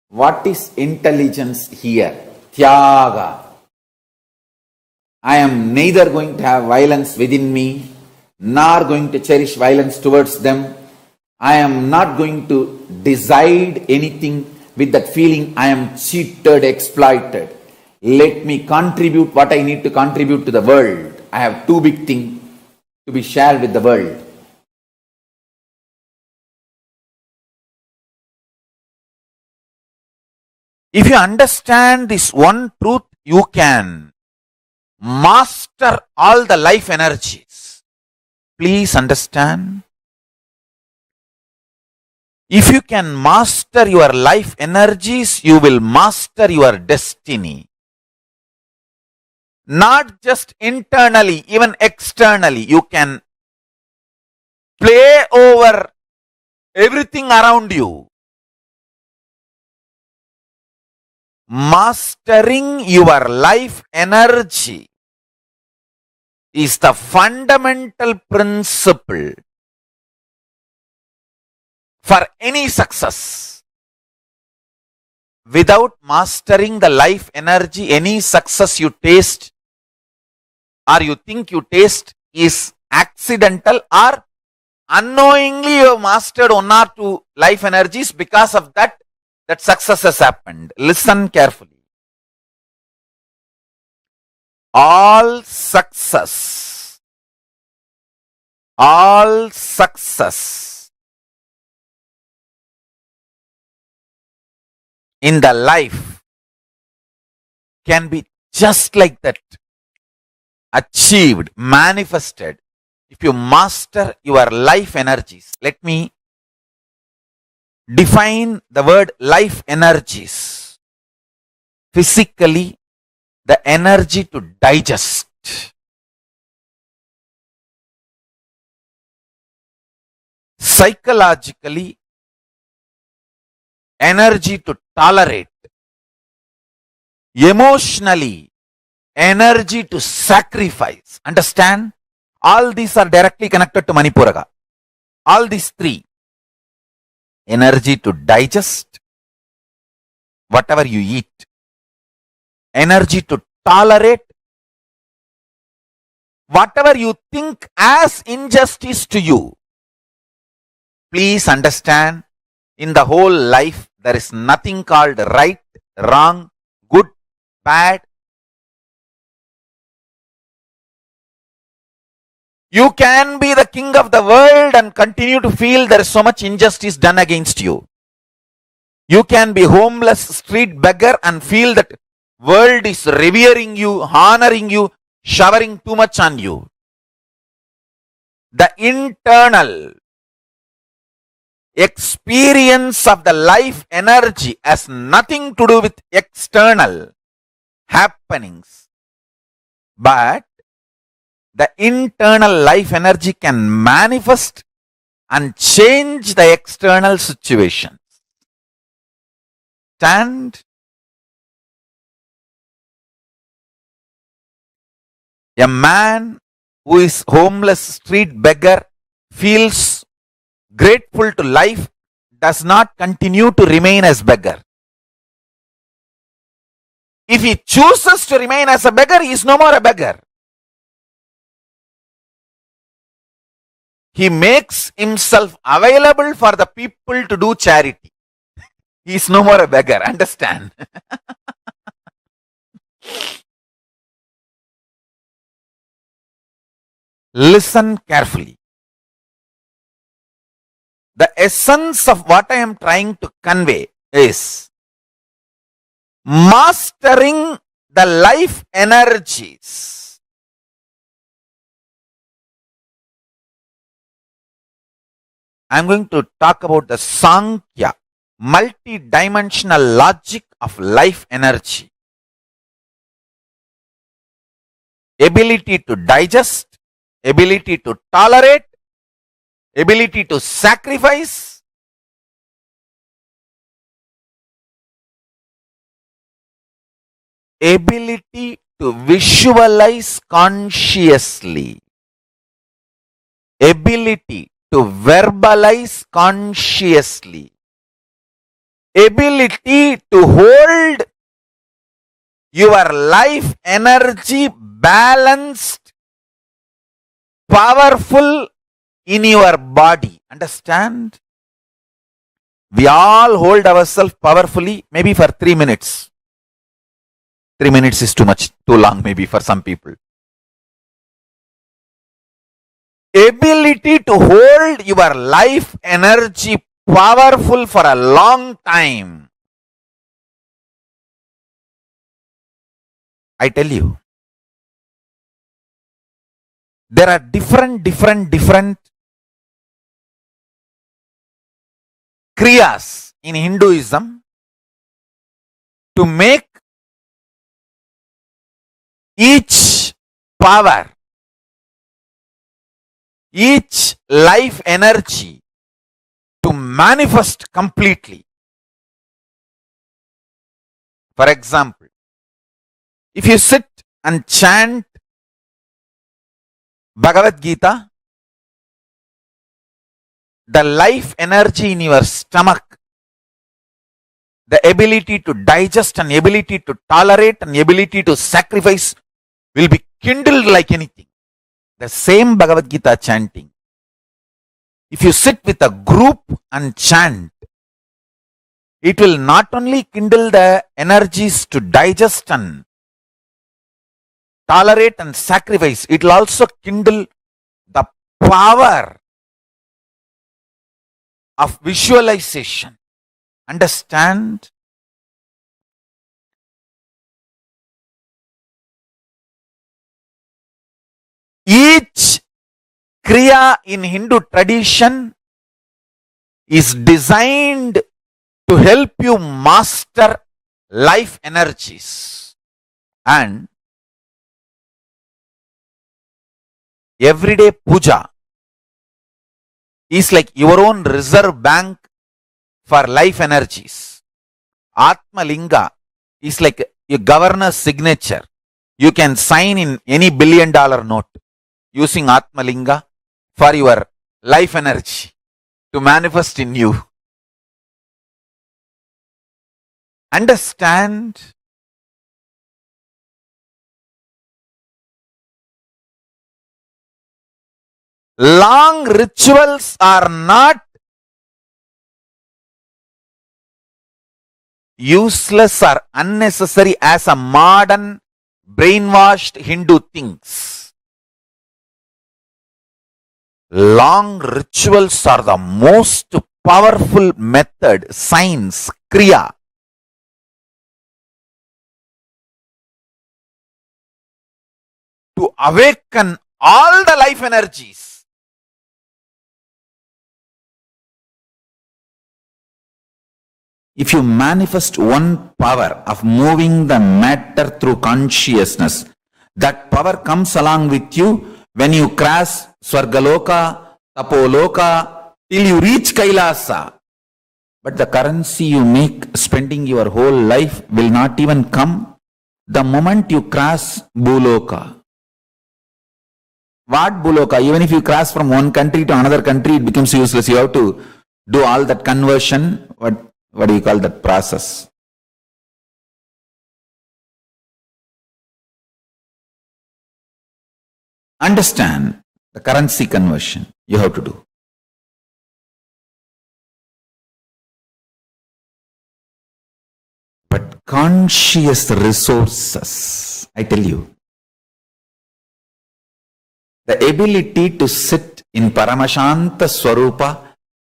what is intelligence here? Tyaga. I am neither going to have violence within me, nor going to cherish violence towards them. I am not going to decide anything with that feeling I am cheated, exploited. Let me contribute what I need to contribute to the world. I have too big thing to be shared with the world. If you understand this one truth, you can master all the life energies. Please understand. If you can master your life energies, you will master your destiny. Not just internally, even externally. You can play over everything around you. Mastering your life energy is the fundamental principle for any success. Without mastering the life energy, any success you taste or you think you taste is accidental, or unknowingly you have mastered one or two life energies. Because of that success has happened. Listen carefully. All success in the life can be just like that, achieved, manifested, if you master your life energies. Let me define the word life energies. Physically, the energy to digest. Psychologically, energy to tolerate. Emotionally, energy to sacrifice. Understand? All these are directly connected to Manipuraga. All these three. Energy to digest whatever you eat. Energy to tolerate whatever you think as injustice to you. Please understand, in the whole life, there is nothing called right, wrong, good, bad. You can be the king of the world and continue to feel there is so much injustice done against you. You can be homeless, street beggar and feel that world is revering you, honoring you, showering too much on you. The internal experience of the life energy has nothing to do with external. happenings, but the internal life energy can manifest and change the external situations. And a man who is homeless, street beggar, feels grateful to life, does not continue to remain as beggar. If he chooses to remain as a beggar, he is no more a beggar. He makes himself available for the people to do charity. He is no more a beggar. Understand? Listen carefully. The essence of what I am trying to convey is mastering the life energies. I am going to talk about the Sankhya, multi-dimensional logic of life energy. Ability to digest, ability to tolerate, ability to sacrifice, ability to visualize consciously, ability to verbalize consciously, ability to hold your life energy balanced, powerful in your body. Understand? We all hold ourselves powerfully, maybe for 3 minutes. 3 minutes is too much, too long maybe for some people. Ability to hold your life energy powerful for a long time. I tell you, there are different kriyas in Hinduism to make each power, each life energy to manifest completely. For example, if you sit and chant Bhagavad Gita, the life energy in your stomach, the ability to digest and ability to tolerate and ability to sacrifice will be kindled like anything. The same Bhagavad Gita chanting. If you sit with a group and chant, it will not only kindle the energies to digest and tolerate and sacrifice, it will also kindle the power of visualization. Understand? Each kriya in Hindu tradition is designed to help you master life energies. And everyday puja is like your own reserve bank for life energies. Atma Linga is like a governor's signature. You can sign in any $1 billion note using Atma Linga for your life energy to manifest in you. Understand? Long rituals are not useless or unnecessary as a modern brainwashed Hindu thinks. Long rituals are the most powerful method, science, kriya, to awaken all the life energies. if you manifest one power of moving the matter through consciousness, that power comes along with you when you cross Swargaloka, Tapoloka, till you reach Kailasa. But the currency you make spending your whole life will not even come the moment you cross Bhuloka. What Bhuloka? Even if you cross from one country to another country, it becomes useless. You have to do all that conversion. What do you call that process? Understand the currency conversion you have to do. But conscious resources, I tell you, the ability to sit in Paramashanta Swarupa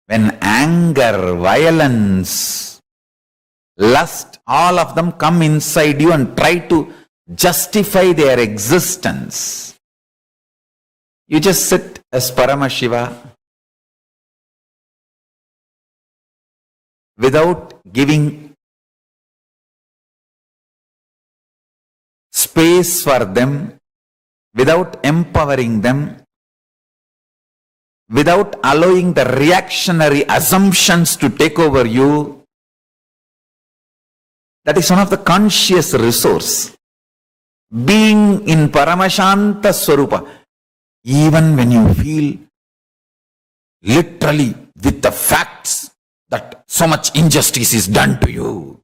when anger, violence, lust, all of them come inside you and try to justify their existence. You just sit as Paramashiva without giving space for them, without empowering them, without allowing the reactionary assumptions to take over you. That is one of the conscious resource. Being in Paramashanta Swarupa, even when you feel literally with the facts that so much injustice is done to you,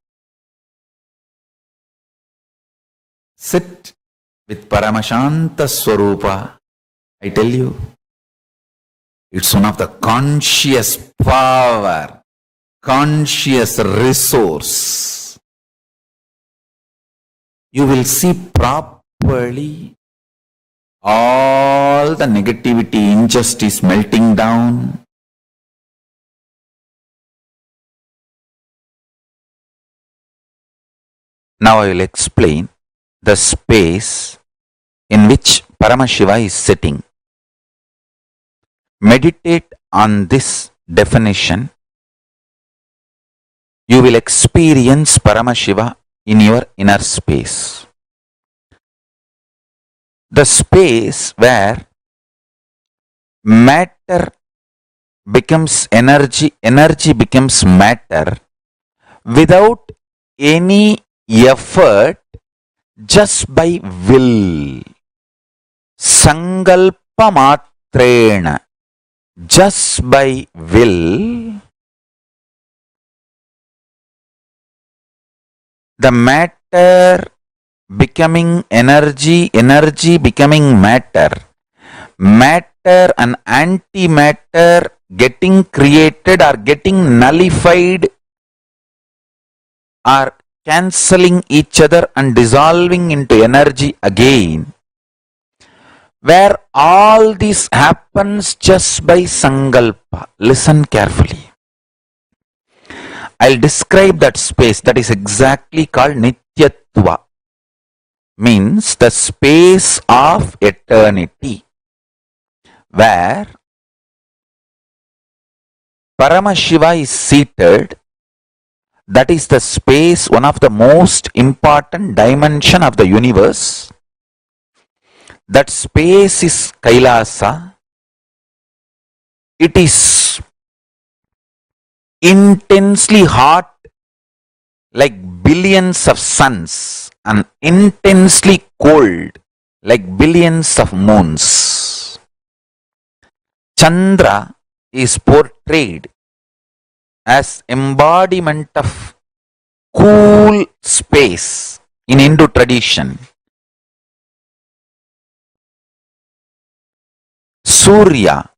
sit with Paramashanta Swarupa. I tell you, it's one of the conscious power, conscious resource. You will see properly all the negativity, injustice melting down. Now I will explain the space in which Paramashiva is sitting. Meditate on this definition. You will experience Paramashiva in your inner space. The space where matter becomes energy, energy becomes matter without any effort, just by will. Sankalpa matrena, just by will, the matter becoming energy, energy becoming matter, matter and antimatter getting created or getting nullified or cancelling each other and dissolving into energy again, where all this happens just by sankalpa. Listen carefully. I'll describe that space. That is exactly called Nityatva, means the space of eternity, where Paramashiva is seated. That is the space, one of the most important dimension of the universe. That space is Kailasa. It is intensely hot, like billions of suns, and intensely cold, like billions of moons. Chandra is portrayed as embodiment of cool space in Hindu tradition. Surya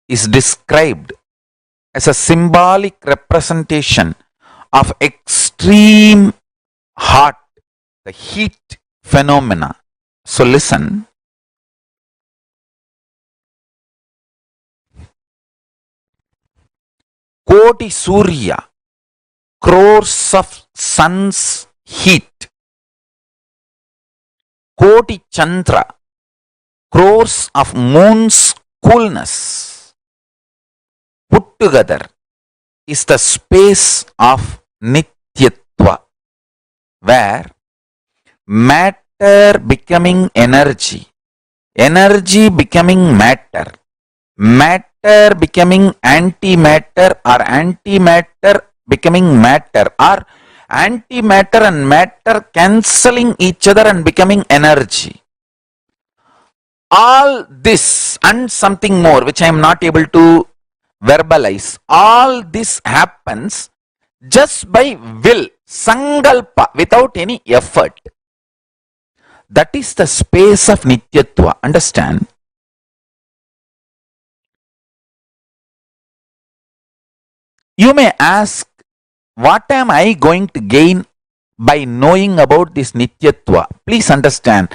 is described as a symbolic representation of extreme hot, the heat phenomena. So listen. Koti Surya, crores of sun's heat. Koti Chandra, crores of moon's coolness. Put together is the space of Nityatva, where matter becoming energy, energy becoming matter, matter becoming antimatter, or antimatter becoming matter, or antimatter and matter cancelling each other and becoming energy. All this and something more which I am not able to verbalize, all this happens just by will, sangalpa, without any effort. That is the space of Nityatva. Understand? You may ask, what am I going to gain by knowing about this Nityatva? Please understand,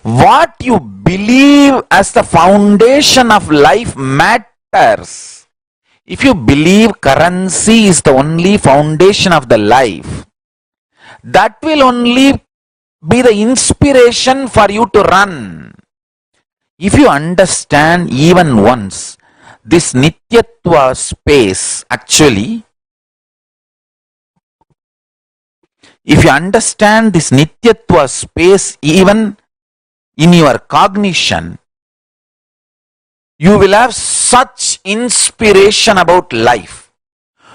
what you believe as the foundation of life matters. If you believe currency is the only foundation of the life, that will only be the inspiration for you to run. If you understand even once this Nityatva space, actually, if you understand this Nityatva space even in your cognition, you will have such inspiration about life.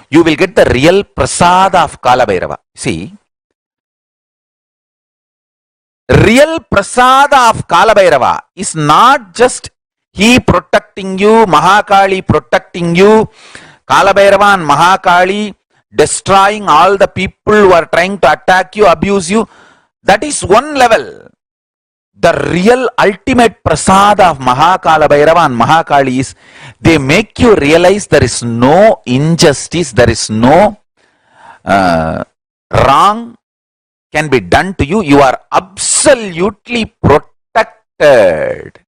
You will get the real prasada of Kalabhairava. See, real prasada of Kalabhairava is not just he protecting you, Mahakali protecting you, Kalabhairava and Mahakali destroying all the people who are trying to attack you, abuse you. That is one level. The real ultimate prasada of Mahakalabhairava and Mahakali is they make you realize there is no injustice, there is no wrong can be done to you. You are absolutely protected.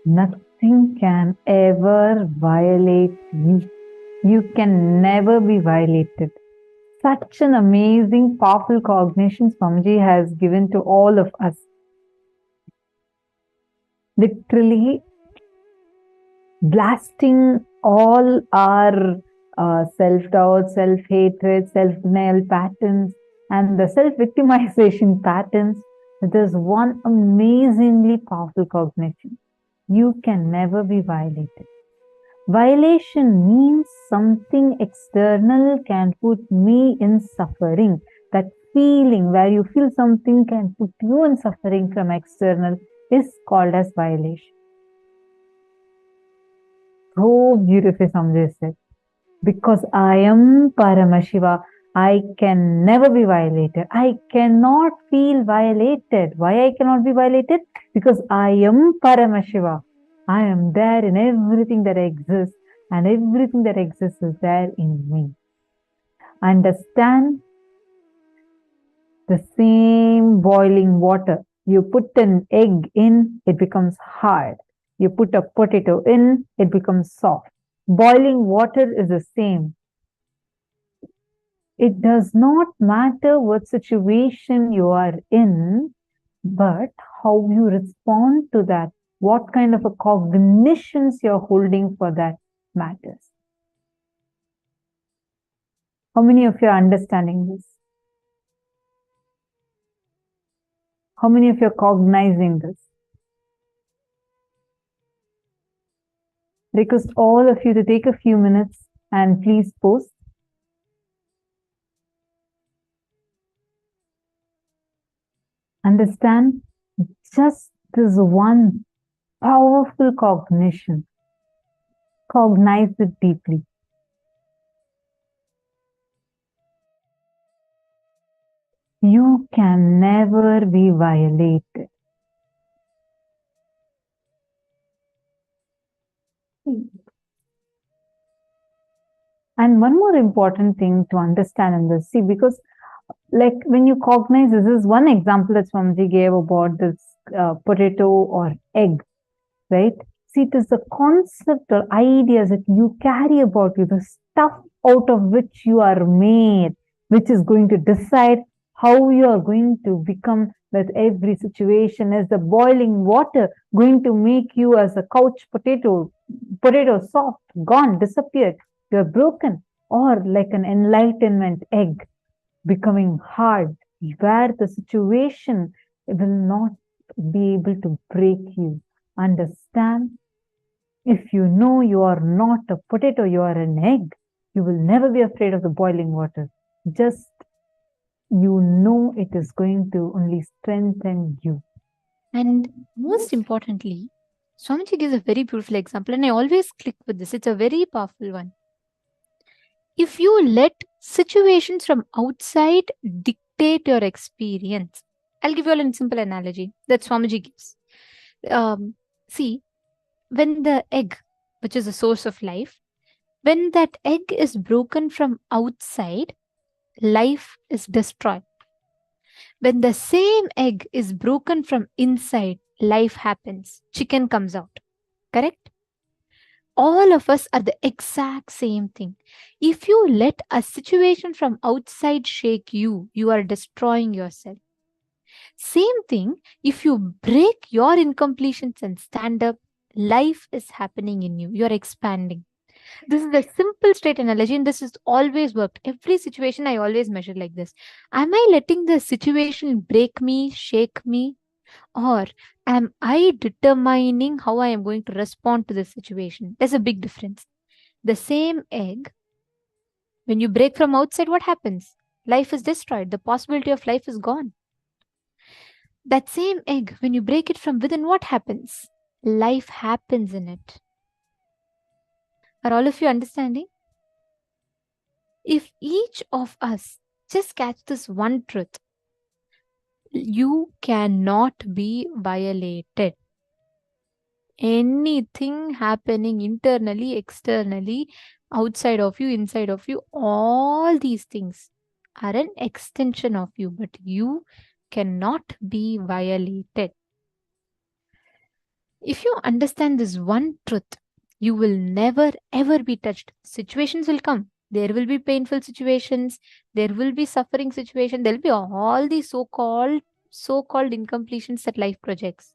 Nothing can ever violate you. You can never be violated. Such an amazing, powerful cognition Swamiji has given to all of us. Literally blasting all our self-doubt, self-hatred, self-denial patterns, and the self-victimization patterns. There's one amazingly powerful cognition. You can never be violated. Violation means something external can put me in suffering. That feeling where you feel something can put you in suffering from external is called as violation. So beautifully Samjay said, because I am Paramashiva, I can never be violated. I cannot feel violated. Why I cannot be violated? Because I am Paramashiva. I am there in everything that exists. and everything that exists is there in me. Understand the same boiling water. You put an egg in, it becomes hard. You put a potato in, it becomes soft. Boiling water is the same. It does not matter what situation you are in, but how you respond to that, what kind of a cognitions you're holding for that matters. How many of you are understanding this? How many of you are cognizing this? Request all of you to take a few minutes and please post. Understand just this one powerful cognition. Cognize it deeply. You can never be violated. And one more important thing to understand in this, see, because like when you cognize, this is one example that Swamiji gave about this potato or egg, right? See, it is the concept or ideas that you carry about you, the stuff out of which you are made, which is going to decide how you are going to become with every situation. Is the boiling water going to make you as a couch potato soft, gone, disappeared, you're broken, or like an enlightenment egg becoming hard, where the situation will not be able to break you. Understand, if you know you are not a potato, you are an egg, you will never be afraid of the boiling water. Just you know it is going to only strengthen you. And most importantly, Swamiji gives a very beautiful example, and I always click with this. It's a very powerful one. If you let situations from outside dictate your experience, I'll give you all a simple analogy that Swamiji gives. See, when the egg, which is the source of life, when that egg is broken from outside, life is destroyed. When the same egg is broken from inside, life happens. Chicken comes out. Correct? All of us are the exact same thing. If you let a situation from outside shake you, you are destroying yourself. Same thing, if you break your incompletions and stand up, life is happening in you. You're expanding. This is a simple straight analogy, and this has always worked. Every situation I always measure like this. Am I letting the situation break me, shake me? Or am I determining how I am going to respond to this situation? There's a big difference. The same egg, when you break from outside, what happens? Life is destroyed. The possibility of life is gone. That same egg, when you break it from within, what happens? Life happens in it. Are all of you understanding? If each of us just catch this one truth, you cannot be violated. Anything happening internally, externally, outside of you, inside of you, all these things are an extension of you, but you cannot be violated. If you understand this one truth, you will never ever be touched. Situations will come. There will be painful situations. There will be suffering situations. There will be all these so-called incompletions that life projects.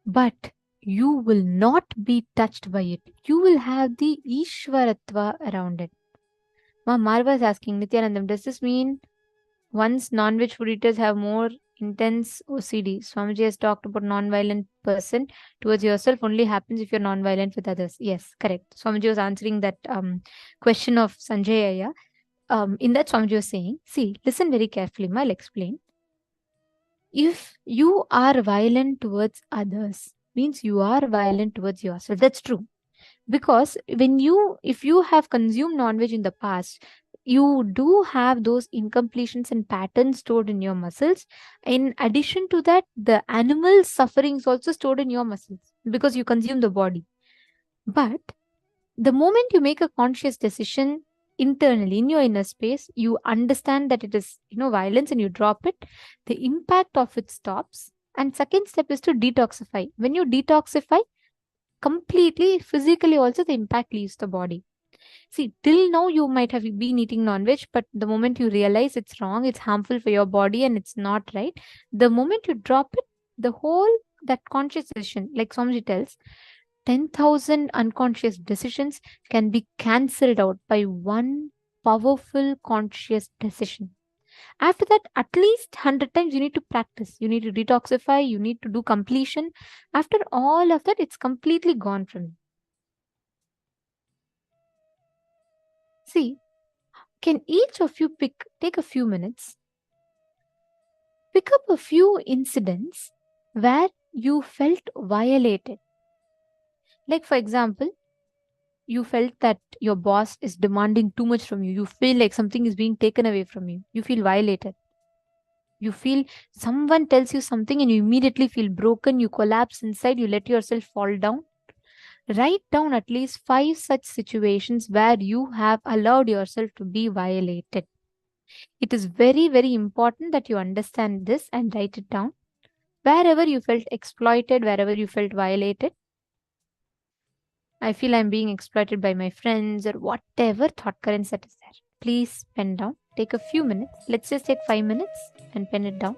But you will not be touched by it. You will have the Ishwaratva around it. Ma Marva is asking, Nithyanandam, does this mean once non-veg food eaters have more intense OCD? Swamiji has talked about non-violent person towards yourself only happens if you're non-violent with others. Yes, correct. Swamiji was answering that question of Sanjay Aya. In that, Swamiji was saying, see, listen very carefully, I'll explain. If you are violent towards others, means you are violent towards yourself. That's true. Because if you have consumed non-veg in the past, you do have those incompletions and patterns stored in your muscles. In addition to that, the animal suffering is also stored in your muscles because you consume the body. But the moment you make a conscious decision internally in your inner space, you understand that it is, violence, and you drop it, the impact of it stops. And second step is to detoxify. When you detoxify completely, physically also, the impact leaves the body. See, till now you might have been eating non-veg, but the moment you realize it's wrong, it's harmful for your body and it's not right, the moment you drop it, the whole that conscious decision, like Swamiji tells, 10,000 unconscious decisions can be cancelled out by one powerful conscious decision. After that, at least 100 times you need to practice. You need to detoxify, you need to do completion. After all of that, it's completely gone from you. See, can each of you take a few minutes, pick up a few incidents where you felt violated? Like, for example, you felt that your boss is demanding too much from you. You feel like something is being taken away from you. You feel violated. You feel someone tells you something and you immediately feel broken. You collapse inside. You let yourself fall down. Write down at least 5 such situations where you have allowed yourself to be violated. It is very, very important that you understand this and write it down. Wherever you felt exploited, wherever you felt violated, I feel I'm being exploited by my friends, or whatever thought currents that is there. Please pen down. Take a few minutes. Let's just take 5 minutes and pen it down.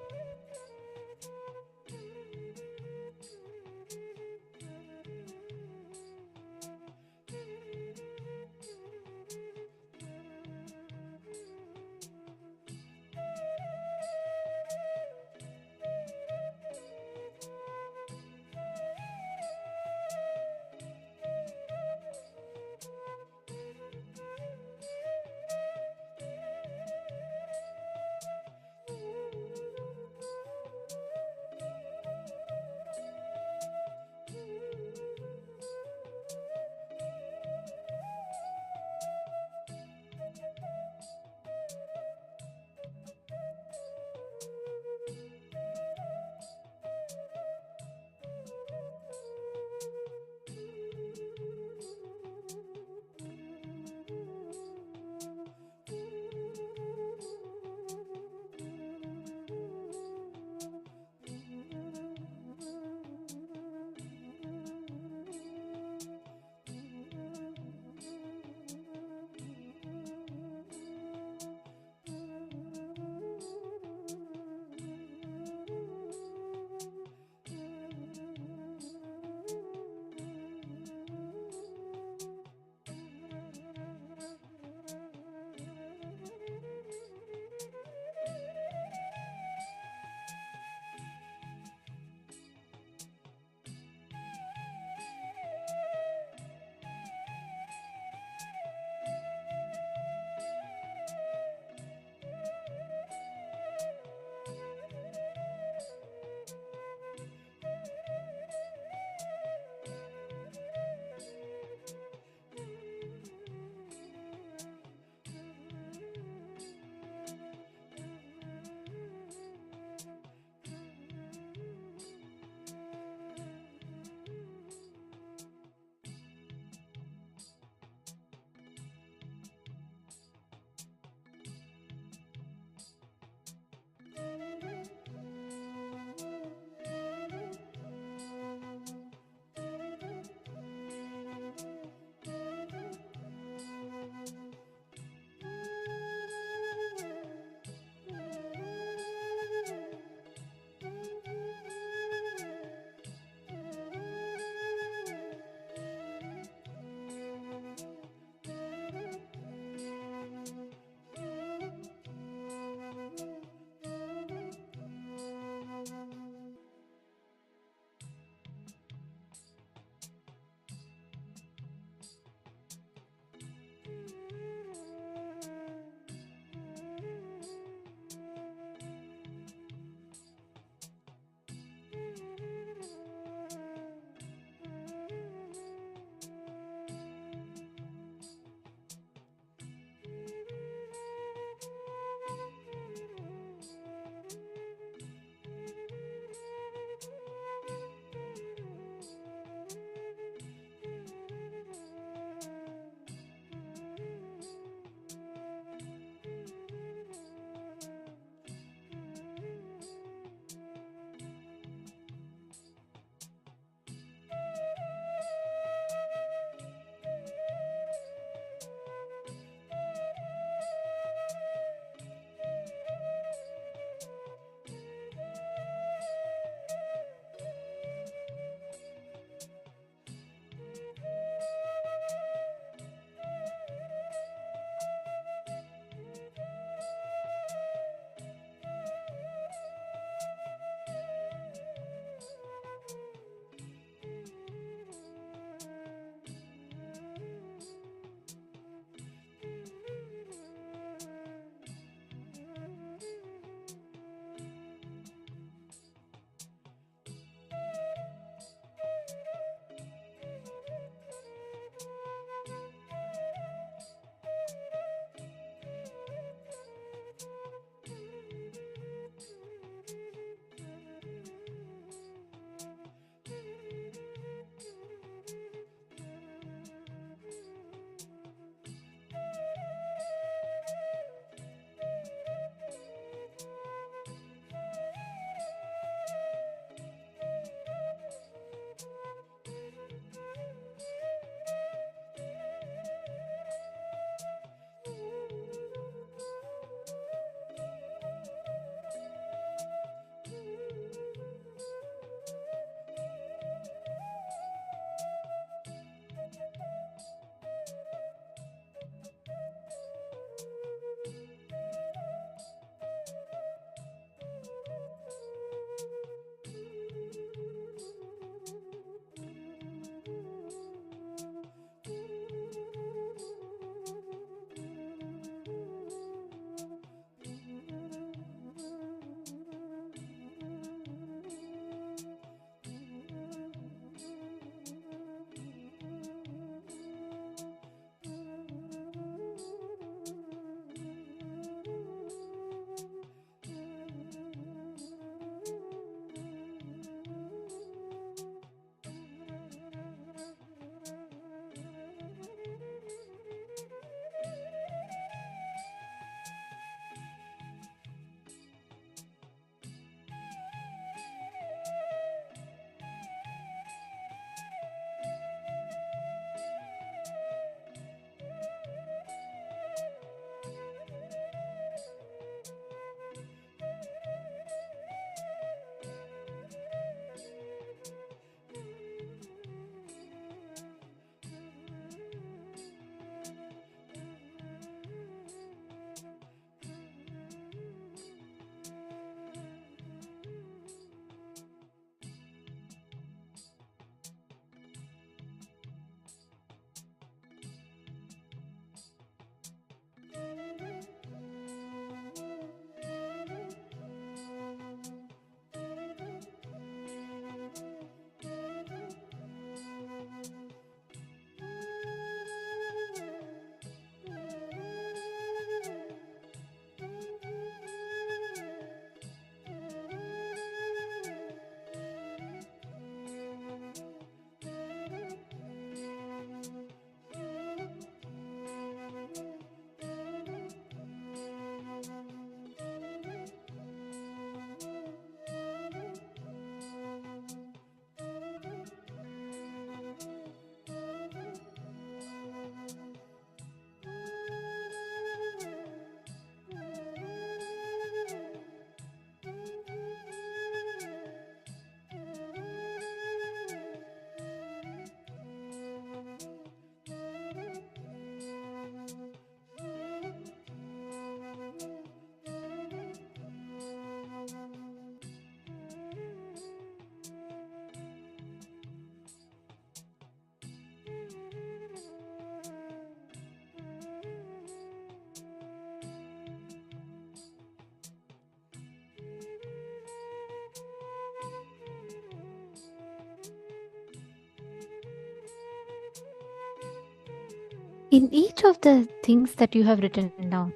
In each of the things that you have written down,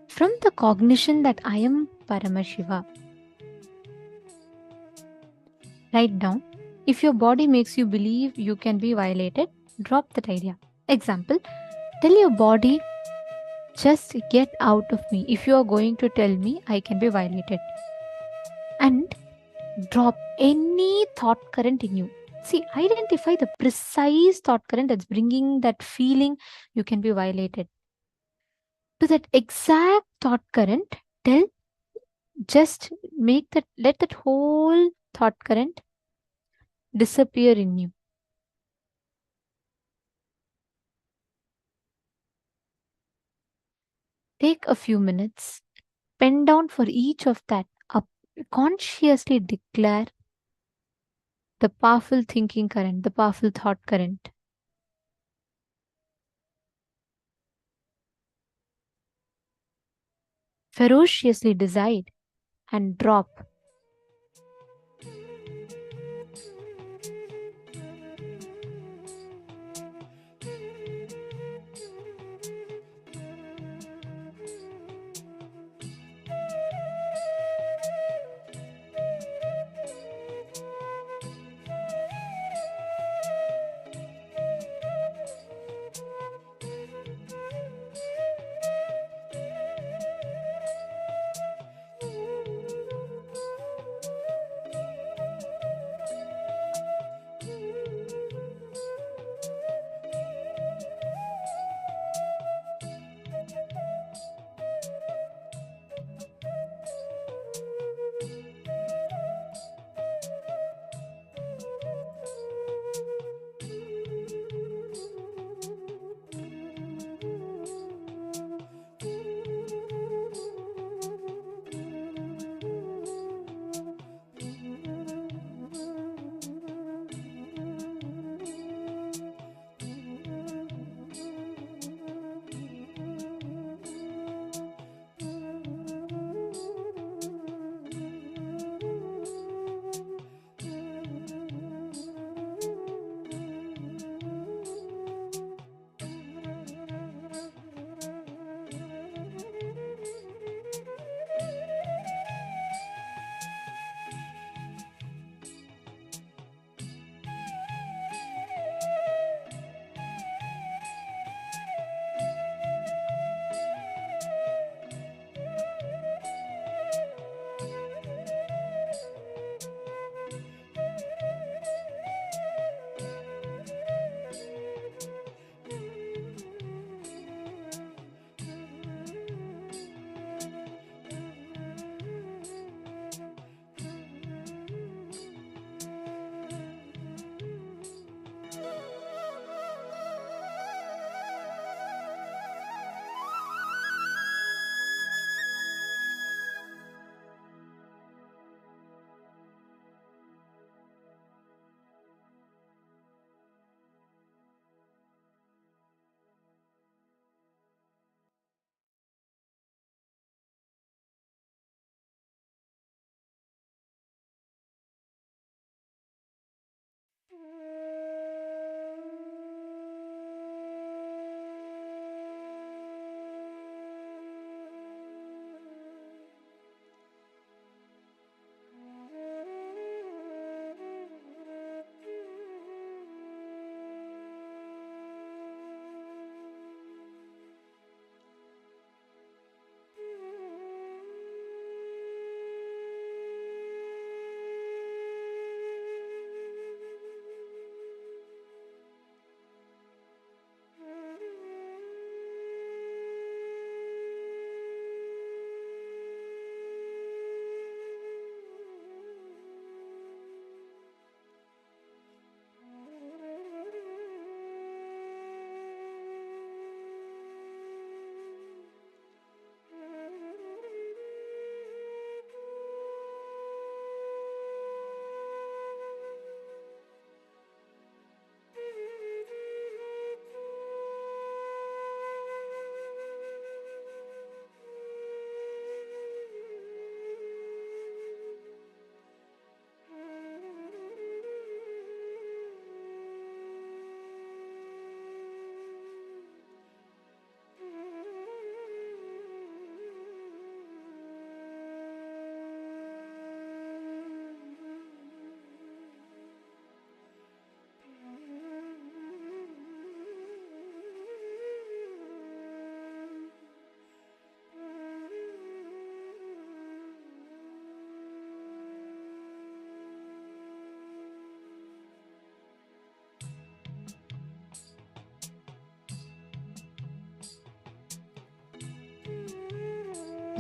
from the cognition that I am Paramashiva, write down, if your body makes you believe you can be violated, drop that idea. Example, tell your body, just get out of me if you are going to tell me I can be violated. And drop any thought current in you. See, identify the precise thought current that's bringing that feeling you can be violated. To that exact thought current, tell, just let that whole thought current disappear in you. Take a few minutes, pen down for each of that, consciously declare the powerful thinking current, the powerful thought current. Ferociously decide and drop.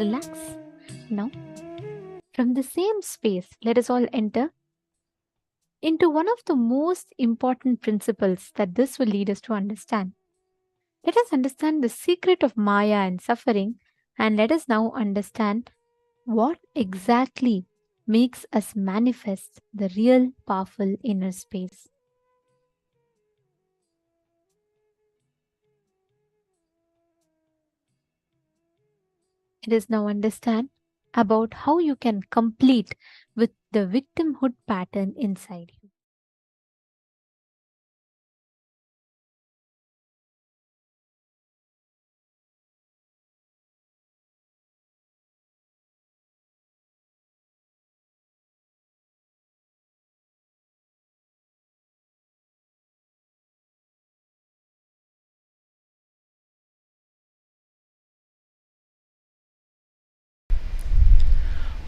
relax. Now, from the same space, let us all enter into one of the most important principles that this will lead us to understand. Let us understand the secret of Maya and suffering, and let us now understand what exactly makes us manifest the real powerful inner space. Let us now understand about how you can complete with the victimhood pattern inside you.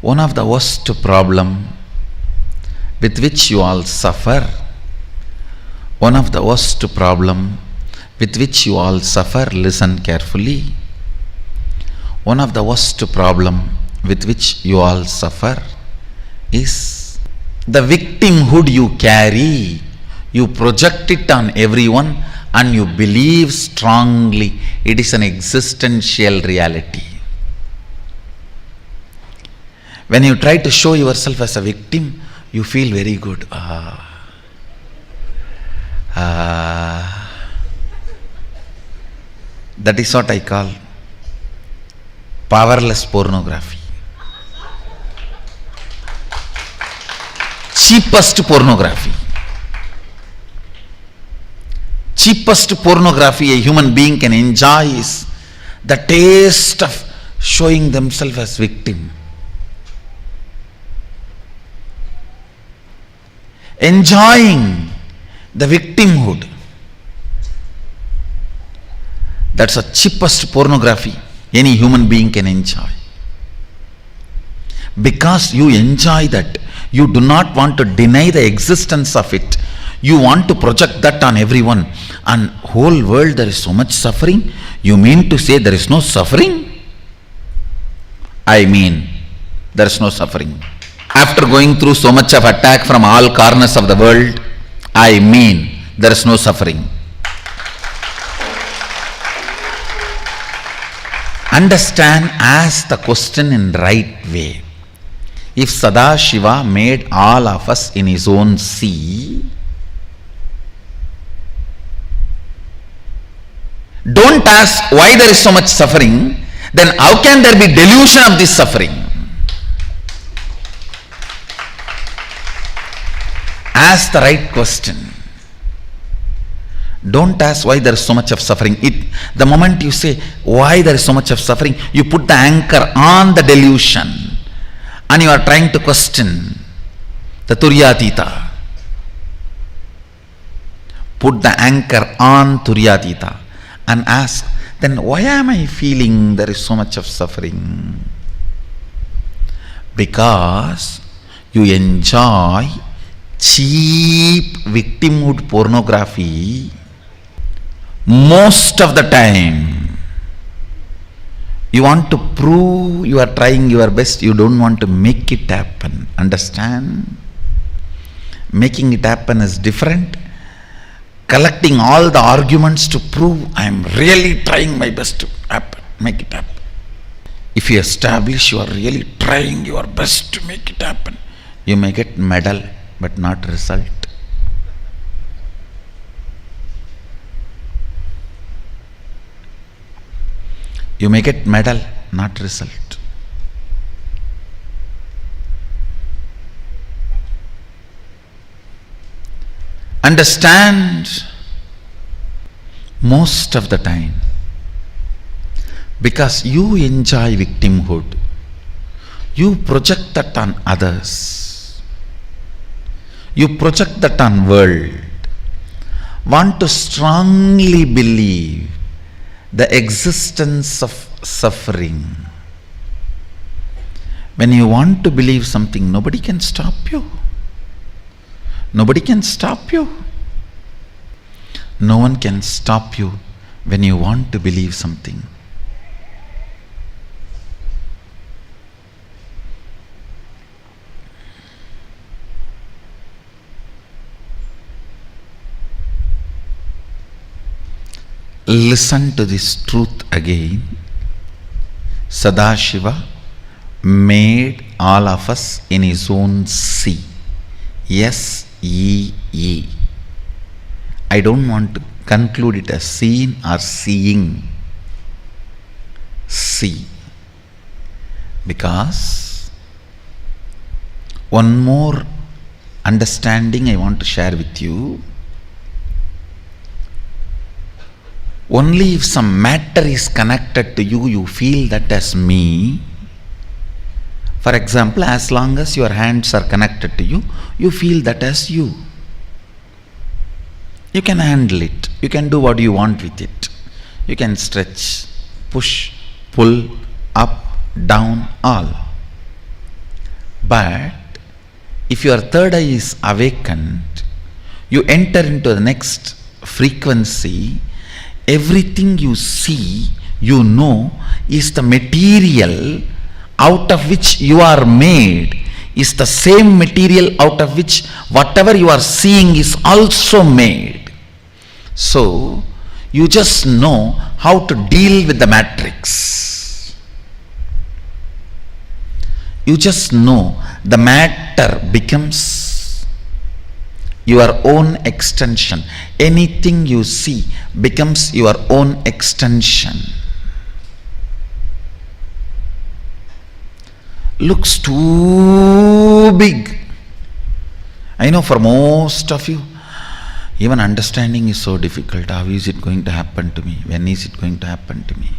One of the worst problem with which you all suffer, one of the worst problem with which you all suffer, listen carefully. One of the worst problem with which you all suffer is the victimhood you carry. You project it on everyone and you believe strongly it is an existential reality. When you try to show yourself as a victim, you feel very good. That is what I call powerless pornography. Cheapest pornography. Cheapest pornography a human being can enjoy is the taste of showing themselves as victim. Enjoying the victimhood. That's the cheapest pornography any human being can enjoy. Because you enjoy that, you do not want to deny the existence of it. You want to project that on everyone. And whole world there is so much suffering. You mean to say there is no suffering? I mean, there is no suffering. After going through so much of attack from all corners of the world, I mean, there is no suffering. Understand, ask the question in right way. If Sadashiva made all of us in his own sea, don't ask why there is so much suffering, then how can there be delusion of this suffering? Ask the right question. Don't ask why there is so much of suffering. The moment you say why there is so much of suffering, you put the anchor on the delusion and you are trying to question the Turyatita. Put the anchor on Turyatita and ask, then why am I feeling there is so much of suffering? Because you enjoy cheap victimhood pornography most of the time. You want to prove you are trying your best, you don't want to make it happen. Understand? Making it happen is different. Collecting all the arguments to prove I am really trying my best to happen, make it happen. If you establish you are really trying your best to make it happen, you may get medal but not result. You may get medal, not result. Understand, most of the time, because you enjoy victimhood, you project that on others. You project that on world. Want to strongly believe the existence of suffering. When you want to believe something, nobody can stop you. Nobody can stop you. No one can stop you when you want to believe something. listen to this truth again. Sadashiva made all of us in his own sea. S-E-E. I don't want to conclude it as seeing or seeing. See. Because one more understanding I want to share with you. Only if some matter is connected to you, you feel that as me. For example, as long as your hands are connected to you, you feel that as you. You can handle it. You can do what you want with it. You can stretch, push, pull, up, down, all. But if your third eye is awakened, you enter into the next frequency. Everything you see, you know, is the material out of which you are made, is the same material out of which whatever you are seeing is also made. So, you just know how to deal with the matrix. You just know the matter becomes your own extension. Anything you see becomes your own extension. Looks too big. I know for most of you, even understanding is so difficult. How is it going to happen to me? When is it going to happen to me?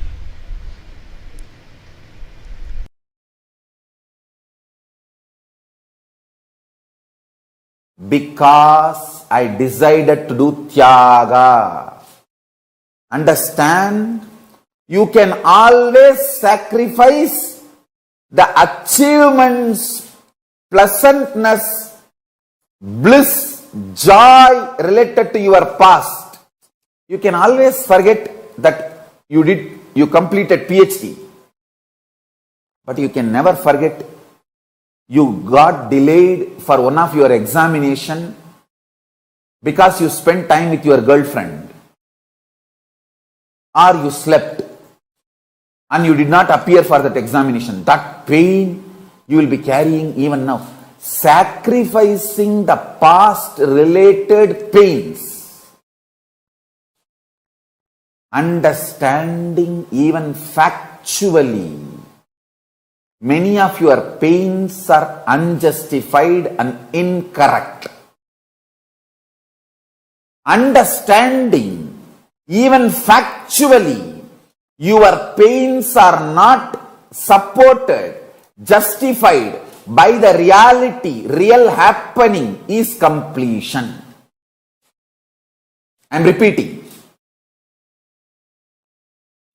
Because I decided to do tyaga. Understand? You can always sacrifice the achievements, pleasantness, bliss, joy related to your past. You can always forget that you completed PhD. But you can never forget you got delayed for one of your examination because you spent time with your girlfriend, or you slept and you did not appear for that examination. That pain you will be carrying even now. Sacrificing the past related pains. Understanding even factually. Many of your pains are unjustified and incorrect. Understanding, even factually, your pains are not supported, justified by the reality, real happening is completion. I am repeating.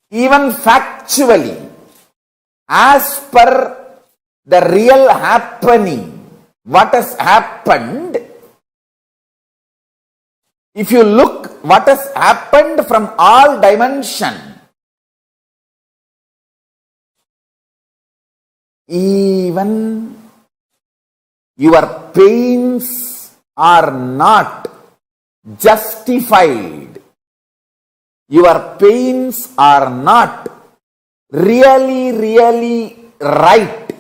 Even factually, as per the real happening, what has happened, if you look what has happened from all dimension, even your pains are not justified. Your pains are not really right.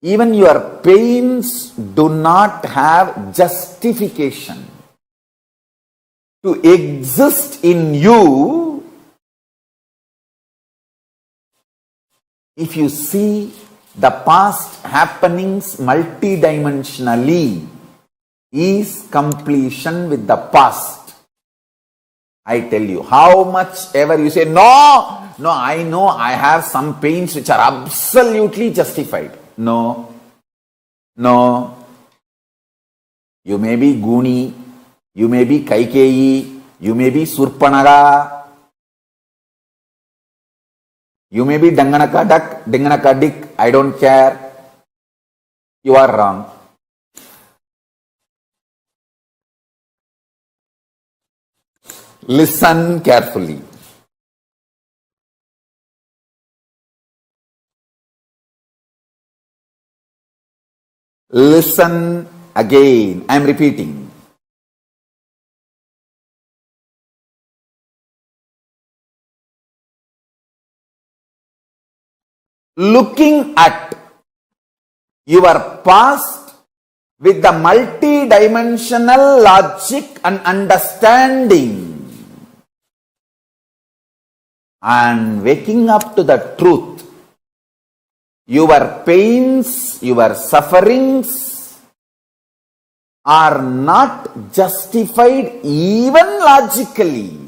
Even your pains do not have justification to exist in you. If you see the past happenings multidimensionally, is completion with the past. I tell you, how much ever you say, no, I know I have some pains which are absolutely justified. No. You may be Guni, you may be Kaikeyi, you may be Surpanaga, you may be Danganaka Duck, Danganaka Dick, I don't care. You are wrong. Listen carefully. Listen again. I am repeating. looking at your past with the multi-dimensional logic and understanding, and waking up to the truth. Your pains, your sufferings are not justified even logically,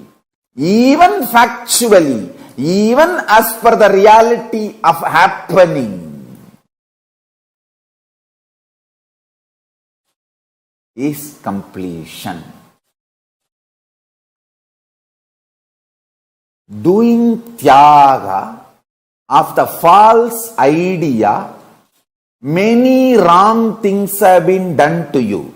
even factually, even as per the reality of happening. Is completion. Doing tyaga of the false idea, many wrong things have been done to you.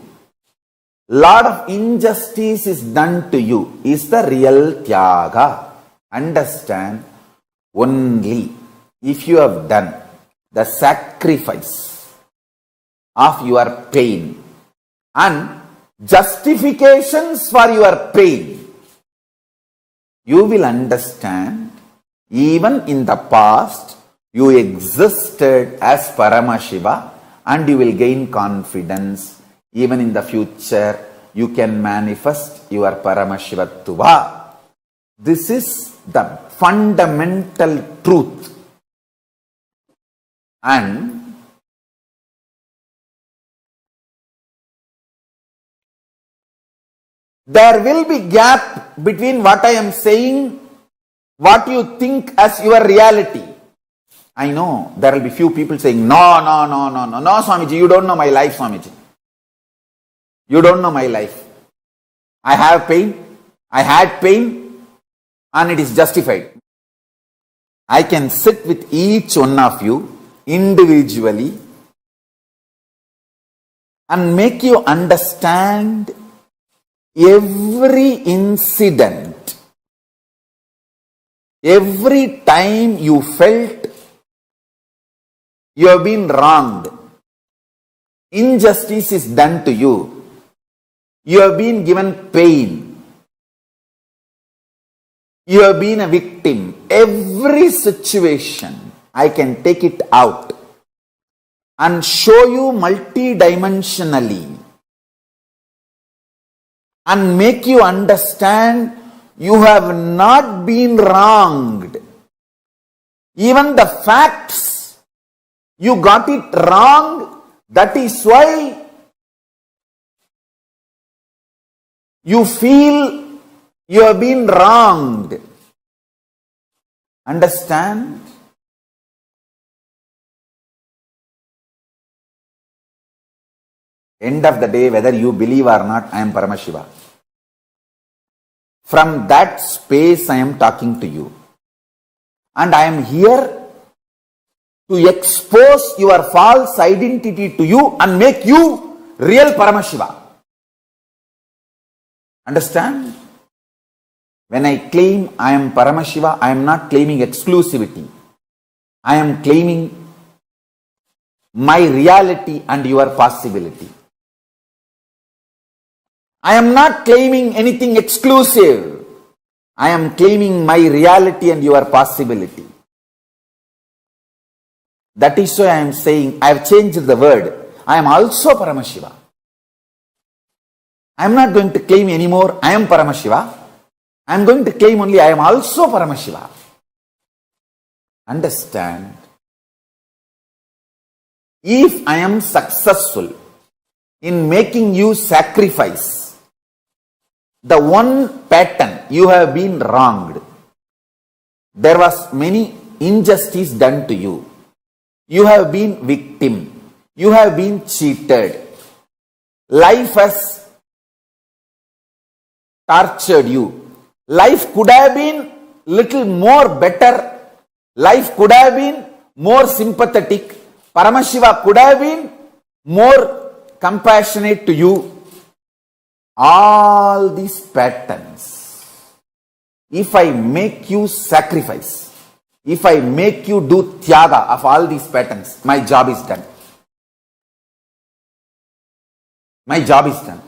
Lot of injustice is done to you, is the real tyaga. Understand, only if you have done the sacrifice of your pain and justifications for your pain, you will understand even in the past you existed as Paramashiva, and you will gain confidence. Even in the future you can manifest your Paramashivatva. This is the fundamental truth. And there will be gap between what I am saying, what you think as your reality. I know there will be few people saying, no, Swamiji, you don't know my life, Swamiji. You don't know my life. I have pain, I had pain, and it is justified. I can sit with each one of you individually and make you understand every incident, every time you felt you have been wronged, injustice is done to you, you have been given pain, you have been a victim. Every situation, I can take it out and show you multidimensionally and make you understand you have not been wronged. Even the facts, you got it wrong. That is why you feel you have been wronged. Understand? End of the day, whether you believe or not, I am Paramashiva. From that space I am talking to you. And I am here to expose your false identity to you and make you real Paramashiva. Understand? When I claim I am Paramashiva, I am not claiming exclusivity. I am claiming my reality and your possibility. I am not claiming anything exclusive. I am claiming my reality and your possibility. That is why I am saying, I have changed the word. I am also Paramashiva. I am not going to claim anymore, I am Paramashiva. I am going to claim only, I am also Paramashiva. Understand? If I am successful in making you sacrifice the one pattern, you have been wronged. There was many injustice done to you. You have been victim. You have been cheated. Life has tortured you. Life could have been little more better. Life could have been more sympathetic. Paramashiva could have been more compassionate to you. All these patterns, if I make you sacrifice, if I make you do tyaga of all these patterns, my job is done. My job is done.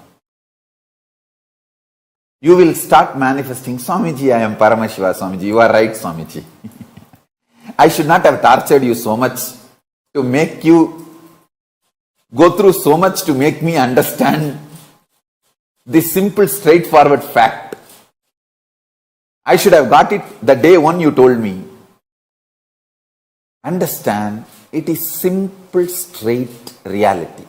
You will start manifesting, Swamiji, I am Paramashiva, Swamiji. You are right, Swamiji. I should not have tortured you so much to make you go through so much to make me understand this simple, straightforward fact. I should have got it the day one you told me. Understand, it is simple, straight reality.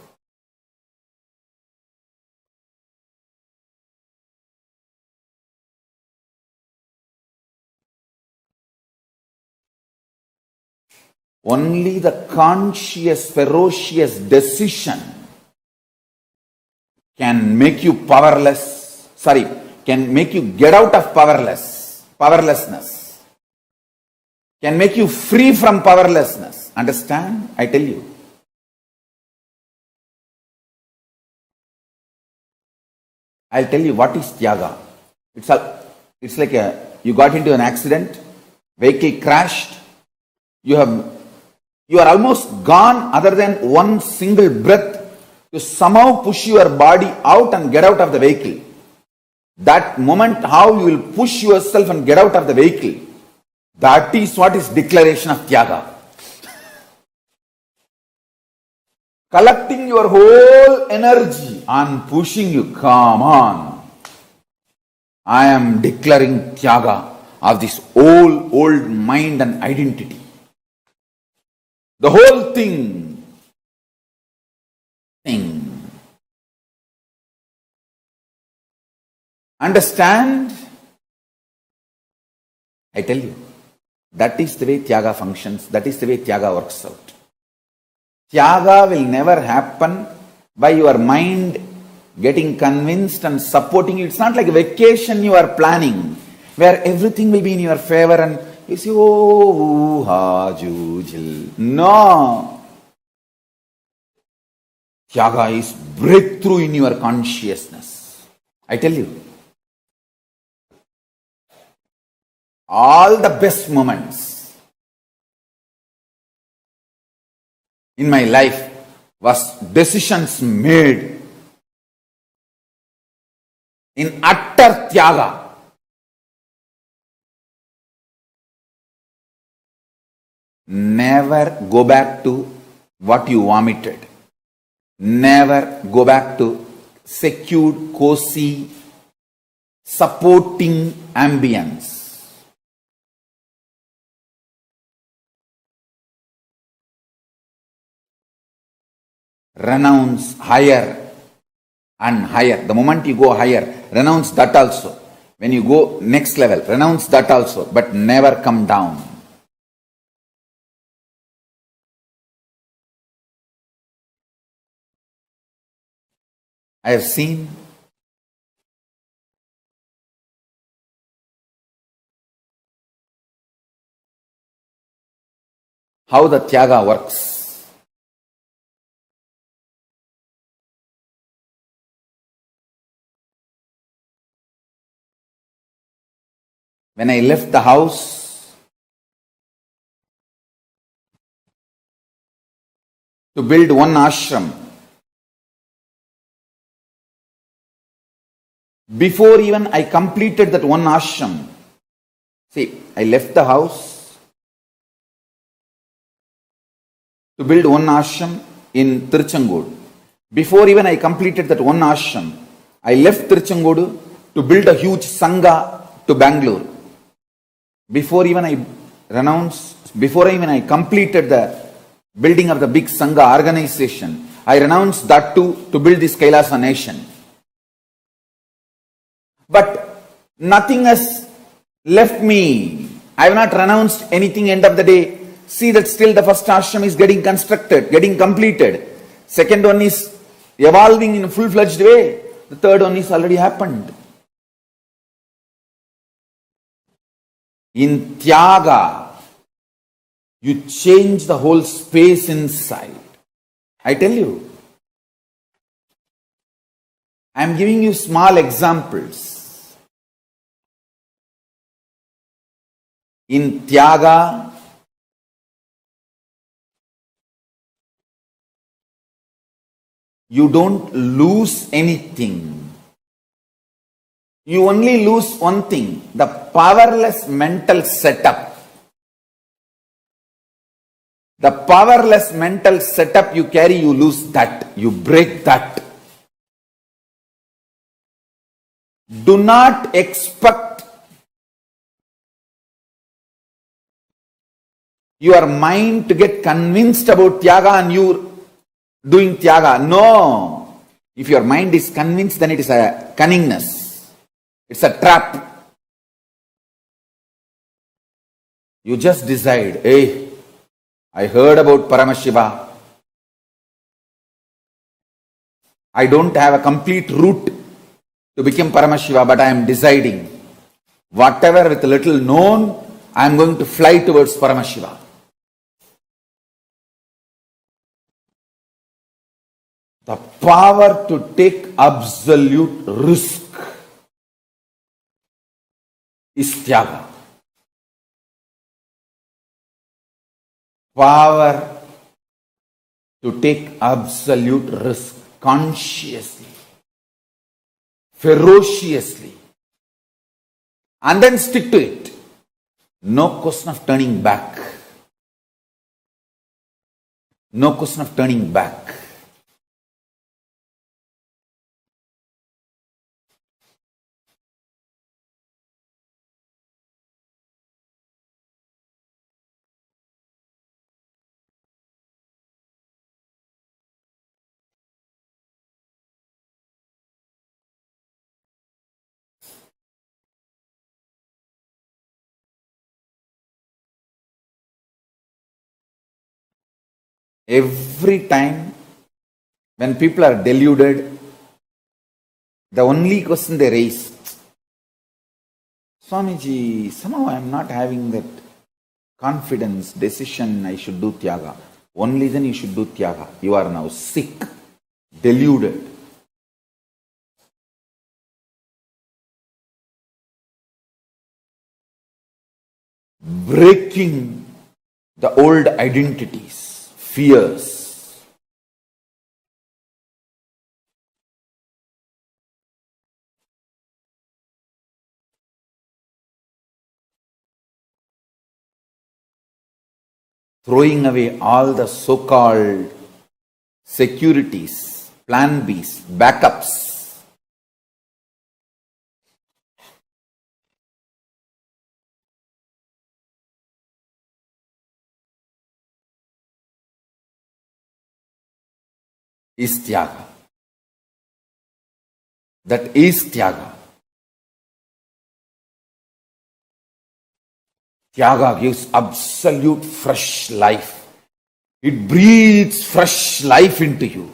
Only the conscious, ferocious decision can make you powerless, can make you get out of powerlessness, can make you free from powerlessness. Understand? I tell you. I'll tell you what is Tyaga. It's like you got into an accident, vehicle crashed, you are almost gone other than one single breath to somehow push your body out and get out of the vehicle. That moment how you will push yourself and get out of the vehicle, that is what is declaration of Tyaga. Collecting your whole energy on pushing you, come on. I am declaring Tyaga of this old mind and identity. The whole thing. Understand? I tell you, that is the way Tyaga functions, that is the way Tyaga works out. Tyaga will never happen by your mind getting convinced and supporting you. It's not like a vacation you are planning, where everything will be in your favor and you say, oh, ha, jujil. No. Tyaga is breakthrough in your consciousness. I tell you. All the best moments in my life was decisions made in utter Tyaga. Never go back to what you vomited. Never go back to secured, cozy, supporting ambience. Renounce higher and higher. The moment you go higher, renounce that also. When you go next level, renounce that also, but never come down. I have seen how the Tyaga works. When I left the house to build one ashram, before even I completed that one ashram, see, I left the house to build one ashram in Tiruchengodu. Before even I completed that one ashram, I left Tiruchengodu to build a huge sangha to Bangalore. Before even I completed the building of the big sangha organization, I renounced that too to build this Kailasa nation. But nothing has left me. I have not renounced anything. End of the day, see that still the first ashram is getting constructed, getting completed. Second one is evolving in a full-fledged way. The third one is already happened. In Tyaga, you change the whole space inside. I tell you. I am giving you small examples. In Tyaga, you don't lose anything. You only lose one thing, the powerless mental setup. The powerless mental setup you carry, you lose that. You break that. Do not expect your mind to get convinced about Tyaga and you doing Tyaga. No. If your mind is convinced, then it is a cunningness. It's a trap. You just decide, hey, I heard about Paramashiva. I don't have a complete route to become Paramashiva, but I am deciding. Whatever with little known, I am going to fly towards Paramashiva. The power to take absolute risk is Tyaga. Power to take absolute risk consciously, ferociously, and then stick to it. No question of turning back. No question of turning back. Every time when people are deluded, the only question they raise, Swamiji, somehow I am not having that confidence, decision, I should do Tyaga. Only then you should do Tyaga. You are now sick, deluded. Breaking the old identities, fears. Throwing away all the so-called securities, plan Bs, backups. Is Tyaga. That is Tyaga. Tyaga gives absolute fresh life. It breathes fresh life into you.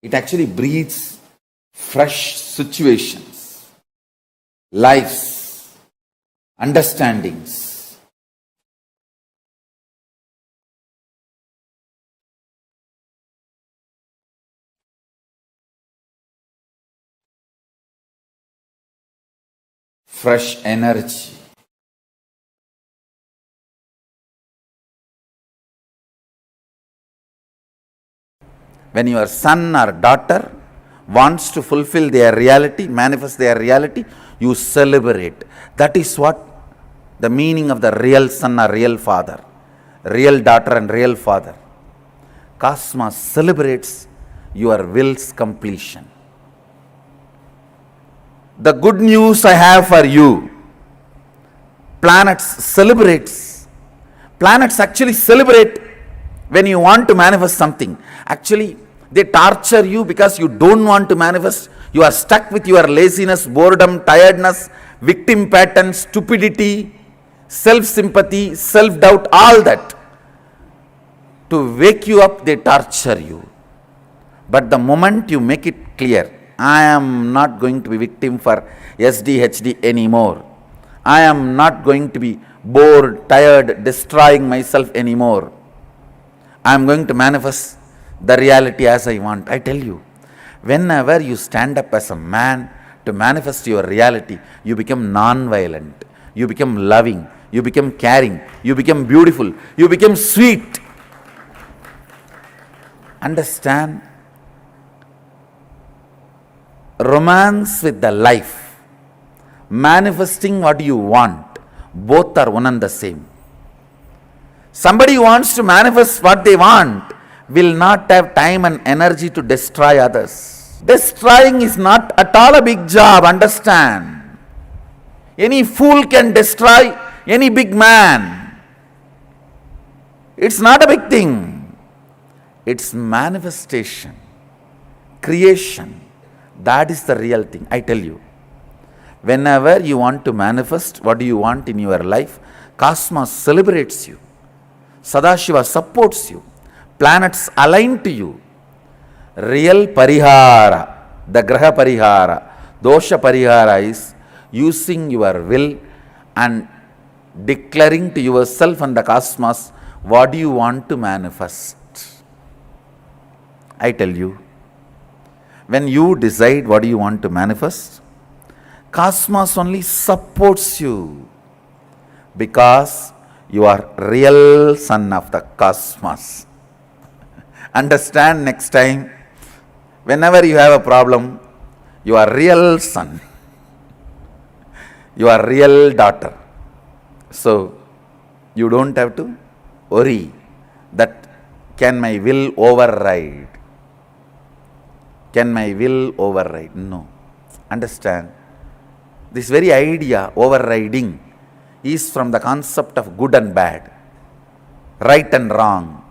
It actually breathes fresh situations, lives, understandings. Fresh energy. When your son or daughter wants to fulfill their reality, manifest their reality, you celebrate. That is what the meaning of the real son or real father, real daughter and real father. Cosmos celebrates your will's completion. The good news I have for you, planets actually celebrate when you want to manifest something. Actually, they torture you because you don't want to manifest. You are stuck with your laziness, boredom, tiredness, victim pattern, stupidity, self-sympathy, self-doubt, all that. To wake you up, they torture you. But the moment you make it clear, I am not going to be victim for SDHD anymore. I am not going to be bored, tired, destroying myself anymore. I am going to manifest the reality as I want. I tell you, whenever you stand up as a man to manifest your reality, you become non-violent, you become loving, you become caring, you become beautiful, you become sweet. Understand? Romance with the life, manifesting what you want. Both are one and the same. Somebody who wants to manifest what they want will not have time and energy to destroy others. Destroying is not at all a big job, understand. Any fool can destroy any big man. It's not a big thing. It's manifestation, creation. That is the real thing, I tell you. Whenever you want to manifest what you want in your life, cosmos celebrates you. Sadashiva supports you. Planets align to you. Real parihara, the graha parihara, dosha parihara is using your will and declaring to yourself and the cosmos what you want to manifest. I tell you, when you decide what you want to manifest, cosmos only supports you because you are real son of the cosmos. Understand next time, whenever you have a problem, you are real son, you are real daughter. So, you don't have to worry that can my will override? Can my will override? No. Understand, this very idea, overriding, is from the concept of good and bad, right and wrong,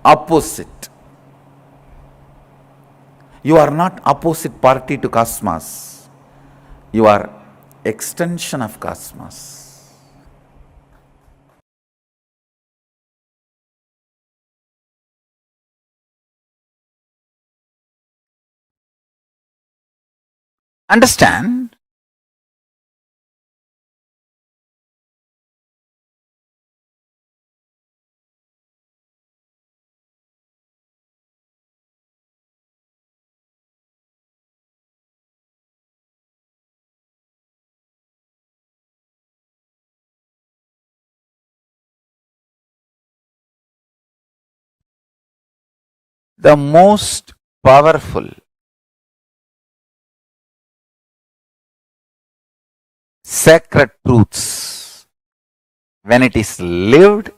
opposite. You are not opposite party to cosmos. You are extension of cosmos. Understand? The most powerful sacred truths, when it is lived,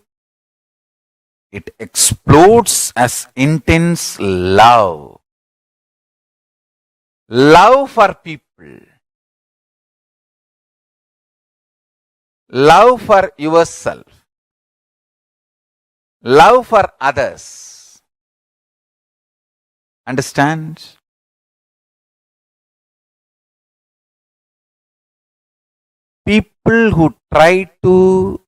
it explodes as intense love. Love for people. Love for yourself. Love for others. Understand? People who try to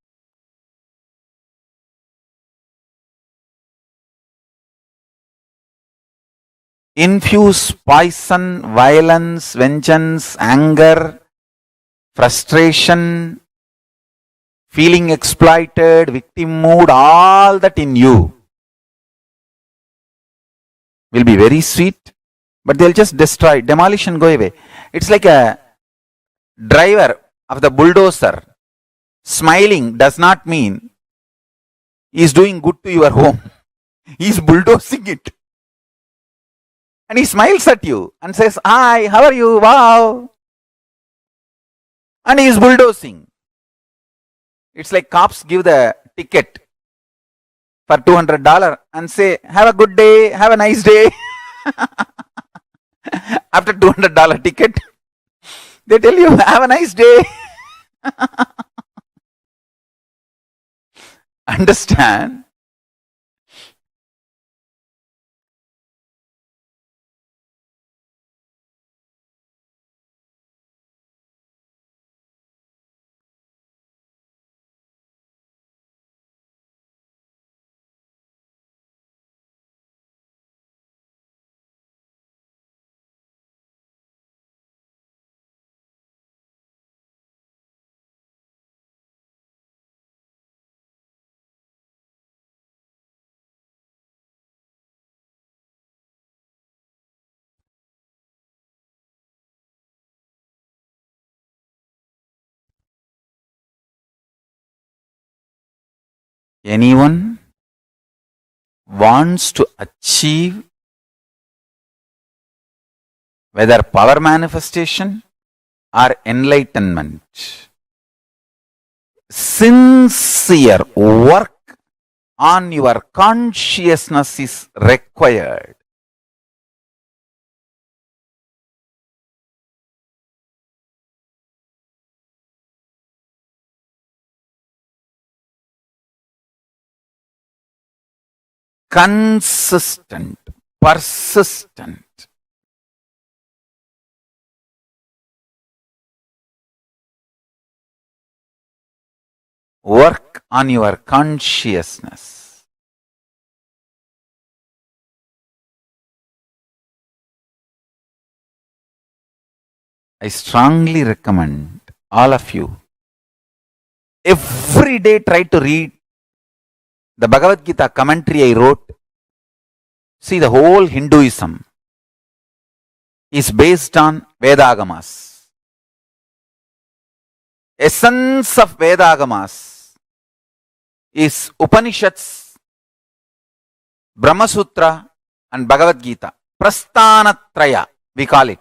infuse poison, violence, vengeance, anger, frustration, feeling exploited, victim mood, all that in you will be very sweet, but they'll just destroy, demolition, go away. It's like a driver of the bulldozer smiling does not mean he is doing good to your home. He is bulldozing it. And he smiles at you and says, "Hi, how are you? Wow." And he is bulldozing. It's like cops give the ticket for $200 and say, "Have a good day, have a nice day." After $200 ticket, they tell you, "Have a nice day." Understand? Anyone wants to achieve whether power manifestation or enlightenment. Sincere work on your consciousness is required. Consistent, persistent. Work on your consciousness. I strongly recommend all of you every day try to read the Bhagavad Gita commentary I wrote. See, the whole Hinduism is based on Vedagamas. Essence of Vedagamas is Upanishads, Brahma Sutra and Bhagavad Gita. Prasthanatraya, we call it.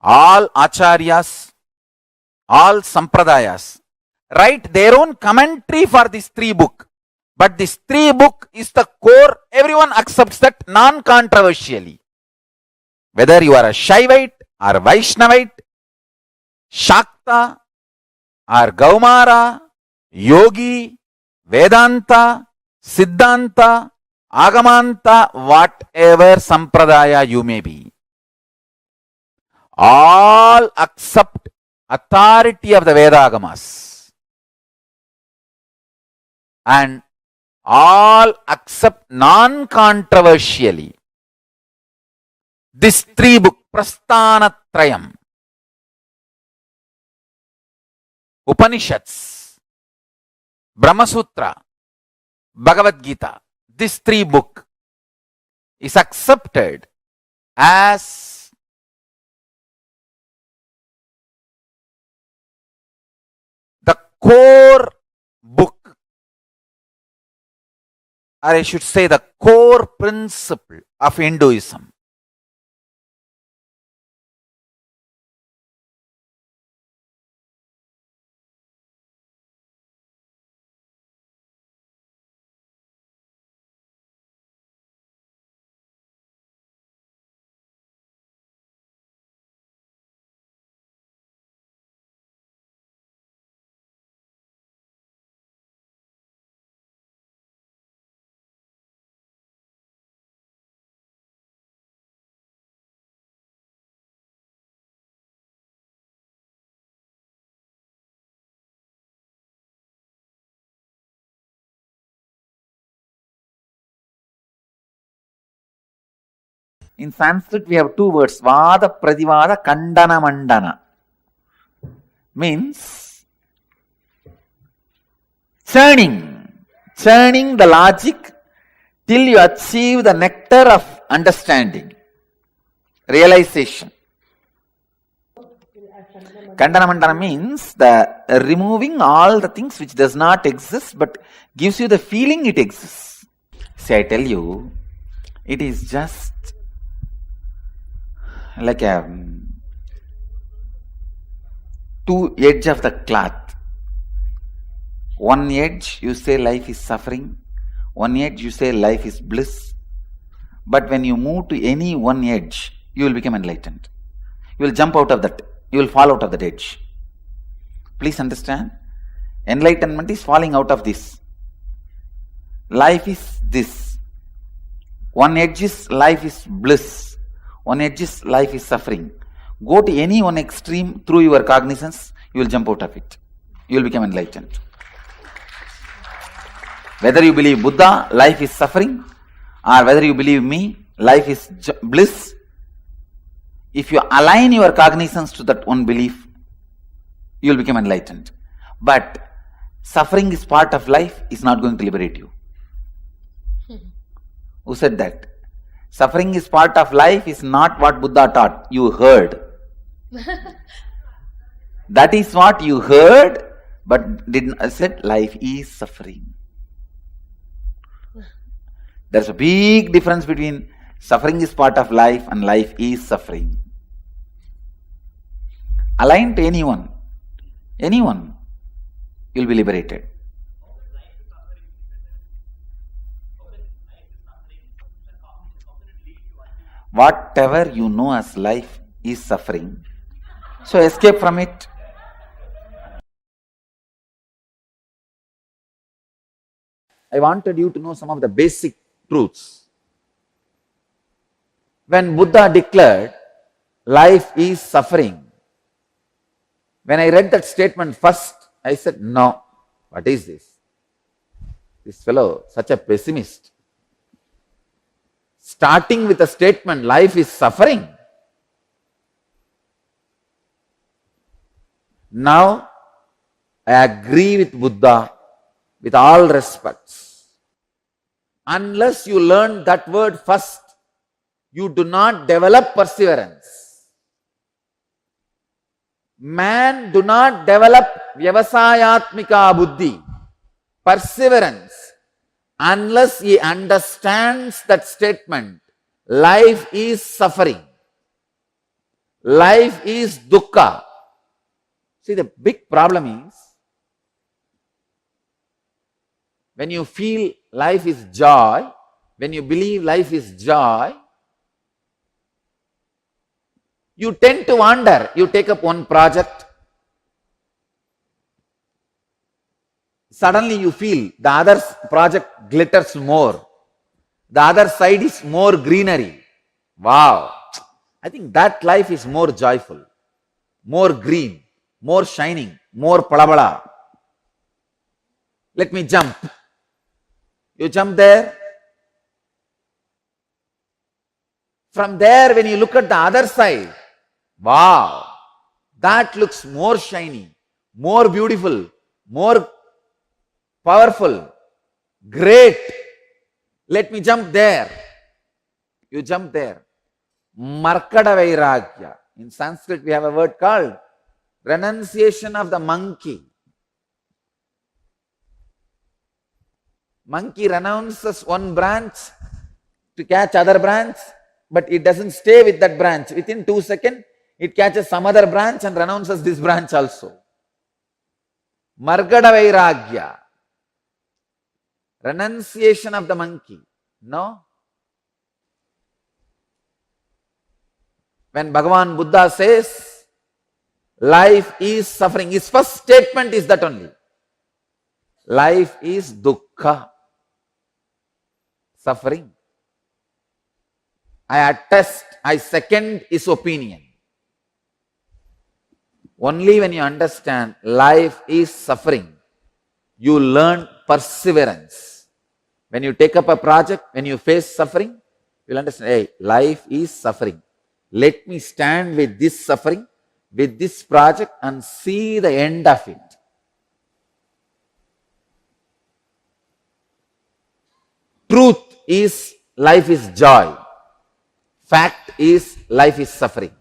All acharyas, all sampradayas write their own commentary for this three book. But this three book is the core. Everyone accepts that non-controversially. Whether you are a Shaivite or Vaishnavite, Shakta or Gaumara, Yogi, Vedanta, Siddhanta, Agamanta, whatever sampradaya you may be, all accept authority of the Vedagamas and all accept non-controversially this three book, Prasthanatrayam, Upanishads, Brahma Sutra, Bhagavad Gita. This three book is accepted as the core book, or I should say the core principle of Hinduism. In Sanskrit, we have two words, Vada, Pradivada, Kandana, Mandana. Means churning the logic till you achieve the nectar of understanding, realization. Kandana, Mandana means the removing all the things which does not exist but gives you the feeling it exists. See, I tell you, it is just like a two edge of the cloth. One edge you say life is suffering, one edge you say life is bliss. But when you move to any one edge, you will become enlightened. You will jump out of that, you will fall out of that edge. Please understand, enlightenment is falling out of this. Life is this. One edge is life is bliss. One edge is life is suffering. Go to any one extreme through your cognizance, you will jump out of it. You will become enlightened. Whether you believe Buddha, life is suffering, or whether you believe me, life is bliss, if you align your cognizance to that one belief, you will become enlightened. But suffering is part of life is not going to liberate you. Who said that? Suffering is part of life is not what Buddha taught. You heard. That is what you heard, but didn't said life is suffering. There's a big difference between suffering is part of life and life is suffering. Align to anyone, you'll be liberated. Whatever you know as life is suffering, so escape from it. I wanted you to know some of the basic truths. When Buddha declared life is suffering, when I read that statement first, I said, no, what is this? This fellow, such a pessimist. Starting with a statement, life is suffering. Now, I agree with Buddha with all respects. Unless you learn that word first, you do not develop perseverance. Man do not develop vyavasayatmika buddhi, perseverance, unless he understands that statement. Life is suffering. Life is dukkha. See, the big problem is, when you feel life is joy, when you believe life is joy, you tend to wander. You take up one project, suddenly you feel the other project glitters more. The other side is more greenery. Wow! I think that life is more joyful, more green, more shining, more palabala. Let me jump. You jump there. From there, when you look at the other side, wow, that looks more shiny, more beautiful, more powerful, great. Let me jump there. You jump there. Markada Vairagya. In Sanskrit, we have a word called renunciation of the monkey. Monkey renounces one branch to catch other branch, but it doesn't stay with that branch. Within 2 seconds, it catches some other branch and renounces this branch also. Margada Vairagya. Renunciation of the monkey. No? When Bhagavan Buddha says, life is suffering, his first statement is that only. Life is dukkha. Suffering. I attest, I second his opinion. Only when you understand life is suffering, you learn perseverance. When you take up a project, when you face suffering, you'll understand, hey, life is suffering. Let me stand with this suffering, with this project and see the end of it. Truth is life is joy. Fact is life is suffering.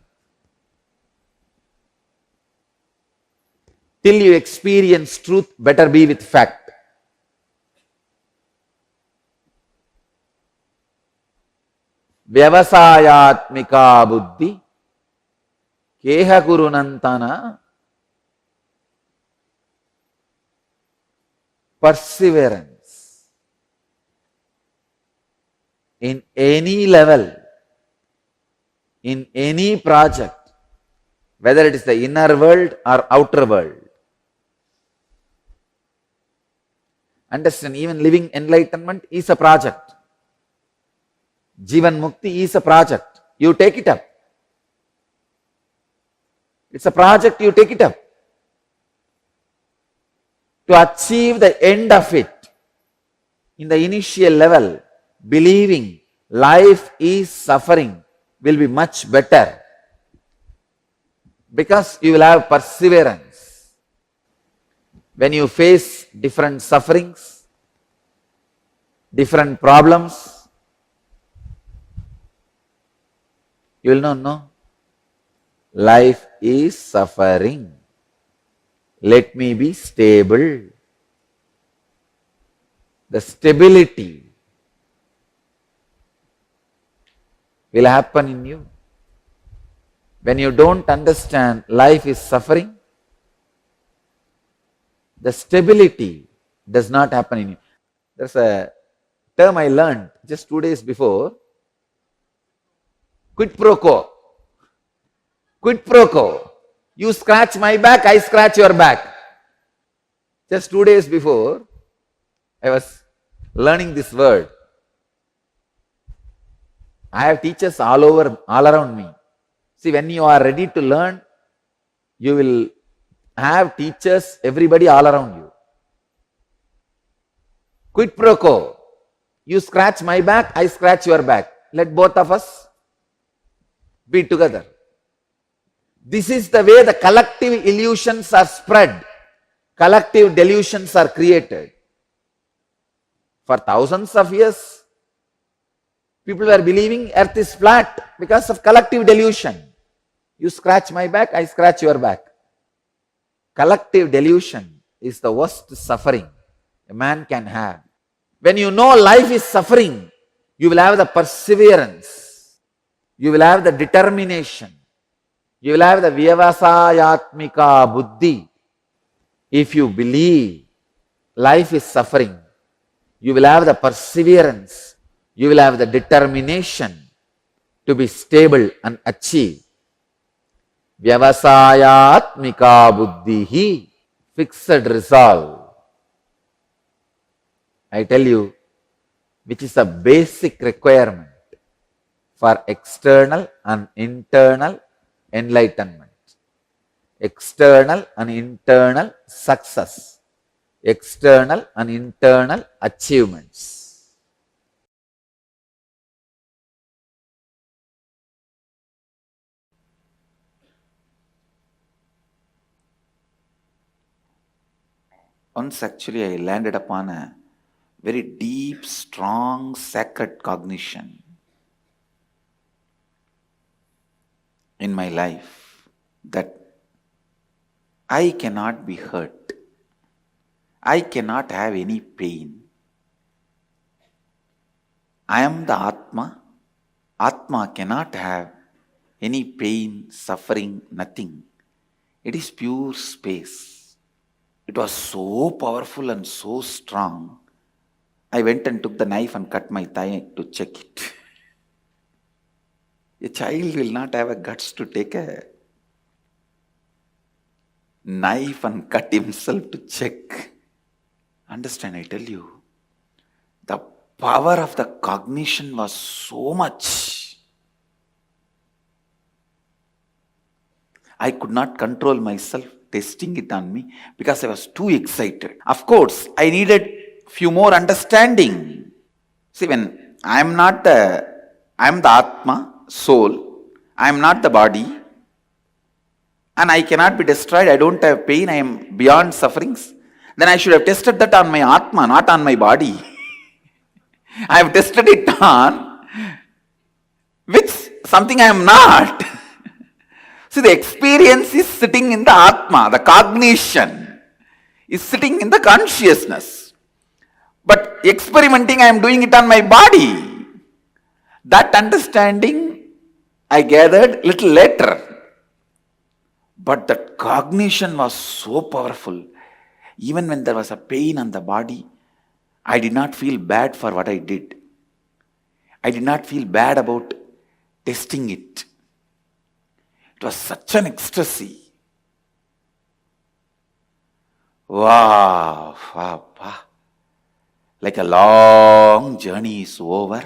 Till you experience truth, better be with fact. Vyavasayatmika buddhi keha kurunantana. Perseverance in any level, in any project, whether it is the inner world or outer world. Understand, even living enlightenment is a project. Jivan Mukti is a project. You take it up. It's a project, you take it up. To achieve the end of it, in the initial level, believing life is suffering will be much better. Because you will have perseverance. When you face different sufferings, different problems, you will know, no, life is suffering. Let me be stable. The stability will happen in you. When you don't understand life is suffering, the stability does not happen in you. There's a term I learned just 2 days before. Quid pro quo. Quid pro quo. You scratch my back, I scratch your back. Just 2 days before, I was learning this word. I have teachers all around me. See, when you are ready to learn, you will have teachers, everybody all around you. Quid pro quo. You scratch my back, I scratch your back. Let both of us be together. This is the way the collective illusions are spread. Collective delusions are created. For thousands of years, people were believing earth is flat because of collective delusion. You scratch my back, I scratch your back. Collective delusion is the worst suffering a man can have. When you know life is suffering, you will have the perseverance. You will have the determination. You will have the vyavasayatmika buddhi. If you believe life is suffering, you will have the perseverance. You will have the determination to be stable and achieve. Vyavasayatmika buddhihi, fixed resolve. I tell you, which is a basic requirement for external and internal enlightenment, external and internal success, external and internal achievements. Once actually I landed upon a very deep, strong, sacred cognition in my life that I cannot be hurt. I cannot have any pain. I am the Atma. Atma cannot have any pain, suffering, nothing. It is pure space. It was so powerful and so strong. I went and took the knife and cut my thigh to check it. A child will not have a guts to take a knife and cut himself to check. Understand, I tell you, the power of the cognition was so much. I could not control myself testing it on me because I was too excited. Of course, I needed few more understanding. See, when I am the Atma, soul, I am not the body, and I cannot be destroyed, I don't have pain, I am beyond sufferings, then I should have tested that on my Atma, not on my body. I have tested it on which something I am not. See, the experience is sitting in the Atma, the cognition is sitting in the consciousness. But experimenting, I am doing it on my body. That understanding I gathered little later. But that cognition was so powerful. Even when there was a pain on the body, I did not feel bad for what I did. I did not feel bad about testing it. It was such an ecstasy. Wow, wow, wow. Like a long journey is over.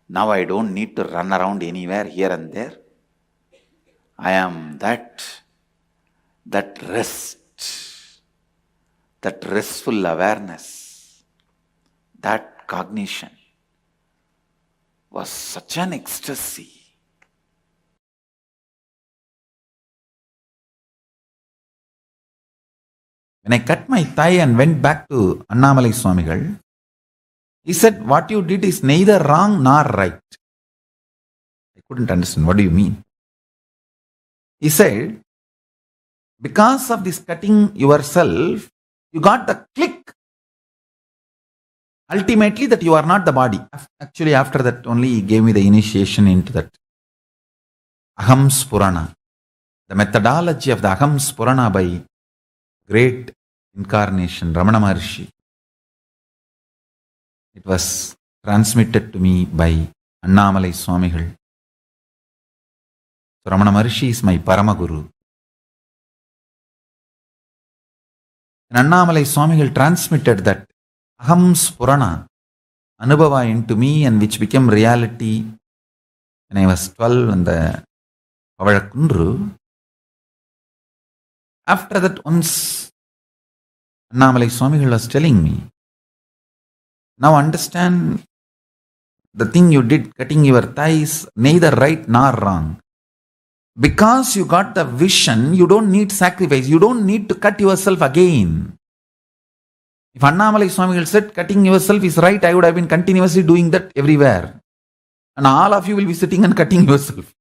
Now I don't need to run around anywhere here and there. I am that rest, that restful awareness, that cognition was such an ecstasy. When I cut my thigh and went back to Annamalai Swamigal, he said, what you did is neither wrong nor right. I couldn't understand. What do you mean? He said, because of this cutting yourself, you got the click. Ultimately, that you are not the body. Actually, after that only he gave me the initiation into that. Aham Spurana, the methodology of the Aham Spurana by great incarnation Ramana Maharshi. It was transmitted to me by Annamalai Swamigal. So Ramana Maharshi is my Paramaguru. And Annamalai Swamigal transmitted that Aham Spurana Anubhava into me, and which became reality when I was 12 in the Pavadakundru. After that, once Annamalai Swamigal was telling me, now understand the thing you did, cutting your thighs, neither right nor wrong. Because you got the vision, you don't need sacrifice. You don't need to cut yourself again. If Annamalai Swamigal said cutting yourself is right, I would have been continuously doing that everywhere. And all of you will be sitting and cutting yourself.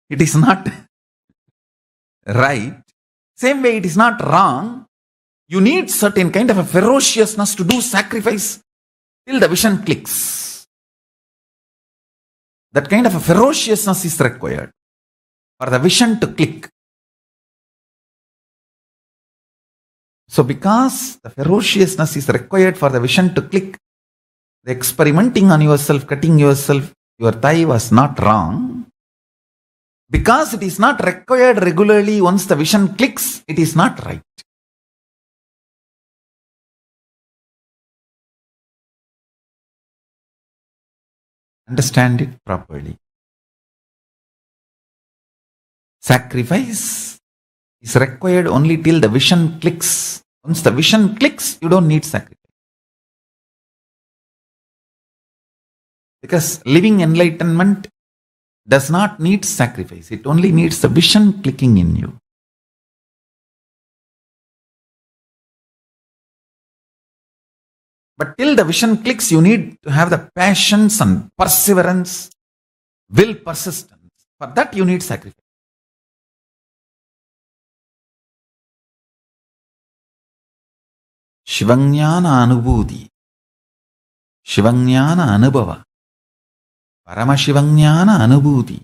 It is not right. Same way, it is not wrong. You need certain kind of a ferociousness to do sacrifice till the vision clicks. That kind of a ferociousness is required for the vision to click. So because the ferociousness is required for the vision to click, the experimenting on yourself, cutting yourself, your thigh was not wrong. Because it is not required regularly, once the vision clicks, it is not right. Understand it properly. Sacrifice is required only till the vision clicks. Once the vision clicks, you don't need sacrifice. Because living enlightenment does not need sacrifice. It only needs the vision clicking in you. But till the vision clicks, you need to have the passions and perseverance, will, persistence. For that you need sacrifice. Shivanyana Anubhuti, Shivanyana Anubhava, Paramashivanyana Anubhuti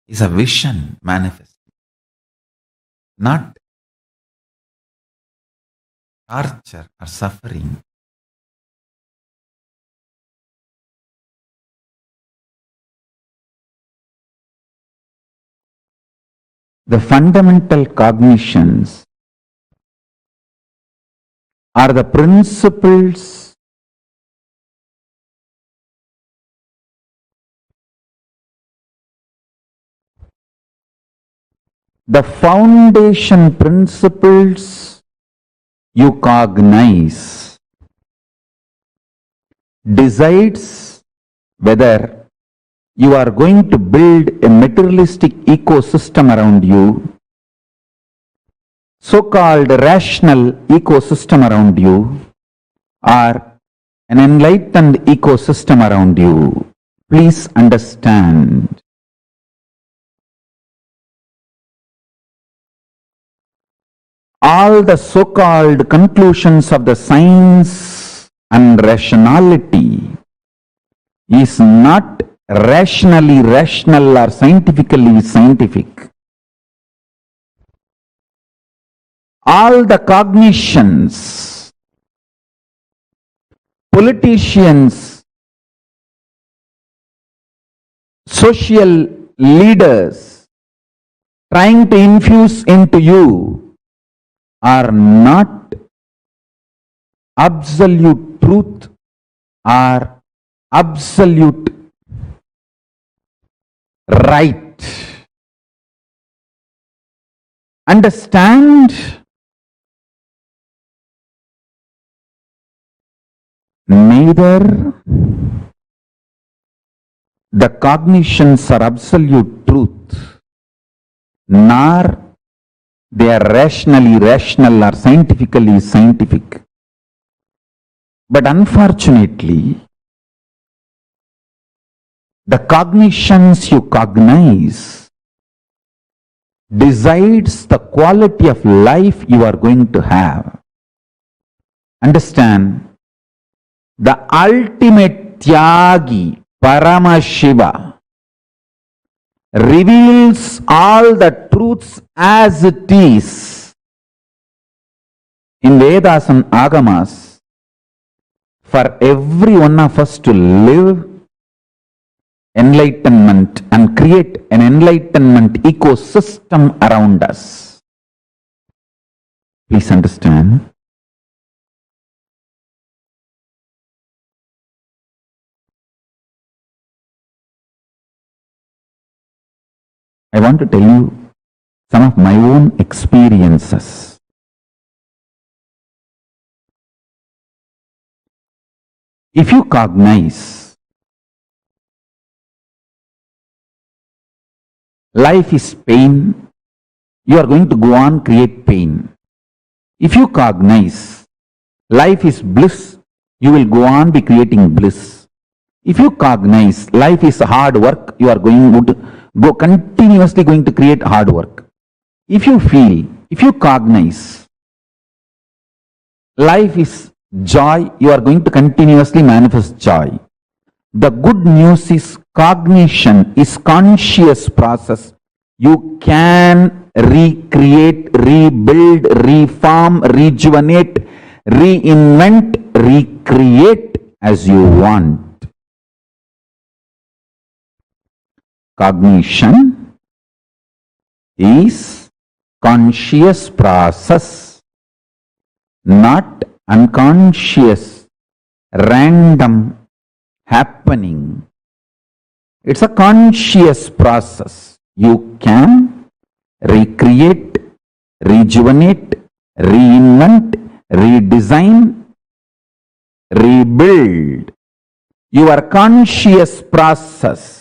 is a vision manifest, not torture or suffering. The fundamental cognitions are the principles the foundation principles you cognize decides whether you are going to build a materialistic ecosystem around you, so-called rational ecosystem around you, or an enlightened ecosystem around you. Please understand. All the so-called conclusions of the science and rationality is not rationally rational or scientifically scientific. All the cognitions, politicians, social leaders trying to infuse into you are not absolute truth or absolute right. Understand? Neither the cognitions are absolute truth, nor they are rationally rational or scientifically scientific. But unfortunately, the cognitions you cognize decides the quality of life you are going to have. Understand? The ultimate tyagi, Paramashiva reveals all the truths as it is in Vedas and Agamas for every one of us to live enlightenment and create an enlightenment ecosystem around us. Please understand. I want to tell you some of my own experiences. If you cognize life is pain, you are going to go on create pain. If you cognize life is bliss, you will go on be creating bliss. If you cognize life is hard work, you are going to go continuously going to create hard work. If you cognize life is joy, you are going to continuously manifest joy. The good news is cognition is conscious process. You can recreate, rebuild, reform, rejuvenate, reinvent, recreate as you want. Cognition is conscious process, not unconscious, random happening. It's a conscious process. You can recreate, rejuvenate, reinvent, redesign, rebuild your conscious process.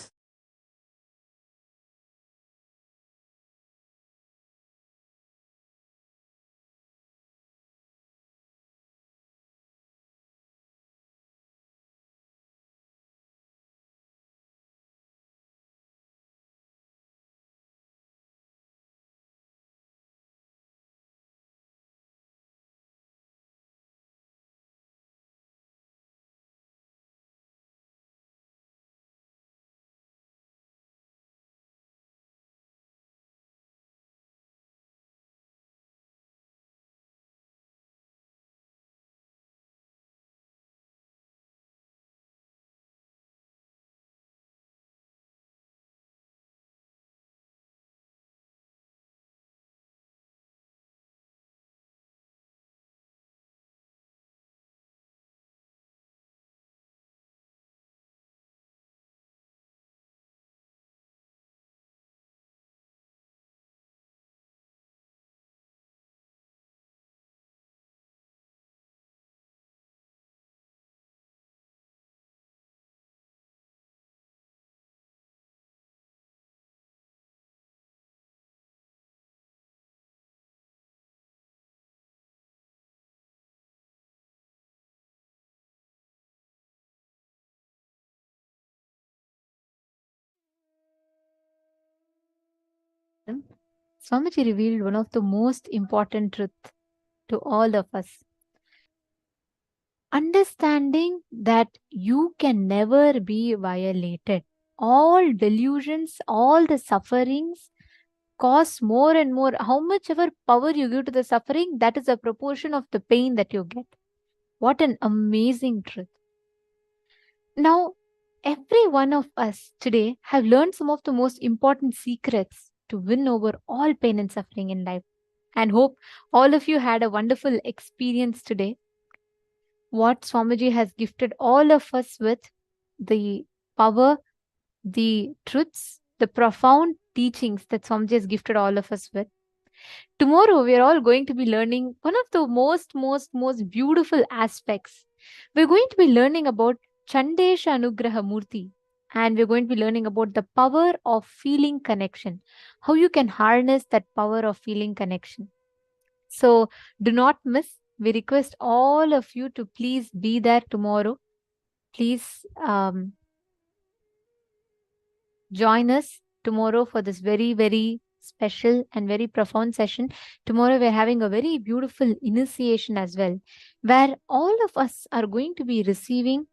Swamiji revealed one of the most important truths to all of us. Understanding that you can never be violated. All delusions, all the sufferings cause more and more. How much ever power you give to the suffering, that is a proportion of the pain that you get. What an amazing truth. Now, every one of us today have learned some of the most important secrets to win over all pain and suffering in life. And hope all of you had a wonderful experience today. What Swamiji has gifted all of us with, the power, the truths, the profound teachings that Swamiji has gifted all of us with. Tomorrow, we are all going to be learning one of the most beautiful aspects. We're going to be learning about Chandesha Anugraha Moorty, and we're going to be learning about the power of feeling connection, how you can harness that power of feeling connection. So do not miss. We request all of you to please be there tomorrow. Please join us tomorrow for this very special and very profound session. Tomorrow we're having a very beautiful initiation as well, where all of us are going to be receiving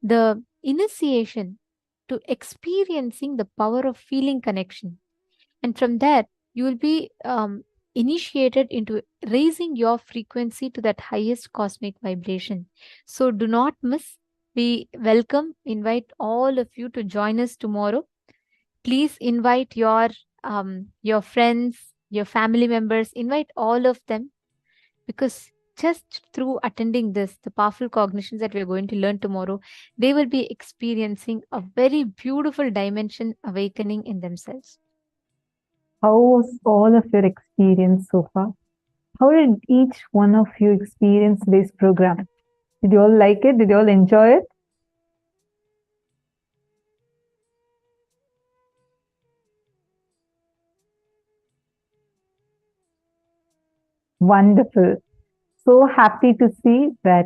the initiation to experiencing the power of feeling connection. And from there, you will be initiated into raising your frequency to that highest cosmic vibration. So do not miss. We welcome, invite all of you to join us tomorrow. Please invite your friends, your family members, invite all of them, because just through attending this, the powerful cognitions that we're going to learn tomorrow, they will be experiencing a very beautiful dimension awakening in themselves. How was all of your experience so far? How did each one of you experience this program? Did you all like it? Did you all enjoy it? Wonderful. So happy to see that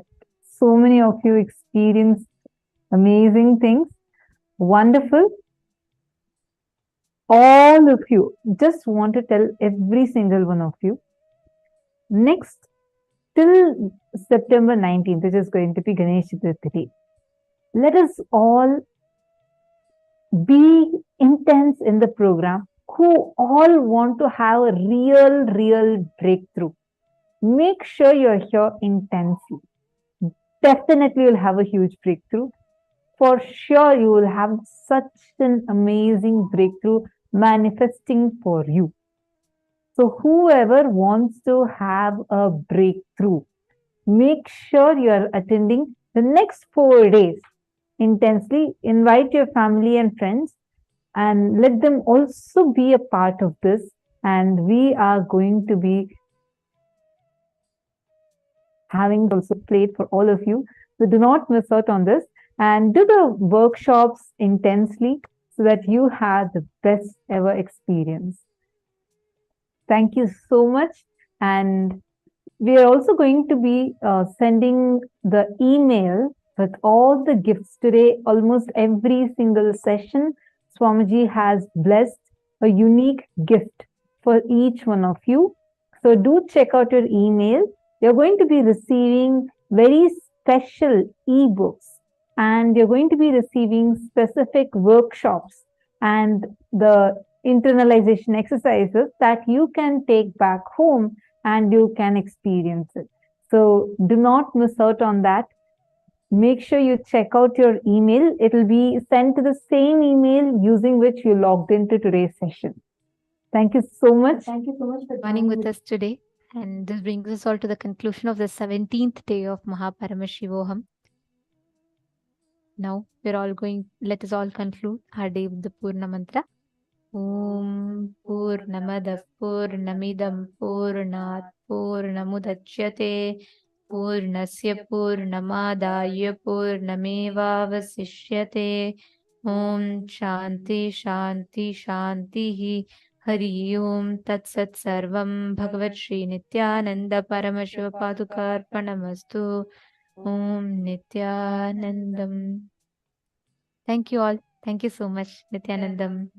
so many of you experienced amazing things. Wonderful. All of you, just want to tell every single one of you, next till September 19th, which is going to be Ganesh Chaturthi, let us all be intense in the program, who all want to have a real breakthrough. Make sure you're here intensely. Definitely you'll have a huge breakthrough. For sure, you will have such an amazing breakthrough manifesting for you. So whoever wants to have a breakthrough, make sure you are attending the next 4 days intensely. Invite your family and friends and let them also be a part of this. And we are going to be having also played for all of you. So do not miss out on this and do the workshops intensely so that you have the best ever experience. Thank you so much. And we are also going to be sending the email with all the gifts today. Almost every single session, Swamiji has blessed a unique gift for each one of you. So do check out your email. You're going to be receiving very special ebooks, and you're going to be receiving specific workshops and the internalization exercises that you can take back home and you can experience it. So do not miss out on that. Make sure you check out your email. It will be sent to the same email using which you logged into today's session. Thank you so much. Thank you so much for Joining with us today. And this brings us all to the conclusion of the 17th day of Paramashivoham. Now we're all going, let us all conclude our day with the Purna Mantra. Om Purnamadav Purnamidam Purnat Purnamudachyate Purnasya Purnamadaya Purnamevavasishyate. Om Shanti Shanti Shanti Hari Om Tat Sat Sarvam Bhagavat Shri Nithyananda Paramashiva Padukarpanamastu. Om Nithyanandam. Thank you all. Thank you so much, Nithyanandam.